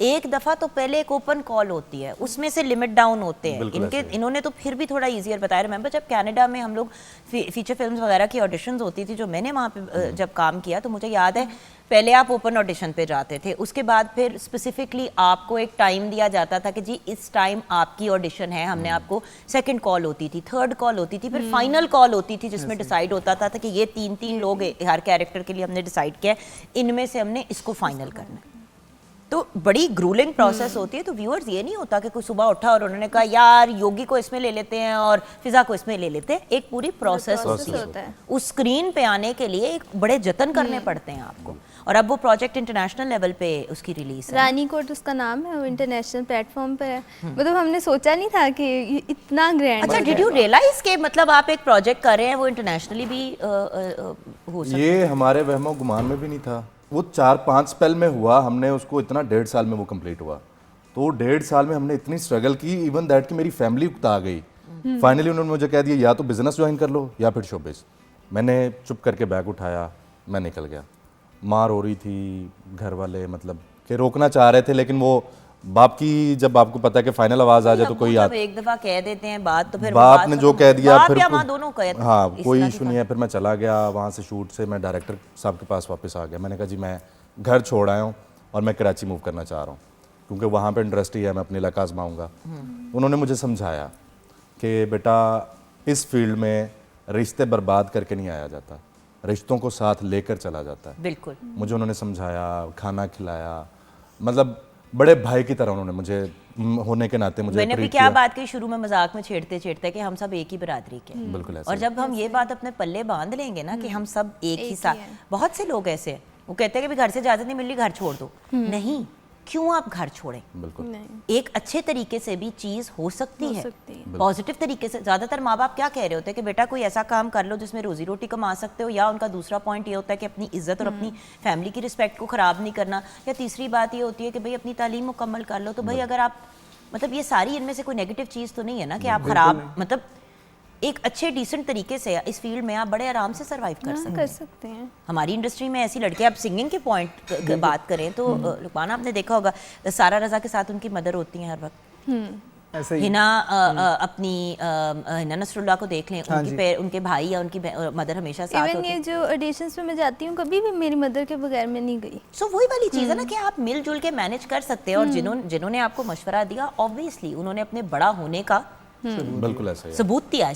एक दफ़ा तो पहले एक ओपन कॉल होती है, उसमें से लिमिट डाउन होते हैं। इन्होंने तो फिर भी थोड़ा ईजियर बताया। रिमेंबर जब कनाडा में हम लोग फीचर फिल्म्स वगैरह की ऑडिशंस होती थी, जो मैंने वहाँ पे जब काम किया, तो मुझे याद है पहले आप ओपन ऑडिशन पे जाते थे, उसके बाद फिर स्पेसिफिकली आपको एक टाइम दिया जाता था कि जी इस टाइम आपकी ऑडिशन है। हमने आपको सेकंड कॉल होती थी, थर्ड कॉल होती थी, फिर फाइनल कॉल होती थी, जिसमें डिसाइड होता था कि ये 3 लोग हर कैरेक्टर के लिए हमने डिसाइड किया है, इनमें से हमने इसको फाइनल करना है। तो बड़ी ग्रूलिंग प्रोसेस होती है। तो व्यूअर्स, ये नहीं होता कि कोई सुबह उठा और उन्होंने कहा यार योगी को इसमें ले लेते हैं और फिजा को इसमें ले लेते हैं। एक पूरी प्रोसेस होती है। उस स्क्रीन पे आने के लिए एक बड़े जतन करने पड़ते हैं आपको। और अब वो प्रोजेक्ट इंटरनेशनल लेवल पे उसकी रिलीज है। रानी कोट उसका नाम है, वो इंटरनेशनल प्लेटफॉर्म पर है। मतलब हमने सोचा नहीं था कि इतना ग्रैंड। अच्छा, डिड यू रियलाइज के मतलब आप एक प्रोजेक्ट कर रहे हैं वो इंटरनेशनली भी हो सकता है? ये हमारे वहमो गुमान में भी नहीं था। वो 4-5 स्पेल में हुआ, हमने उसको इतना 1.5 साल में वो कंप्लीट हुआ। तो 1.5 साल में हमने इतनी स्ट्रगल की, इवन दैट कि मेरी फैमिली उकता आ गई। फाइनली उन्होंने मुझे कह दिया या तो बिजनेस ज्वाइन कर लो या फिर शोबिस। मैंने चुप करके बैग उठाया, मैं निकल गया। माँ रो रही थी, घर वाले मतलब कि रोकना चाह रहे थे, लेकिन वो बाप की, जब आपको पता है कि फाइनल आवाज आ जाए तो कोई एक दफा कह देते हैं बात, तो फिर बाप ने जो कह दिया फिर दोनों कह, हाँ कोई इशू नहीं है। फिर मैं चला गया वहाँ से, शूट से मैं डायरेक्टर साहब के पास वापस आ गया। मैंने कहा जी मैं घर छोड़ आया हूँ और मैं कराची मूव करना चाह रहा हूँ, क्योंकि वहाँ पे इंडस्ट्री है, मैं अपने इलाका आजमाऊँगा। उन्होंने मुझे समझाया कि बेटा इस फील्ड में रिश्ते बर्बाद करके नहीं आया जाता, रिश्तों को साथ लेकर चला जाता है। बिल्कुल। मुझे उन्होंने समझाया, खाना खिलाया, मतलब बड़े भाई की तरह उन्होंने मुझे होने के नाते मुझे मैंने भी क्या बात की शुरू में मजाक में छेड़ते छेड़ते कि हम सब एक ही बरादरी के। बिल्कुल ऐसे। और जब हम ये बात अपने पल्ले बांध लेंगे ना कि हम सब एक ही साथ, बहुत से लोग ऐसे हैं वो कहते हैं कि घर से इजाजत नहीं मिल रही घर छोड़ दो। नहीं, क्यों आप घर छोड़ें? बिल्कुल। एक अच्छे तरीके से भी चीज हो सकती है, पॉजिटिव तरीके से। ज्यादातर माँ बाप क्या कह रहे होते हैं कि बेटा कोई ऐसा काम कर लो जिसमें रोजी रोटी कमा सकते हो, या उनका दूसरा पॉइंट ये होता है कि अपनी इज्जत और अपनी फैमिली की रिस्पेक्ट को खराब नहीं करना, या तीसरी बात ये होती है कि भाई अपनी तालीम मुकम्मल कर लो। तो भाई अगर आप मतलब ये सारी इनमें से कोई नेगेटिव चीज तो नहीं है ना कि आप खराब, मतलब एक अच्छे डिसेंट तरीके से इस फील्ड में आप बड़े आराम से सरवाइव कर सकते हैं। हमारी इंडस्ट्री में ऐसी लड़कियां, आप सिंगिंग के पॉइंट बात करें तो लुकमान आपने देखा होगा सारा रजा के साथ उनकी मदर होती हैं हर वक्त। ऐसे ही हिना अपनी हिना नसरुल्लाह को देख लें, उनके भाई या उनकी मदर हमेशा साथ होती है। ये जो ऑडिशंस में मैं जाती हूँ कभी भी मेरी मदर के बगैर मैं नहीं गई। सो वही वाली चीज़ है ना कि आप मिलजुल के मैनेज कर सकते हैं। और जिन्होंने आपको मशवरा दिया, ऑब्वियसली उन्होंने अपने बड़ा होने का बिल्कुल ऐसा सबूत दिया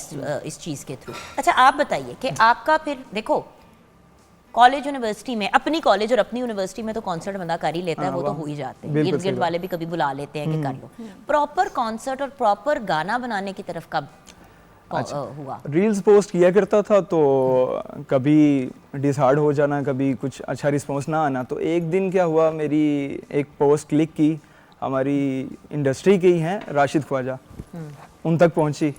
इस चीज़ के थ्रू। अच्छा आप बताइए कि आपका फिर देखो कॉलेज यूनिवर्सिटी में, अपनी कॉलेज और अपनी यूनिवर्सिटी में तो कॉन्सर्ट बंदा कर ही लेता है, वो तो हो ही जाते हैं, इर्द गिर्द वाले भी कभी बुला लेते हैं कि कर लो। प्रॉपर कॉन्सर्ट और प्रॉपर गाना बनाने की तरफ कब हुआ? रील्स पोस्ट किया करता था तो कभी डिसहार्ड हो जाना, कभी कुछ अच्छा रिस्पॉन्स ना आना, तो एक दिन क्या हुआ, मेरी एक पोस्ट क्लिक की, हमारी इंडस्ट्री के ही हैं राशिद ख्वाजा, उन तक पहुंची,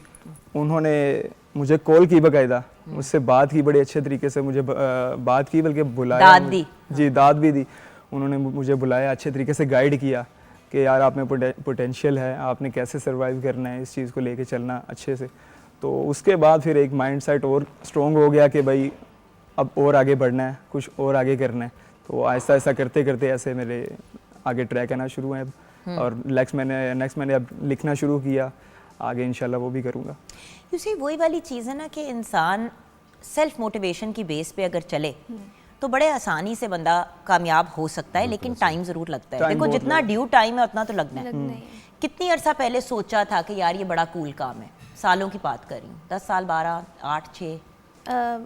उन्होंने मुझे कॉल की, बाकायदा मुझसे बात की, बड़े अच्छे तरीके से मुझे बात की, बल्कि बुलाया, दाद दी। जी दाद भी दी। उन्होंने मुझे बुलाया, अच्छे तरीके से गाइड किया कि यार आप में पोटेंशियल है, आपने कैसे सर्वाइव करना है, इस चीज़ को लेके चलना अच्छे से। तो उसके बाद फिर एक माइंडसेट और स्ट्रॉन्ग हो गया कि भाई अब और आगे बढ़ना है, कुछ और आगे करना है। तो आहिस्ता आहिस्ता करते करते ऐसे मेरे आगे ट्रैक आना शुरू है अब, और नेक्स्ट मैंने अब लिखना शुरू किया, आगे इंशाल्लाह वो भी करूँगा। यू सी वही वाली चीज़ है ना कि इंसान सेल्फ मोटिवेशन की बेस पे अगर चले तो बड़े आसानी से बंदा कामयाब हो सकता है, लेकिन टाइम ज़रूर लगता है। देखो जितना ड्यू टाइम है उतना तो लगना है। कितनी अर्सा पहले सोचा था कि यार ये बड़ा कूल काम है? सालों की बात कर रही हूँ, 10 साल, 12, 8, 6,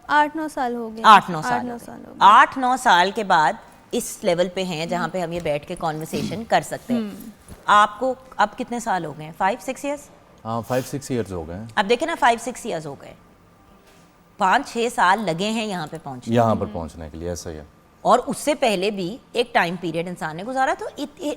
8-9 साल हो गए। 8-9 साल हो गए। 8-9 साल के बाद इस लेवल पे हैं जहाँ पे हम ये बैठ के कॉन्वर्सेशन कर सकते हैं। आपको अब कितने साल हो गए? 5-6 ईयर्स? हाँ 5-6 ईयर्स हो गए। अब देखे ना, 5-6 ईयर्स हो गए, 5-6 साल लगे हैं यहाँ पे पहुँचने, यहाँ पर पहुँचने के लिए, ऐसा ही है। और उससे पहले भी एक टाइम पीरियड इंसान ने गुजारा, तो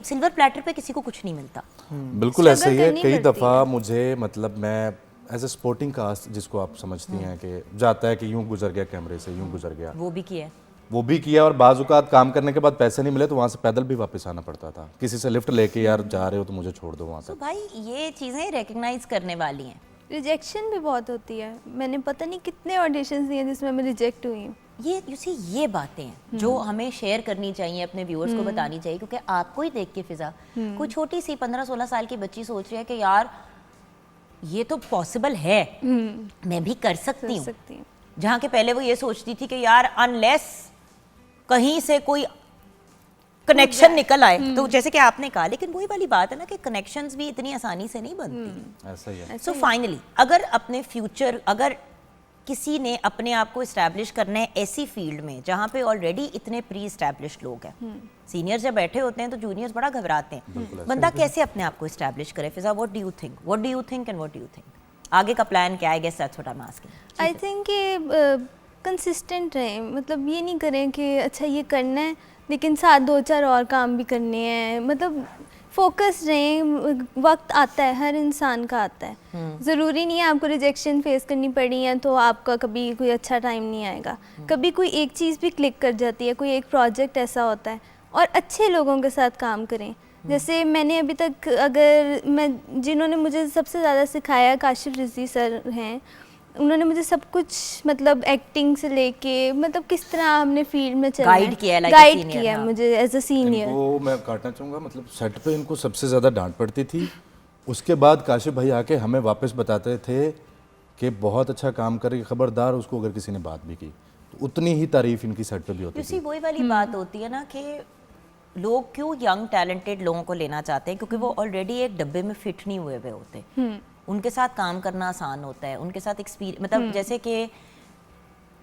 सिल्वर प्लेटर पे किसी को कुछ नहीं मिलता। बिल्कुल ऐसा ही है। करनी कई पड़ती दफ़ा मुझे, मतलब मैं एज ए स्पोर्टिंग कास्ट, जिसको आप समझती हैं कि जाता है कि यूं गुजर गया कैमरे से, यूं गुजर गया, वो भी किया है। वो भी किया। और बाज़-औक़ात काम करने के बाद पैसे नहीं मिले तो वहाँ से पैदल भी वापस आना पड़ता था, किसी से लिफ्ट लेके, यार जा रहे हो तो मुझे छोड़ दो वहाँ तो तक। भाई ये चीज़ें रिकग्नाइज करने वाली हैं। रिजेक्शन भी बहुत होती है। मैंने पता नहीं कितने ऑडिशंस दिए जिसमें मैं रिजेक्ट हुई हूँ। ये बातें हैं जो हमें शेयर करनी चाहिए, अपने व्यूअर्स को बतानी चाहिए, क्योंकि आपको ही देख के फिजा कोई छोटी सी 15-16 साल की बच्ची सोच रही है कि यार ये तो पॉसिबल है, मैं भी कर सकती हूँ। जहाँ के पहले वो ये सोचती थी कि यार अनलेस कहीं से कोई कनेक्शन निकल आए, तो जैसे कि आपने कहा, लेकिन वही वाली बात है ना कि कनेक्शंस भी इतनी आसानी से नहीं बनती। ऐसा ही है। सो फाइनली अगर अपने फ्यूचर, अगर किसी ने अपने आप को इस्टेब्लिश करना है ऐसी फील्ड में जहाँ पे ऑलरेडी इतने प्री इस्टेब्लिश्ड लोग हैं, सीनियर्स जब बैठे होते हैं तो जूनियर्स बड़ा घबराते हैं, बंदा कैसे अपने आप को इस्टेब्लिश करे? Fiza, what do you think and what do you think आगे का प्लान क्या है? Guess that's what I am asking. I think कि कंसिस्टेंट रहें, मतलब ये नहीं करें कि अच्छा ये करना है लेकिन साथ 2-4 और काम भी करने हैं, मतलब फोकस रहें। वक्त आता है, हर इंसान का आता है, ज़रूरी नहीं है आपको रिजेक्शन फेस करनी पड़ी है तो आपका कभी कोई अच्छा टाइम नहीं आएगा। कभी कोई एक चीज़ भी क्लिक कर जाती है, कोई एक प्रोजेक्ट ऐसा होता है, और अच्छे लोगों के साथ काम करें। जैसे मैंने अभी तक, अगर मैं, जिन्होंने मुझे सबसे ज़्यादा सिखाया काशिफ रिजवी सर हैं, उन्होंने मुझे सब कुछ, मतलब एक्टिंग से लेके, मतलब किस तरह हमने फील्ड में चलना है, गाइड किया मुझे एज अ सीनियर। इनको मैं काटना चाहूँगा, मतलब सेट पे इनको सबसे ज़्यादा डांट पड़ती थी, उसके बाद काशिफ भाई आके हमें वापस बताते थे कि बहुत अच्छा काम करे, खबरदार उसको अगर किसी ने बात भी की तो उतनी ही तारीफ इनकी सेट पे भी होती थी। वही वाली बात होती है ना कि लोग क्यों यंग टैलेंटेड लोगों को लेना चाहते हैं, क्योंकि वो ऑलरेडी एक डब्बे में फिट नहीं हुए होते। उनके साथ काम करना आसान होता है, उनके साथ एक्सपीरियंस, मतलब जैसे कि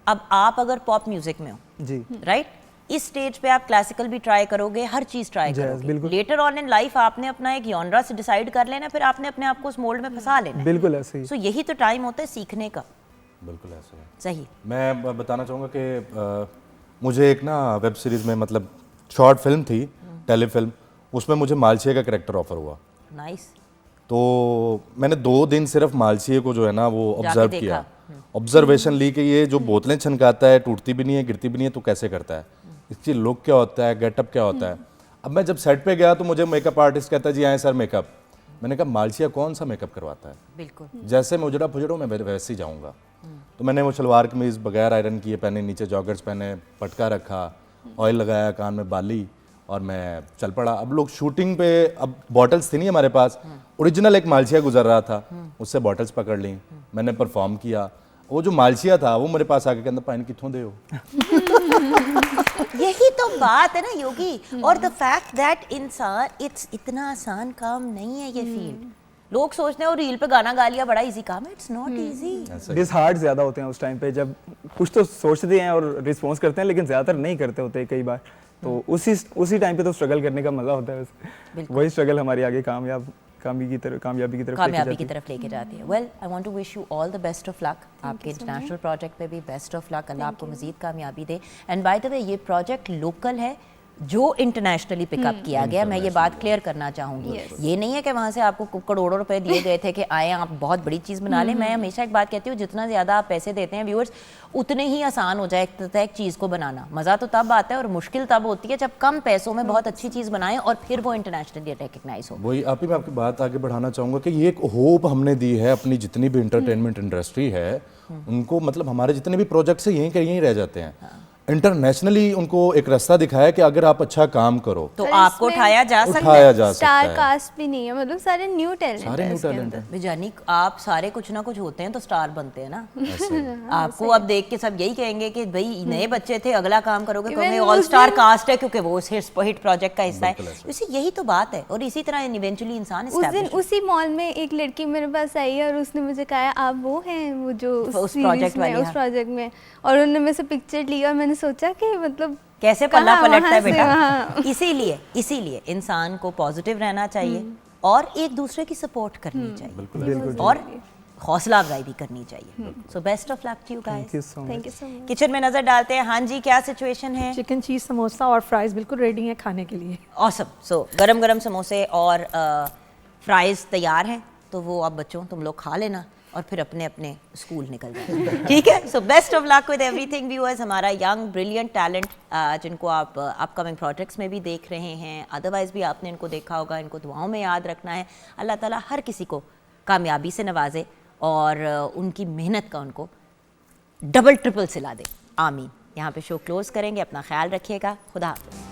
अब आप अगर पॉप म्यूजिक में हो जी, राइट, इस स्टेज पे आप क्लासिकल भी ट्राई करोगे, हर चीज ट्राई करोगे, लेटर ऑन इन लाइफ आपने अपना एक जॉनरा से डिसाइड कर लेना, फिर आपने अपने आप को उस मोल्ड में फंसा लेना। बिल्कुल ऐसे ही। सो यही तो टाइम होता है सीखने का। बिल्कुल ऐसे है। सही। मैं बताना चाहूँगा कि मुझे एक ना वेब सीरीज़ में, मतलब शॉर्ट फिल्म थी, टेलीफिल्म, उसमें मुझे मालशिया का कैरेक्टर ऑफर हुआ। नाइस। तो मैंने 2 दिन सिर्फ मालशिया को जो है ना वो ऑब्जर्व किया, ऑब्जर्वेशन ली कि ये जो बोतलें छनकाता है, टूटती भी नहीं है, गिरती भी नहीं है, तो कैसे करता है, इसकी लुक क्या होता है, गेटअप क्या होता है। अब मैं जब सेट पे गया तो मुझे मेकअप आर्टिस्ट कहता है जी आए सर मेकअप। मैंने कहा मालशिया कौन सा मेकअप करवाता है? बिल्कुल जैसे मैं उजड़ा पुजड़ा मैं वैसे ही जाऊँगा। तो मैंने वो शलवार कमीज़ बगैर आयरन किए पहने, नीचे जॉगर्स पहने, पटका रखा, ऑयल लगाया, कान में बाली, और मैं चल पड़ा। अब लोग शूटिंग पे, अब बॉटल्स थी नहीं हमारे पास, ओरिजिनल एक मालशिया गुजर रहा था, उससे बॉटल्स पकड़ ली, मैंने परफॉर्म किया। वो जो मालशिया था वो मेरे पास आके कहता पाइन कितों दे हो। यही तो बात है ना योगी, और द फैक्ट दैट इंसान, इट्स इतना आसान काम नहीं है ये फील्ड। लोग सोचते हैं और रील पे गाना गा लिया बड़ा इजी काम है, इट्स नॉट इजी। डिसहार्ट ज़्यादा होते हैं उस टाइम पे, जब कुछ तो सोचते हैं और रिस्पॉन्स करते हैं लेकिन ज़्यादातर नहीं करते होते कई बार, तो उसी टाइम पे तो स्ट्रगल करने का मज़ा होता है वैसे। वही स्ट्रगल हमारी आगे कामयाबी की तरफ लेके जाती है। Well I want to wish you all the best of luck, आपके इंटरनेशनल प्रोजेक्ट पे भी बेस्ट ऑफ लक, अल्लाह आपको मजीद कामयाबी दे। एंड बाय द वे ये प्रोजेक्ट लोकल है जो इंटरनेशनली पिकअप किया गया, मैं ये बात क्लियर करना चाहूँगी। ये नहीं है कि वहाँ से आपको करोड़ों रुपए दिए गए थे कि आए आप बहुत बड़ी चीज़ बना लें। मैं हमेशा एक बात कहती हूँ, जितना ज़्यादा आप पैसे देते हैं व्यूअर्स उतने ही आसान हो जाए एक चीज़ को बनाना। मज़ा तो तब आता है और मुश्किल तब होती है जब कम पैसों में बहुत अच्छी चीज़ बनाएं और फिर वो इंटरनेशनली रिकग्नाइज हो। वही आप ही मैं आपकी बात आगे बढ़ाना चाहूँगा कि ये एक होप हमने दी है अपनी जितनी भी इंटरटेनमेंट इंडस्ट्री है उनको, मतलब हमारे जितने भी प्रोजेक्ट्स हैं यहीं के यहीं रह जाते हैं। इंटरनेशनली उनको एक रास्ता दिखाया कि अगर आप अच्छा काम करो तो आपको उठाया जा सकता है। स्टार कास्ट भी नहीं है, मतलब सारे न्यू टैलेंट है। जानी आप सारे कुछ ना कुछ होते हैं तो स्टार बनते हैं ना। आपको अब देख के सब यही कहेंगे कि भाई नए बच्चे थे, अगला काम करोगे तो हमें ऑल स्टार कास्ट है क्योंकि वो हिट प्रोजेक्ट का हिस्सा है। इसी यही तो बात है और इसी तरह इवेंचुअली इंसान उस दिन उसी मॉल में एक लड़की मेरे पास आई है और उसने मुझे कहा आप वो हैं वो जो उस प्रोजेक्ट में, और उन्होंने मेरे से पिक्चर ली और मैंने सोचा कि मतलब कैसे पल्ला पलटता है बेटा। इसीलिए इंसान को पॉजिटिव रहना चाहिए और एक दूसरे की सपोर्ट करनी चाहिए और हौसला अफजाई भी करनी चाहिए। So best of luck to you guys. Thank you so much. Kitchen में नजर डालते हैं। हाँ जी, क्या सिचुएशन है? चिकन चीज़ समोसा और फ्राइज बिल्कुल रेडी हैं खाने के लिए। ऑसम। सो गरम गरम समोसे और फ्राइज तैयार हैं, तो वो अब बच्चों तुम लोग खा लेना और फिर अपने अपने स्कूल निकल जाए। ठीक है। सो best of luck with everything viewers. हमारा यंग ब्रिलियंट टैलेंट जिनको आप अपकमिंग प्रोजेक्ट्स में भी देख रहे हैं, अदरवाइज भी आपने इनको देखा होगा, इनको दुआओं में याद रखना है। अल्लाह ताला हर किसी को कामयाबी से नवाजे और उनकी मेहनत का उनको डबल ट्रिपल सिला दे। आमीन। यहाँ पे शो क्लोज करेंगे। अपना ख्याल रखिएगा। खुदा हाफ़िज़।